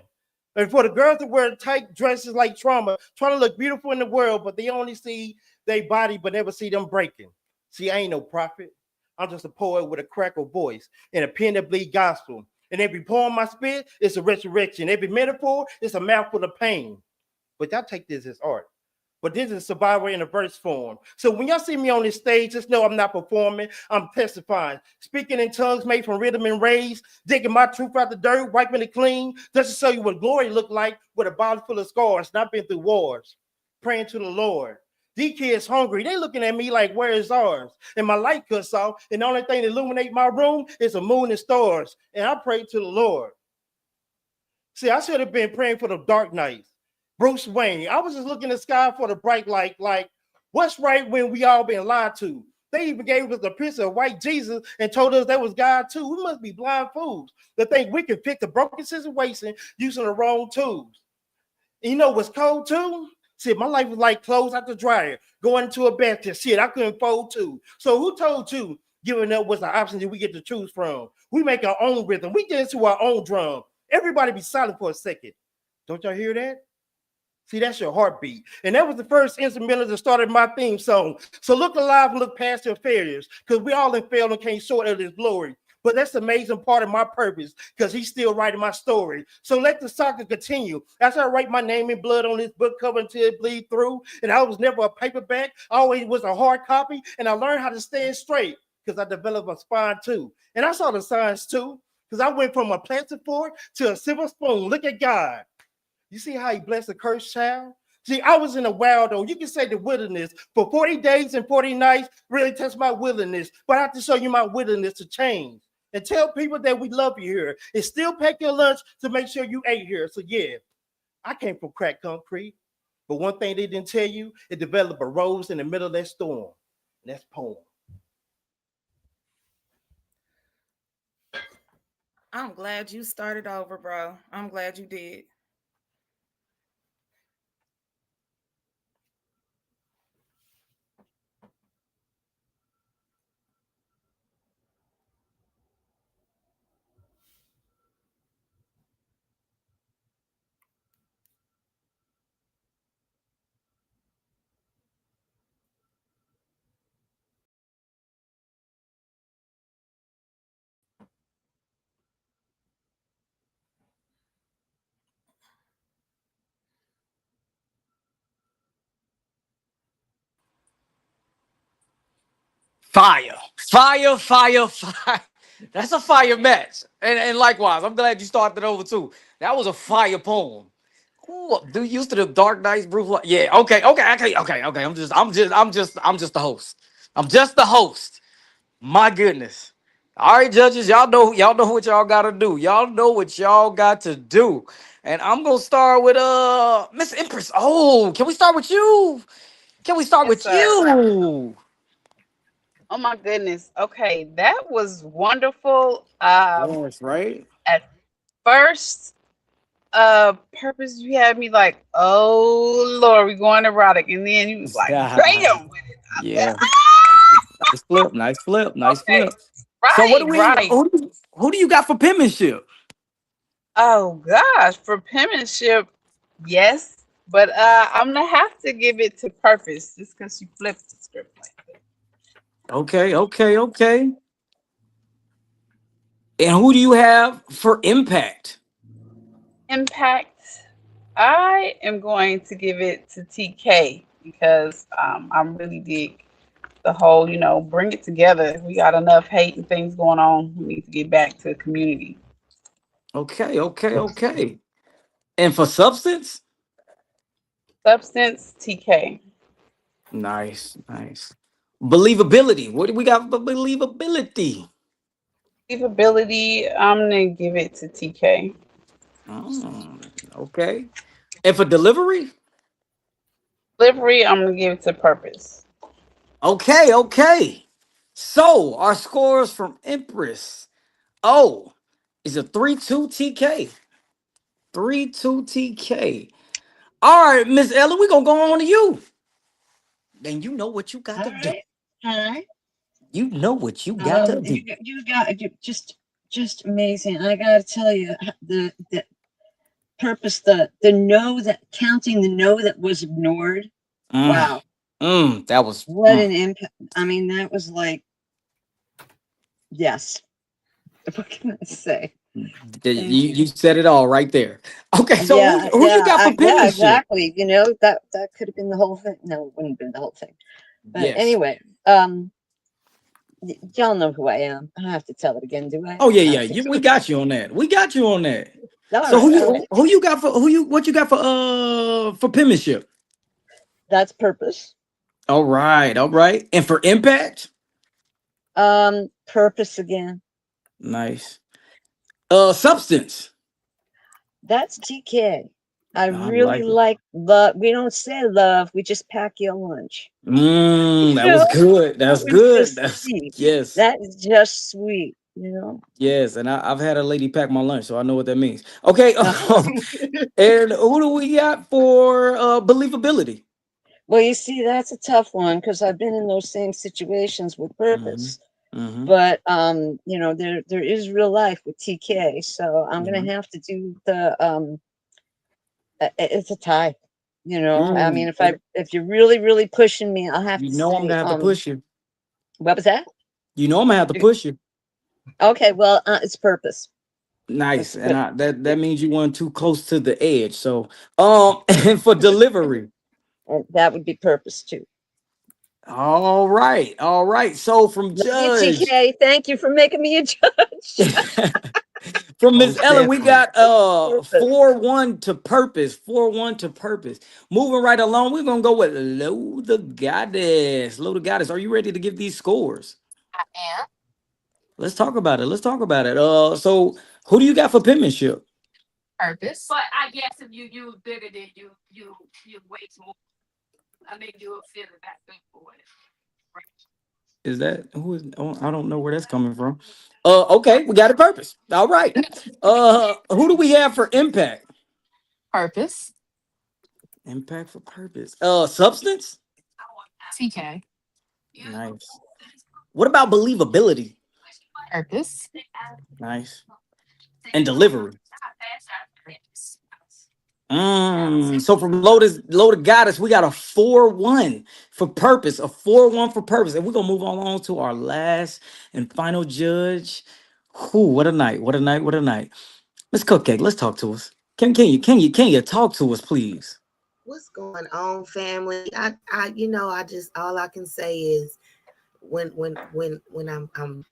And for the girls that wear tight dresses like trauma, trying to look beautiful in the world, but they only see their body but never see them breaking. See, I ain't no prophet. I'm just a poet with a crackle voice and a pen that bleed gospel. And every poem I spit is a resurrection. Every metaphor is a mouthful of pain. But y'all take this as art. But this is survival in a verse form. So when y'all see me on this stage, just know I'm not performing. I'm testifying, speaking in tongues made from rhythm and rage, digging my truth out the dirt, wiping it clean, just to show you what glory looked like with a body full of scars. And I've been through wars, praying to the Lord. These kids hungry. They looking at me like, where is ours? And my light cuts off, and the only thing that illuminate my room is a moon and stars. And I pray to the Lord. See, I should have been praying for the dark nights. Bruce Wayne. I was just looking in the sky for the bright light, like, what's right when we all been lied to? They even gave us a picture of white Jesus and told us that was God too. We must be blind fools to think we can fix a broken situation using the wrong tools. And you know what's cold too? Shit, my life was like clothes out the dryer, going into a basket. Shit, I couldn't fold too. So who told you giving up was the option that we get to choose from? We make our own rhythm. We get into our own drum. Everybody be silent for a second. Don't y'all hear that? See, that's your heartbeat. And that was the first instrumental that started my theme song. So look alive and look past your failures, because we all in failed and came short of his glory. But that's the amazing part of my purpose, because he's still writing my story. So let the saga continue. As I write my name in blood on this book cover until it bleed through. And I was never a paperback. I always was a hard copy. And I learned how to stand straight because I developed a spine too. And I saw the signs too, because I went from a plastic fork to a silver spoon. Look at God. You see how he blessed the cursed child? See, I was in the wild, though. You can say the wilderness for 40 days and 40 nights really test my willingness. But I have to show you my willingness to change and tell people that we love you here and still pack your lunch to make sure you ate here. So, yeah, I came from crack concrete. But one thing they didn't tell you, it developed a rose in the middle of that storm. And that's poem. I'm glad you started over, bro. I'm glad you did. Fire, fire, fire, fire. That's a fire match. And likewise, I'm glad you started over too. That was a fire poem. Ooh, do you used to the Dark Knights, Bruce? Yeah, okay. I'm just the host. I'm just the host. My goodness. All right, judges, y'all know what y'all gotta do. Y'all know what y'all got to do. And I'm gonna start with Miss Empress. Oh, can we start with you? Can we start Yes, with sir. you? Oh my goodness. Okay, that was wonderful. Yes, right? At first, purpose you had me like, oh Lord, we going erotic, and then you was like, bam with it. I said, Yeah. ah, Nice flip, nice flip, nice okay, flip. So what right, do we right. who do you got for penmanship? Oh gosh, for penmanship, yes, but I'm gonna have to give it to purpose just because you flipped the script like that. Okay. And who do you have for impact? Impact. I am going to give it to TK because I really dig the whole, bring it together. We got enough hate and things going on. We need to get back to the community. Okay. And for substance? Substance, TK. Nice. Believability. What do we got for believability? Believability, I'm going to give it to TK. Okay. And for delivery? Delivery, I'm going to give it to purpose. Okay. So our scores from Empress. Oh, is a 3-2 TK. 3-2 TK. All right, Miss Ella, we're gonna go on to you. And you know what you got All to do. right. All right. You know what you got to do. Just amazing. I gotta tell you, the purpose, the no that counting the no that was ignored. Mm, Wow, that was what an impact! I mean, that was like, yes. What can I say? Thank you you. said it all right there. Okay, so Yeah, who you got for yeah, penmanship? exactly. You know, that could have been the whole thing. No, it wouldn't have been the whole thing. But Yes. anyway, y'all know who I am. I don't have to tell it again, do I? Oh yeah, I yeah. don't think so. We got you on that. We got you on that. All So right, all right. who you got for what you got for penmanship? That's purpose. All right. And for impact? Purpose again. Nice. Substance. That's TK. I I really like it. like love. We don't say love. We just pack your lunch. You That was know, good. that That's was good. just That's sweet. yes. That is just sweet. You know. Yes, and I've had a lady pack my lunch, so I know what that means. Okay, Uh-huh. and who do we got for believability? Well, you see, that's a tough one because I've been in those same situations with Mm-hmm. purpose. Mm-hmm. But there is real life with TK, so I'm Mm-hmm. gonna have to do the it's a tie. I mean, Mm. if you're really pushing me, I'll have You to know I'm say, gonna have to push you. what was that? You know I'm gonna have to push you. Okay, well, it's purpose. Nice, Let's and put that means you weren't too close to the edge. So, and for delivery. that would be purpose too. All right. So from Love you, Judge, TK. Thank you for making me a judge. from Miss Most Ellen, we definitely. got Purpose. 4-1 to purpose. 4-1 to purpose. Moving right along, we're gonna go with Low the Goddess. Low the Goddess, are you ready to give these scores? I am. Let's talk about it. Let's talk about it. So who do you got for penmanship? Purpose. But I guess if you bigger than you way more. I mean, you will feel it back for it. Is that who is? Oh, I don't know where that's coming from. Okay, we got a purpose. All right. Who do we have for impact? Purpose. Impact for purpose. Substance. TK. Nice. What about believability? Purpose. Nice. And delivery. So from Loaded Goddess, we got a 4-1 for purpose, a 4-1 for purpose. And we're gonna move on to our last and final judge. Whew, what a night, what a night, what a night. Miss Cupcake, let's talk to us. Can you talk to us, please? What's going on, family? I just all I can say is when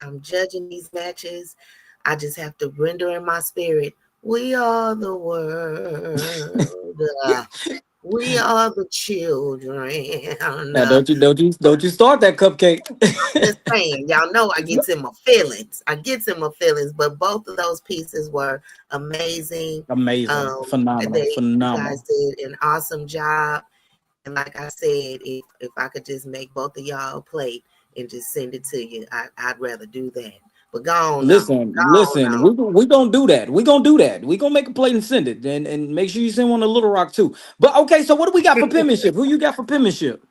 I'm judging these matches, I just have to render in my spirit. We are the world. We are the children. Now, don't you start that cupcake. I'm just saying, y'all know I gets in my feelings. I gets in my feelings, but both of those pieces were amazing. Amazing, phenomenal, You guys phenomenal. did an awesome job. And like I said, if I could just make both of y'all a plate and just send it to you, I'd rather do that. But go on now. Go on Listen. now. We gonna do that. We gonna do that. We gonna make a plate and send it, and make sure you send one to Little Rock too. But okay, so what do we got for penmanship? Who you got for penmanship?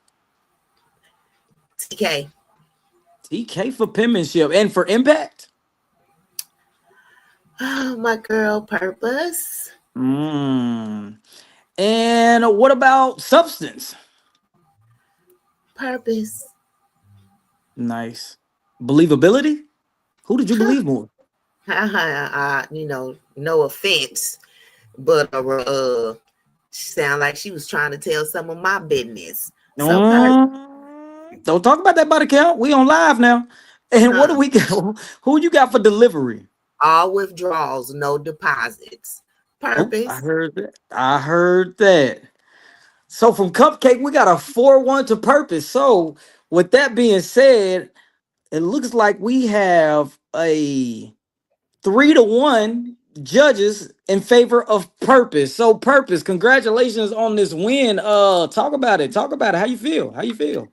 TK. TK for penmanship and for impact. Oh, my girl, Purpose. And what about substance? Purpose. Nice. Believability. Who did you believe more? No offense, but sound like she was trying to tell some of my business. So Don't talk about that body count. We on live now. And what do we got? Who you got for delivery? All withdrawals, no deposits. Oh, I Purpose. heard that. I heard that. So from Cupcake, we got a 4-1 to Purpose. So with that being said, it looks like we have a 3-1 judges in favor of Purpose. So Purpose, congratulations on this win. Talk about it. Talk about it. How you feel? How you feel?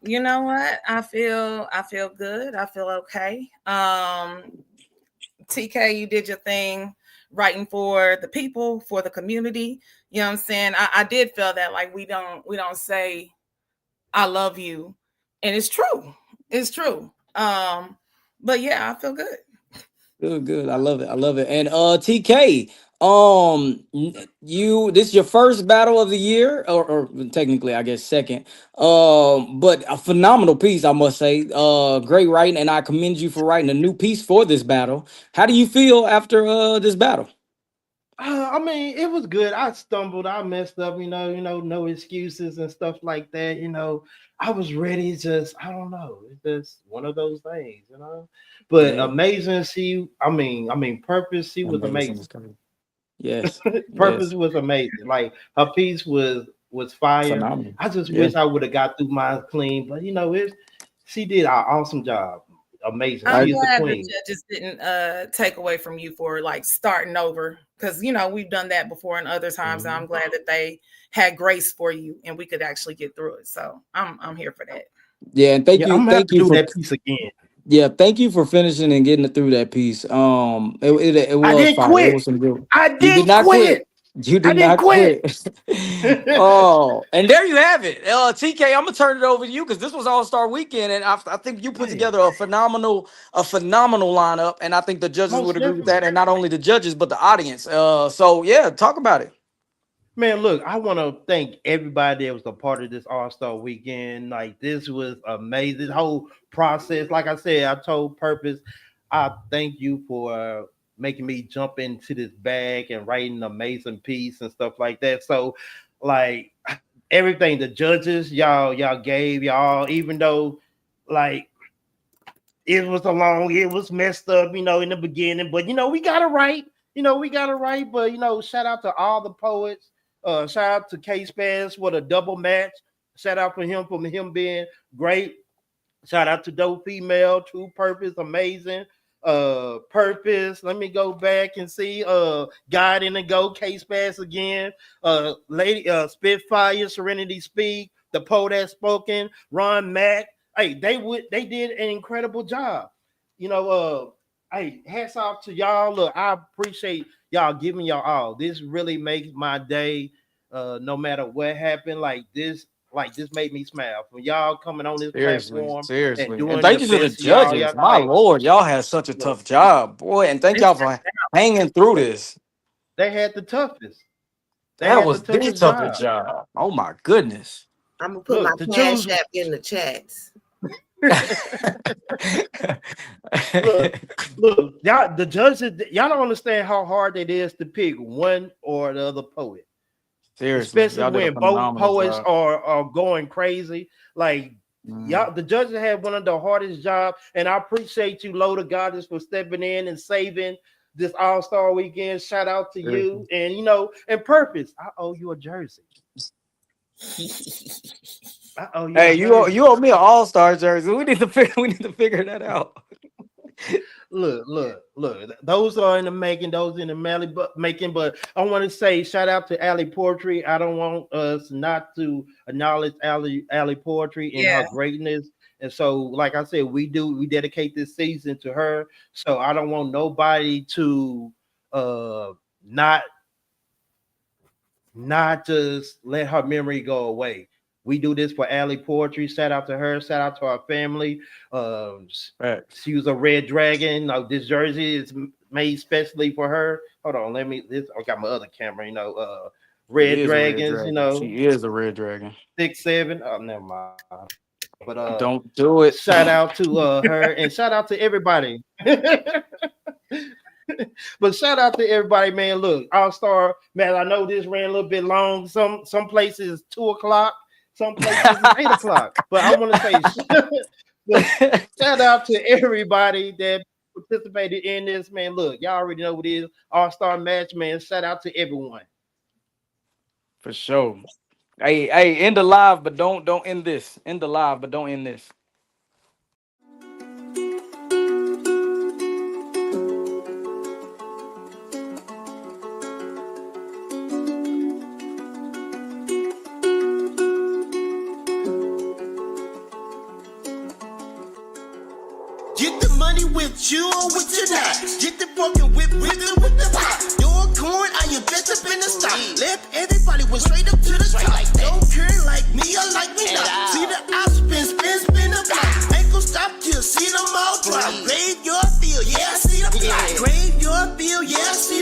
You know what? I feel good. I feel okay. TK, you did your thing writing for the people, for the community. You know what I'm saying? I did feel that like we don't say I love you. And it's true. It's true. But yeah, I feel good. Good. I love it. I love it. And TK, this is your first battle of the year, or technically I guess second. But a phenomenal piece, I must say. Great writing, and I commend you for writing a new piece for this battle. How do you feel after this battle? I mean, it was good. I stumbled, I messed up, no excuses and stuff like that. I was ready, just I don't know. It's just one of those things. But Yeah, amazing, Purpose, she was amazing. amazing. Yes, Purpose yes, was amazing. Like her piece was fire. phenomenal. I just Yeah. wish I would have got through mine clean, but she did an awesome job. Amazing. I'm She is the glad the queen. judges didn't take away from you for like starting over because we've done that before and other times, and I'm Mhm. glad that they had grace for you and we could actually get through it. So I'm here for that. Yeah, and Yeah, I'm gonna have thank to you do for that piece again. yeah, thank you for finishing and getting it through that piece. It I was didn't fire. It quit. was some good. I You did didn't not quit. quit. You I did didn't not quit. quit. Oh, and there you have it. TK, I'm gonna turn it over to you because this was All Star Weekend, and I think you put Hey, together a phenomenal lineup, and I think the judges would most agree with definitely. that, and not only the judges but the audience. So yeah, talk about it. Man, look, I want to thank everybody that was a part of this All-Star weekend. Like, this was amazing. The whole process, like I said, I told Purpose, I thank you for making me jump into this bag and writing an amazing piece and stuff like that. So, like, everything the judges, y'all gave y'all, even though, like, it was messed up, in the beginning, but we got it right. We got it right. But shout out to all the poets. Shout out to K Spaz for the double match. Shout out for him being great. Shout out to Dope Female, True Purpose, amazing. Purpose. Let me go back and see. God in the Go, Case Pass again. Lady Spitfire, Serenity Speak, the Poe That Spoken, Ron Mack. Hey, they did an incredible job. Hey, hats off to y'all. Look, I appreciate y'all giving y'all all. This really makes my day. No matter what happened, like this made me smile. From y'all coming on this Seriously, platform and seriously. And doing the thank you to the best of y'all. judges. Y'all My like lord, y'all had such a look, tough job, boy. And thank It's y'all for hanging through this. they had the toughest. They That had the was the toughest toughest job. job. Oh my goodness. I'm gonna put my Look, to cash choose app in the chats. look, look, y'all the judges, y'all don't understand how hard it is to pick one or the other poet. Seriously, Especially y'all did a when both phenomenal poets job. are going crazy. Like Y'all, the judges had one of the hardest jobs, and I appreciate you, Loda Goddess, for stepping in and saving this All-Star weekend. Shout out to you, and and Purpose. I owe you a jersey. I owe you. Hey, you owe me an All-Star jersey. We need to figure that out. Look. Those are in the making. Those in the making. But I want to say shout out to Alley Poetry. I don't want us not to acknowledge Alley Poetry and her greatness. And so, like I said, we dedicate this season to her. So I don't want nobody to not just let her memory go away. We do this for Alley Poetry. Shout out to her. Shout out to our family. She was a red dragon. This jersey is made specially for her. Hold on, I got my other camera. Red Dragons. She is a red dragon. 6'7". Oh, never mind. But don't do it. Shout out to her and shout out to everybody. But shout out to everybody, man. Look, All-Star, man. I know this ran a little bit long. Some places 2:00. Some places 8 o'clock. But I want to say shout out to everybody that participated in this, man. Look, y'all already know what it is. All-Star match, man. Shout out to everyone. For sure. Hey, end the live, but don't end this. End the live, but don't end this. With you or with your not. Get the broken whip with the pot. Your corn, I invest up in the stock. Left everybody went straight up to the top. Don't care like me or like me not. See the op spin the block. Ain't gon' stop till see them all drop. Grave your field, yeah, I see them fly. Grave your field, yeah, I see